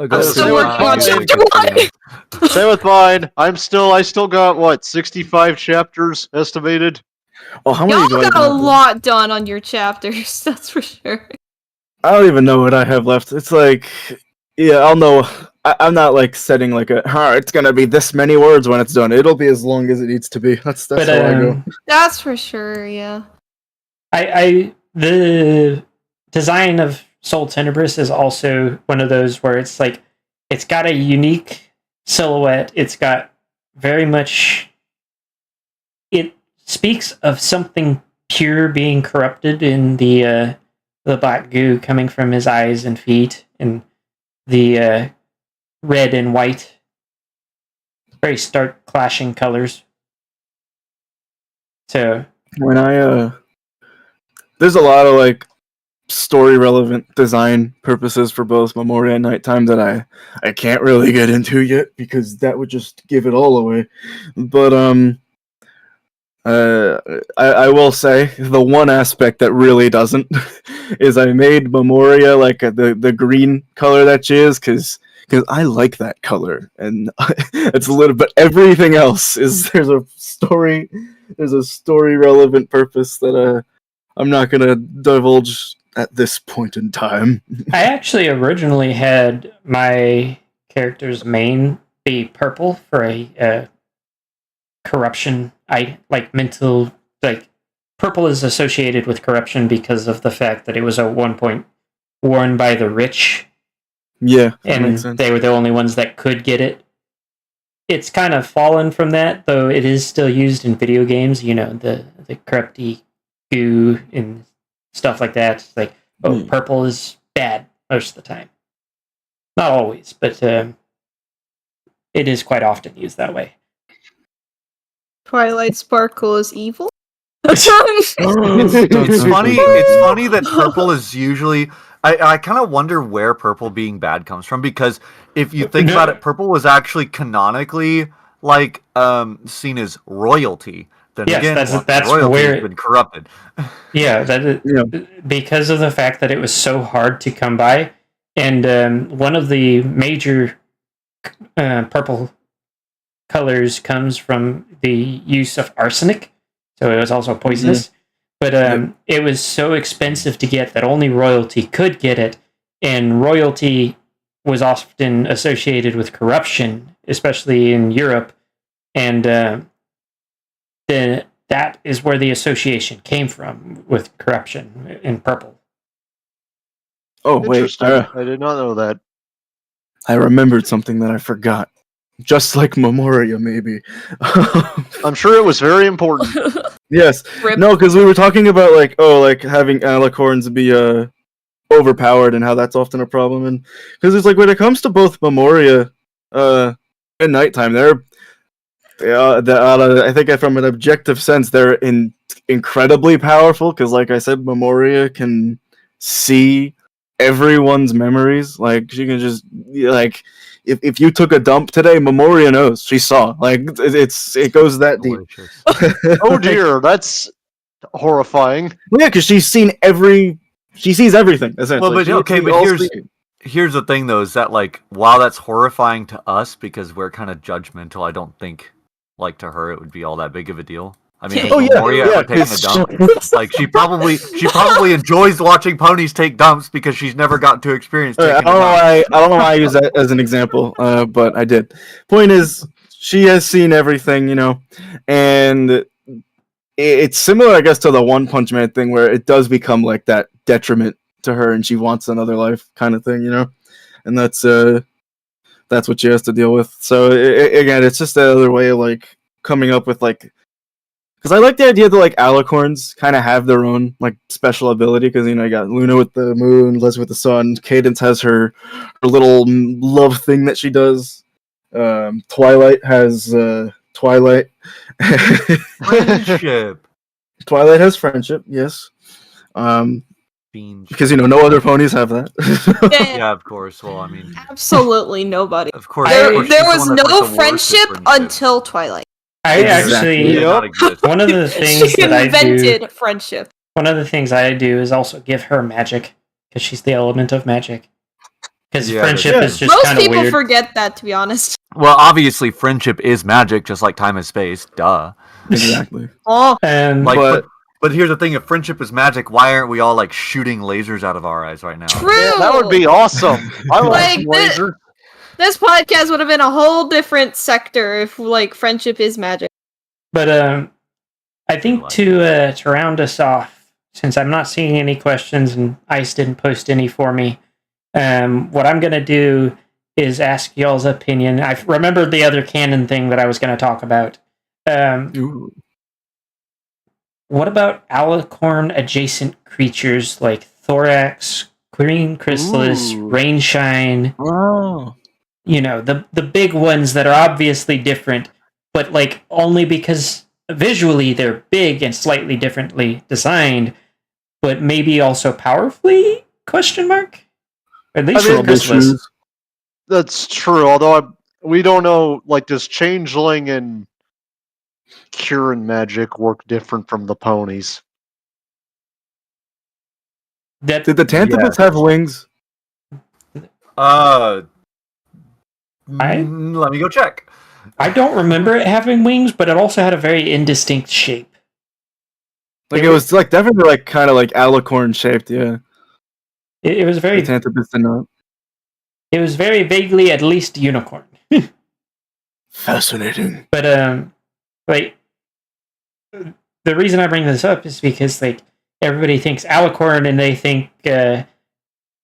Go still see working on it. chapter one. Same with mine. I still got what, 65 chapters estimated? Oh, how many Y'all do I got a have? lot done on your chapters, that's for sure. I don't even know what I have left. It's like, yeah, I'll know. I'm not like setting like it's gonna be this many words when it's done. It'll be as long as it needs to be. That's how I go. That's for sure, yeah. I the design of Sol Tenebris is also one of those where it's like it's got a unique silhouette. It's got very much. It speaks of something pure being corrupted in the black goo coming from his eyes and feet, and the red and white, very stark clashing colors. So When there's a lot of like story relevant design purposes for both Memoria and Nighttime that I can't really get into yet because that would just give it all away. But I will say the one aspect that really doesn't is I made Memoria like the green color that she is because I like that color and it's a little. But everything else is there's a story relevant purpose that I'm not gonna divulge at this point in time. I actually originally had my character's mane be purple for a corruption. I like mental like purple is associated with corruption because of the fact that it was at one point worn by the rich. Yeah, that and makes sense. they were the only ones that could get it. It's kind of fallen from that, though it is still used in video games. You know, the corrupty goo and stuff like that. It's like, purple is bad most of the time. Not always, but it is quite often used that way. Twilight Sparkle is evil? It's funny. It's funny that purple is usually. I kind of wonder where purple being bad comes from because if you think about it, purple was actually canonically like seen as royalty. Then Yes, again, that's royalty where has been corrupted. Yeah, because of the fact that it was so hard to come by, and one of the major purple colors comes from the use of arsenic, so it was also poisonous. But it was so expensive to get that only royalty could get it, and royalty was often associated with corruption, especially in Europe, and that is where the association came from with corruption in purple. Oh wait, Interesting. I did not know that. I remembered something that I forgot. Just like Memoria, maybe. I'm sure it was very important. Yes. Rip. No, because we were talking about like having alicorns be overpowered and how that's often a problem, and because it's like when it comes to both Memoria and Nighttime, I think from an objective sense they're incredibly powerful because, like I said, Memoria can see everyone's memories. Like she can just like if you took a dump today, Memoria knows. She saw. Like it goes that deep. Delicious. Oh dear, that's horrifying. Yeah, because she sees everything. Essentially. Well, but She okay, sees but all here's sleep. here's the thing though, is that like while that's horrifying to us because we're kind of judgmental, I don't think like to her it would be all that big of a deal. I mean, if Oh, yeah, Memoria yeah, ever taking a 'cause- dump, like she probably enjoys watching ponies take dumps because she's never gotten to experience taking I a don't know dump. why. I don't know why I use that as an example, but I did. Point is, she has seen everything, and it's similar, I guess, to the One Punch Man thing, where it does become like that detriment to her, and she wants another life, kind of thing, and that's what she has to deal with. So again, it's just another way of like coming up with like. Because I like the idea that like Alicorns kind of have their own like special ability. Because you got Luna with the moon, Leslie with the sun. Cadence has her little love thing that she does. Twilight has Twilight. Friendship. Twilight has friendship. Yes. Fiend. Because no other ponies have that. Yeah, Yeah, of course. Well, I mean, absolutely nobody. of course. There, of course, there she's the was one that's, no like, the worst at friendship until Twilight. I Exactly. actually It does not exist. one of the things She that I do. invented friendship. One of the things I do is also give her magic because she's the element of magic. Because Yeah, friendship yeah. is just Most kind of people weird. forget that, to be honest. Well, obviously, friendship is magic, just like time and space. Duh. Exactly. Oh, Like, But- but here's the thing: if friendship is magic, why aren't we all like shooting lasers out of our eyes right now? true. Yeah, that would be awesome. I like Like, some laser. This podcast would have been a whole different sector if, like, friendship is magic. But I think to round us off, since I'm not seeing any questions and Ice didn't post any for me, what I'm gonna do is ask y'all's opinion. I remembered the other canon thing that I was gonna talk about. Ooh. What about Alicorn adjacent creatures like Thorax, Queen Chrysalis, Ooh. Rainshine? Oh. The big ones that are obviously different, but like only because visually they're big and slightly differently designed, but maybe also powerfully? Question mark. At least I mean, for Chrysalis. That's true. Although we don't know, like, does Changeling and Cure and Magic work different from the ponies? That Did the Tantabus have wings? Let me go check. I don't remember it having wings, but it also had a very indistinct shape. Like it was like definitely like kind of like alicorn shaped. Yeah. It was The very. Tantabus did not. It was very vaguely, at least, unicorn. Fascinating. But like the reason I bring this up is because like everybody thinks Alicorn and they think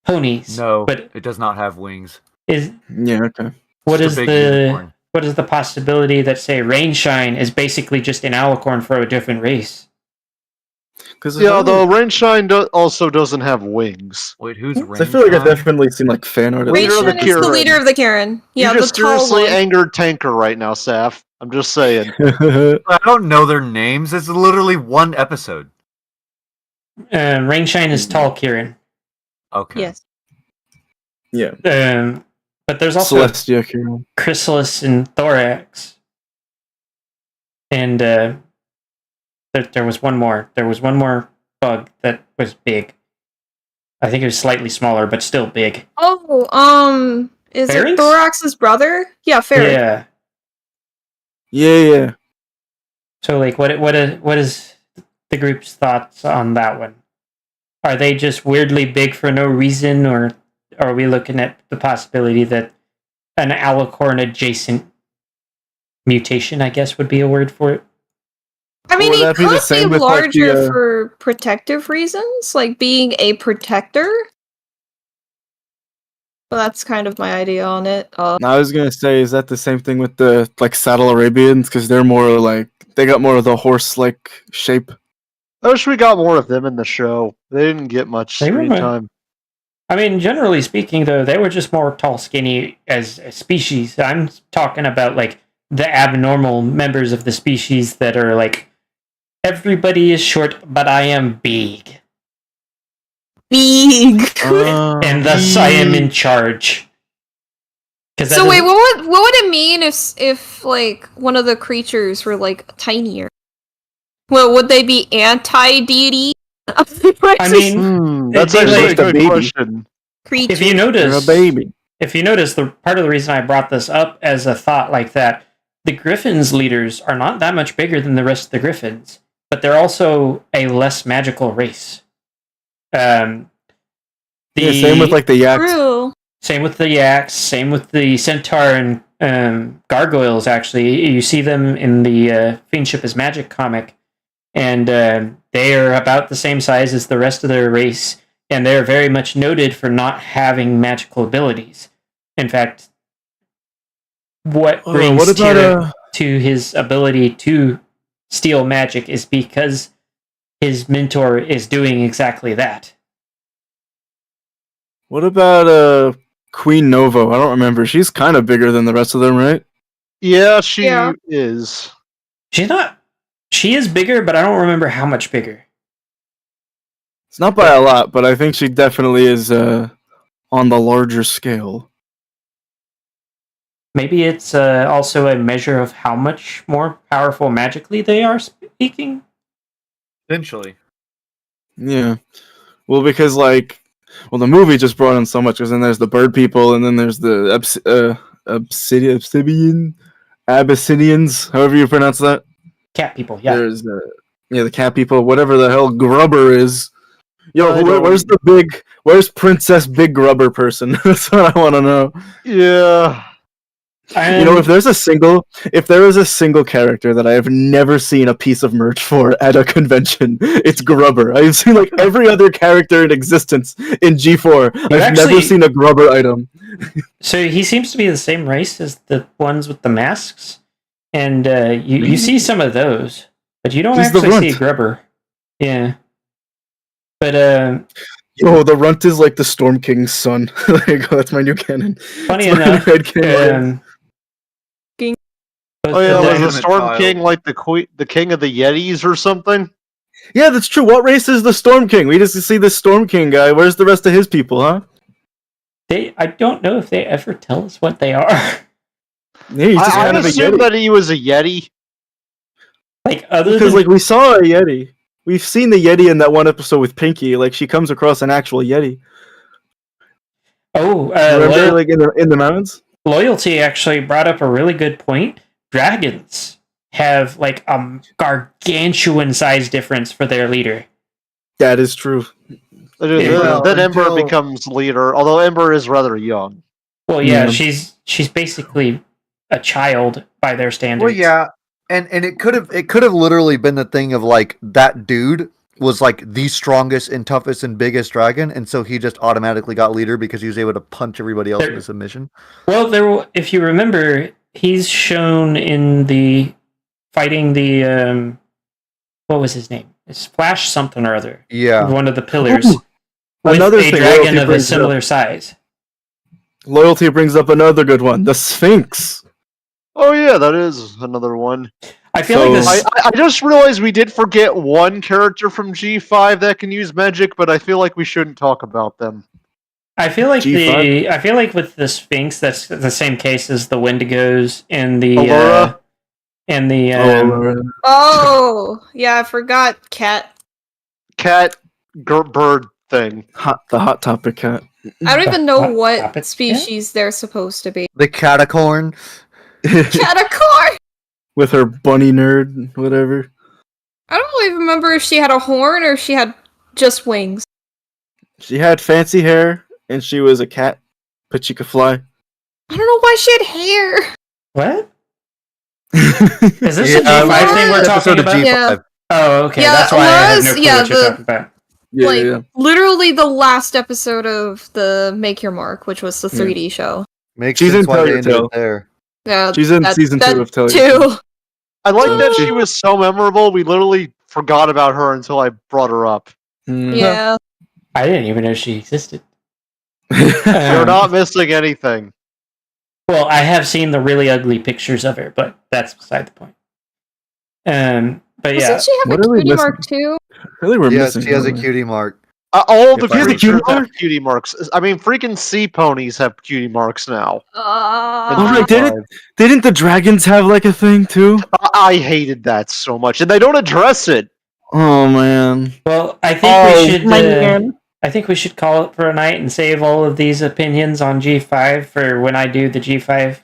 ponies. No, but it does not have wings. is Yeah. Okay. what It's is a big the unicorn. what is the possibility that say Rainshine is basically just an Alicorn for a different race? Because Yeah, although Rainshine also doesn't have wings. Wait, who's Rainshine? I feel like I've definitely seen like fan art. of Leader of the Rainshine is the Kieran. leader of the Karen. Yeah, you the just tall seriously one. angered Tanker right now, Saf. I'm just saying. it. I don't know their names. It's literally one episode. Rainshine is tall Kieran. Okay. Yes. Yeah. But there's also Celestia. Kieran. Chrysalis and Thorax. And there was one more. There was one more bug that was big. I think it was slightly smaller, but still big. Oh, is Pharynx? it Thorax's brother? Yeah, Fairy. Yeah. Yeah. So, like, what is the group's thoughts on that one? Are they just weirdly big for no reason, or are we looking at the possibility that an Alicorn adjacent mutation, I guess, would be a word for it? I mean, Would he that be the could same be with, like, larger the, for protective reasons, like being a protector. But that's kind of my idea on it. I was gonna say, is that the same thing with the like Saddle Arabians? Because they're more like they got more of the horse-like shape. I wish we got more of them in the show. They didn't get much They were screen my- time. I mean, generally speaking, though, they were just more tall, skinny as a species. I'm talking about, like, the abnormal members of the species that are, like, everybody is short, but I am big. Big. And thus I am in charge. So wait, what would it mean if like one of the creatures were like tinier? Well, would they be anti-deity? I mean, that's they actually like a good baby. question. if you You're notice, a baby. if you notice, the part of the reason I brought this up as a thought like that, the Griffins leaders are not that much bigger than the rest of the Griffins, but they're also a less magical race. Same with like the yaks. True. Same with the yaks. Same with the centaur and gargoyles. Actually, you see them in the Fiendship is Magic comic, and they are about the same size as the rest of their race, and they're very much noted for not having magical abilities. In fact, what brings Tyr to his ability to steal magic is because his mentor is doing exactly that. What about Queen Novo? I don't remember. She's kind of bigger than the rest of them, right? Yeah, she Yeah. is. She's not. She is bigger, but I don't remember how much bigger. It's not by a lot, but I think she definitely is on the larger scale. Maybe it's also a measure of how much more powerful magically they are speaking. Eventually. Yeah. Well, because the movie just brought in so much. Because then there's the bird people, and then there's the Abyssinians, however you pronounce that. Cat people, yeah. There's the cat people, whatever the hell Grubber is. Yo, where's Princess Big Grubber person? That's what I want to know. Yeah. If there is a single character that I have never seen a piece of merch for at a convention, it's Grubber. I've seen like every other character in existence in G4. I've never seen a Grubber item. So he seems to be the same race as the ones with the masks, and you see some of those, but you don't actually see Grubber. Yeah, but the Runt is like the Storm King's son. There you go. That's my new canon. Funny enough, was the Storm King like the king of the Yetis or something? Yeah, that's true. What race is the Storm King? We just see the Storm King guy. Where's the rest of his people, huh? I don't know if they ever tell us what they are. Yeah, he's just kind of a assumed Yeti. that he was a Yeti. Because we saw a Yeti. We've seen the Yeti in that one episode with Pinky. Like, she comes across an actual Yeti. Oh, remember, in the mountains? Loyalty actually brought up a really good point. Dragons have like a gargantuan size difference for their leader. That is true. Then Ember becomes leader, although Ember is rather young. Well, yeah, she's basically a child by their standards. Well, yeah, and it could have literally been the thing of like that dude was like the strongest and toughest and biggest dragon, and so he just automatically got leader because he was able to punch everybody else into submission. Well, if you remember, he's shown in the fighting the what was his name? It's Flash something or other. Yeah, one of the pillars. With another a dragon of a similar size. Loyalty brings up another good one, the Sphinx. Oh yeah, that is another one. I feel like this. I just realized we did forget one character from G5 that can use magic, but I feel like we shouldn't talk about them. I feel like G5? I feel like with the Sphinx, that's the same case as the Wendigos and the Allura. Oh, yeah, I forgot cat. Bird thing. The hot topic cat. I don't even know Hot what topic, species they're supposed to be. the Catacorn. Catacorn! With her bunny nerd, whatever. I don't really remember if she had a horn or if she had just wings. She had fancy hair, and she was a cat, but she could fly. I don't know why she had hair. What? Is this a G5 thing we're talking about? G5. Yeah. Oh, okay. Yeah, That's why I have no clue yeah, what you're talking about. Yeah. Literally the last episode of the Make Your Mark, which was the 3D show. Makes She's sense in why Tell they Your ended Tale. it there. Yeah, She's in season 2 of Tell Your Tale. I like that she was so memorable, we literally forgot about her until I brought her up. Yeah. I didn't even know she existed. You're not missing anything. Well, I have seen the really ugly pictures of her, but that's beside the point. But yeah, Doesn't she have What a are we cutie missing? mark too? Really, we're Yes, missing. she has a one. cutie mark. All the If I read creatures through have cutie marks. I mean, freaking sea ponies have cutie marks now. Oh, right, Uh, didn't the dragons have like a thing too? I hated that so much, and they don't address it. Oh man. Well, I think Oh, we should. man. I think we should call it for a night and save all of these opinions on G5 for when I do the G5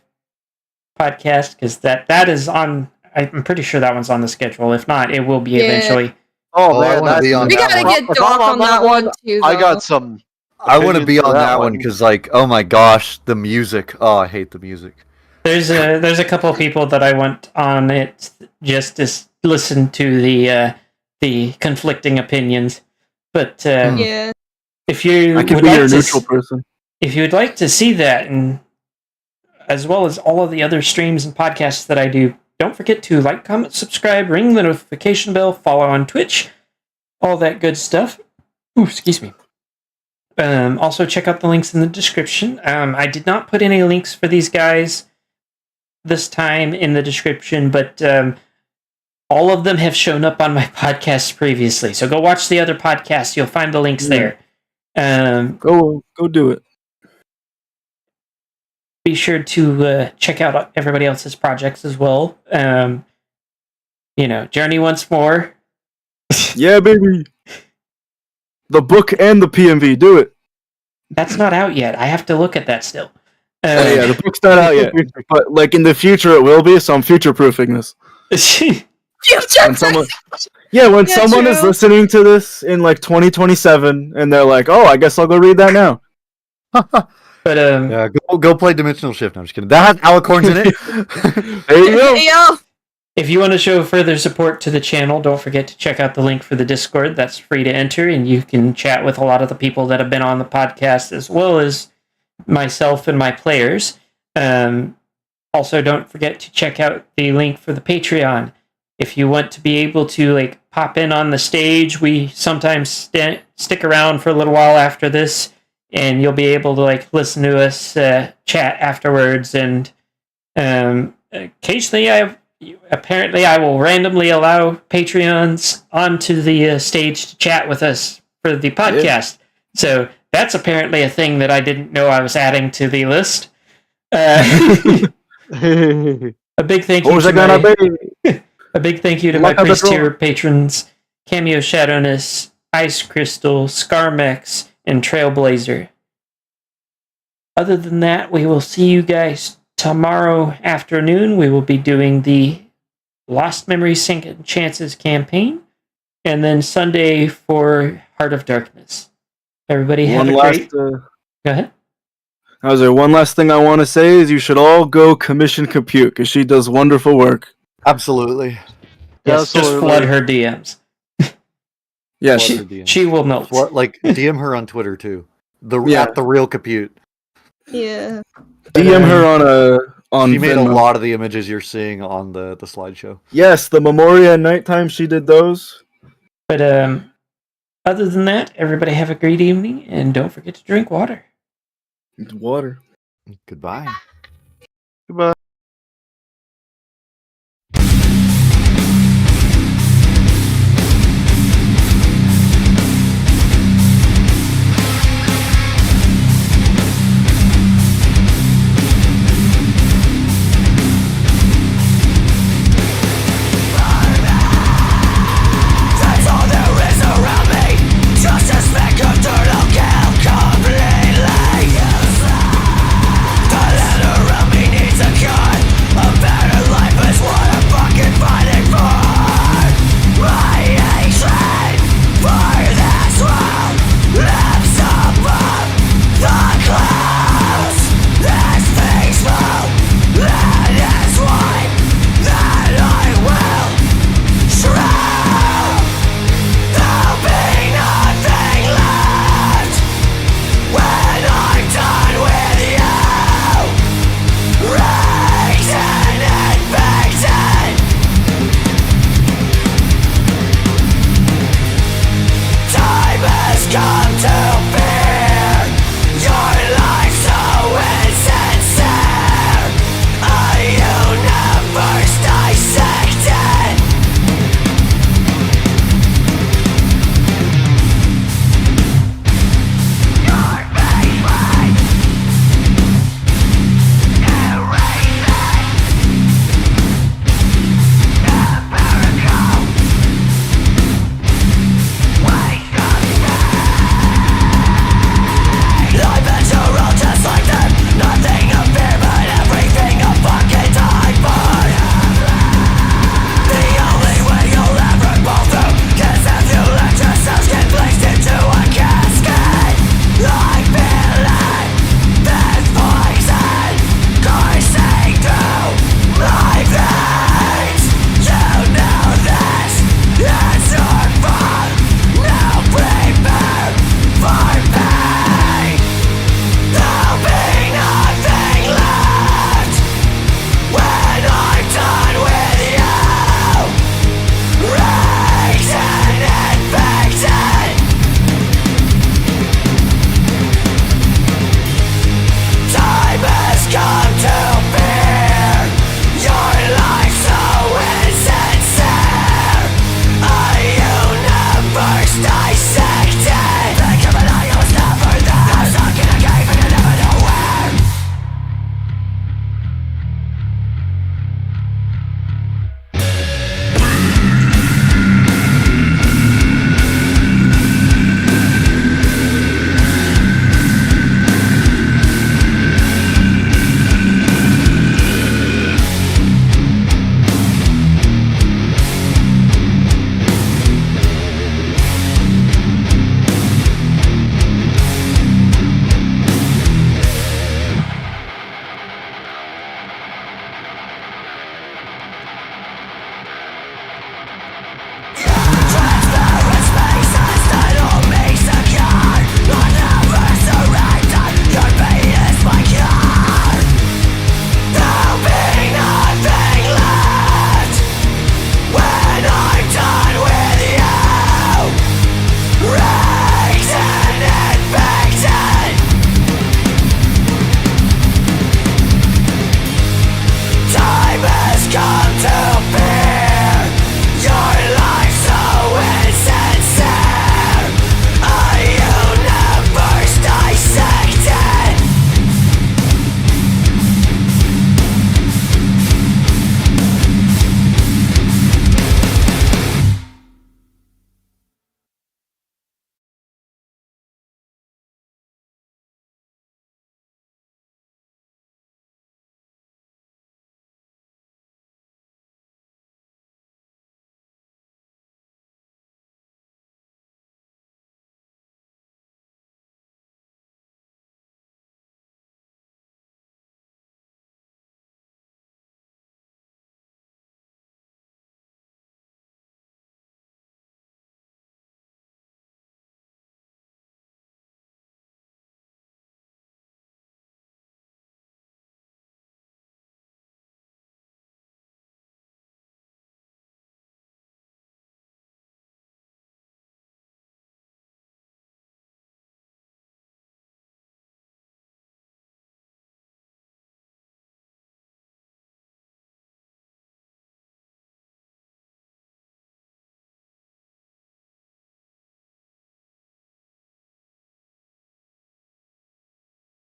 podcast, because that is on. I'm pretty sure that one's on the schedule. If not, it will be Yeah. eventually. Oh, Oh, I man, wanna that's be on We that gotta one. get If I'm Doc on that one too. I though. got some. I want to be opinions for on that one one. because, like, oh my gosh, the music. Oh, I hate the music. There's a couple of people that I want on it just to listen to the conflicting opinions. But Yeah. if you I could would be like your to neutral person. if you would like to see that, and as well as all of the other streams and podcasts that I do, don't forget to like, comment, subscribe, ring the notification bell, follow on Twitch, all that good stuff. Ooh, excuse me. Also, check out the links in the description. I did not put any links for these guys this time in the description, but all of them have shown up on my podcasts previously. So go watch the other podcasts. You'll find the links there. Go do it. Be sure to check out everybody else's projects as well. Journey Once More. Yeah, baby. The book and the PMV, do it. That's not out yet. I have to look at that still. Oh, yeah, the book's not out yet, but like in the future it will be. So I'm future proofing this. When someone, when someone is listening to this in like 2027 and they're like, "Oh, I guess I'll go read that now." But Yeah, go play Dimensional Shift. No, I'm just kidding. That has Alicorns in it. There you go. Hey, yo. if you want to show further support to the channel, don't forget to check out the link for the Discord. That's free to enter, and you can chat with a lot of the people that have been on the podcast, as well as myself and my players. Also, don't forget to check out the link for the Patreon. If you want to be able to pop in on the stage, we sometimes stick around for a little while after this, and you'll be able to listen to us chat afterwards. And occasionally, I will randomly allow Patreons onto the stage to chat with us for the podcast. So that's apparently a thing that I didn't know I was adding to the list. A big thank you. A big thank you to my priest tier patrons: Cameo Shadowness, Ice Crystal, Scarmex, and Trailblazer. Other than that, we will see you guys tomorrow afternoon. We will be doing the Lost Memories Second Chances campaign, and then Sunday for Heart of Darkness. Everybody have a great... Go ahead. I was there. One last thing I want to say is you should all go commission Compute because she does wonderful work. Absolutely. Yes, just flood her DMs. Yeah, she will melt. DM her on Twitter too. At the real Compute. Yeah. DM her on She made Venmo. a lot of the images you're seeing on the slideshow. Yes, the Memoria Nighttime, she did those. But other than that, everybody have a great evening, and don't forget to drink water. Water. Goodbye. Goodbye.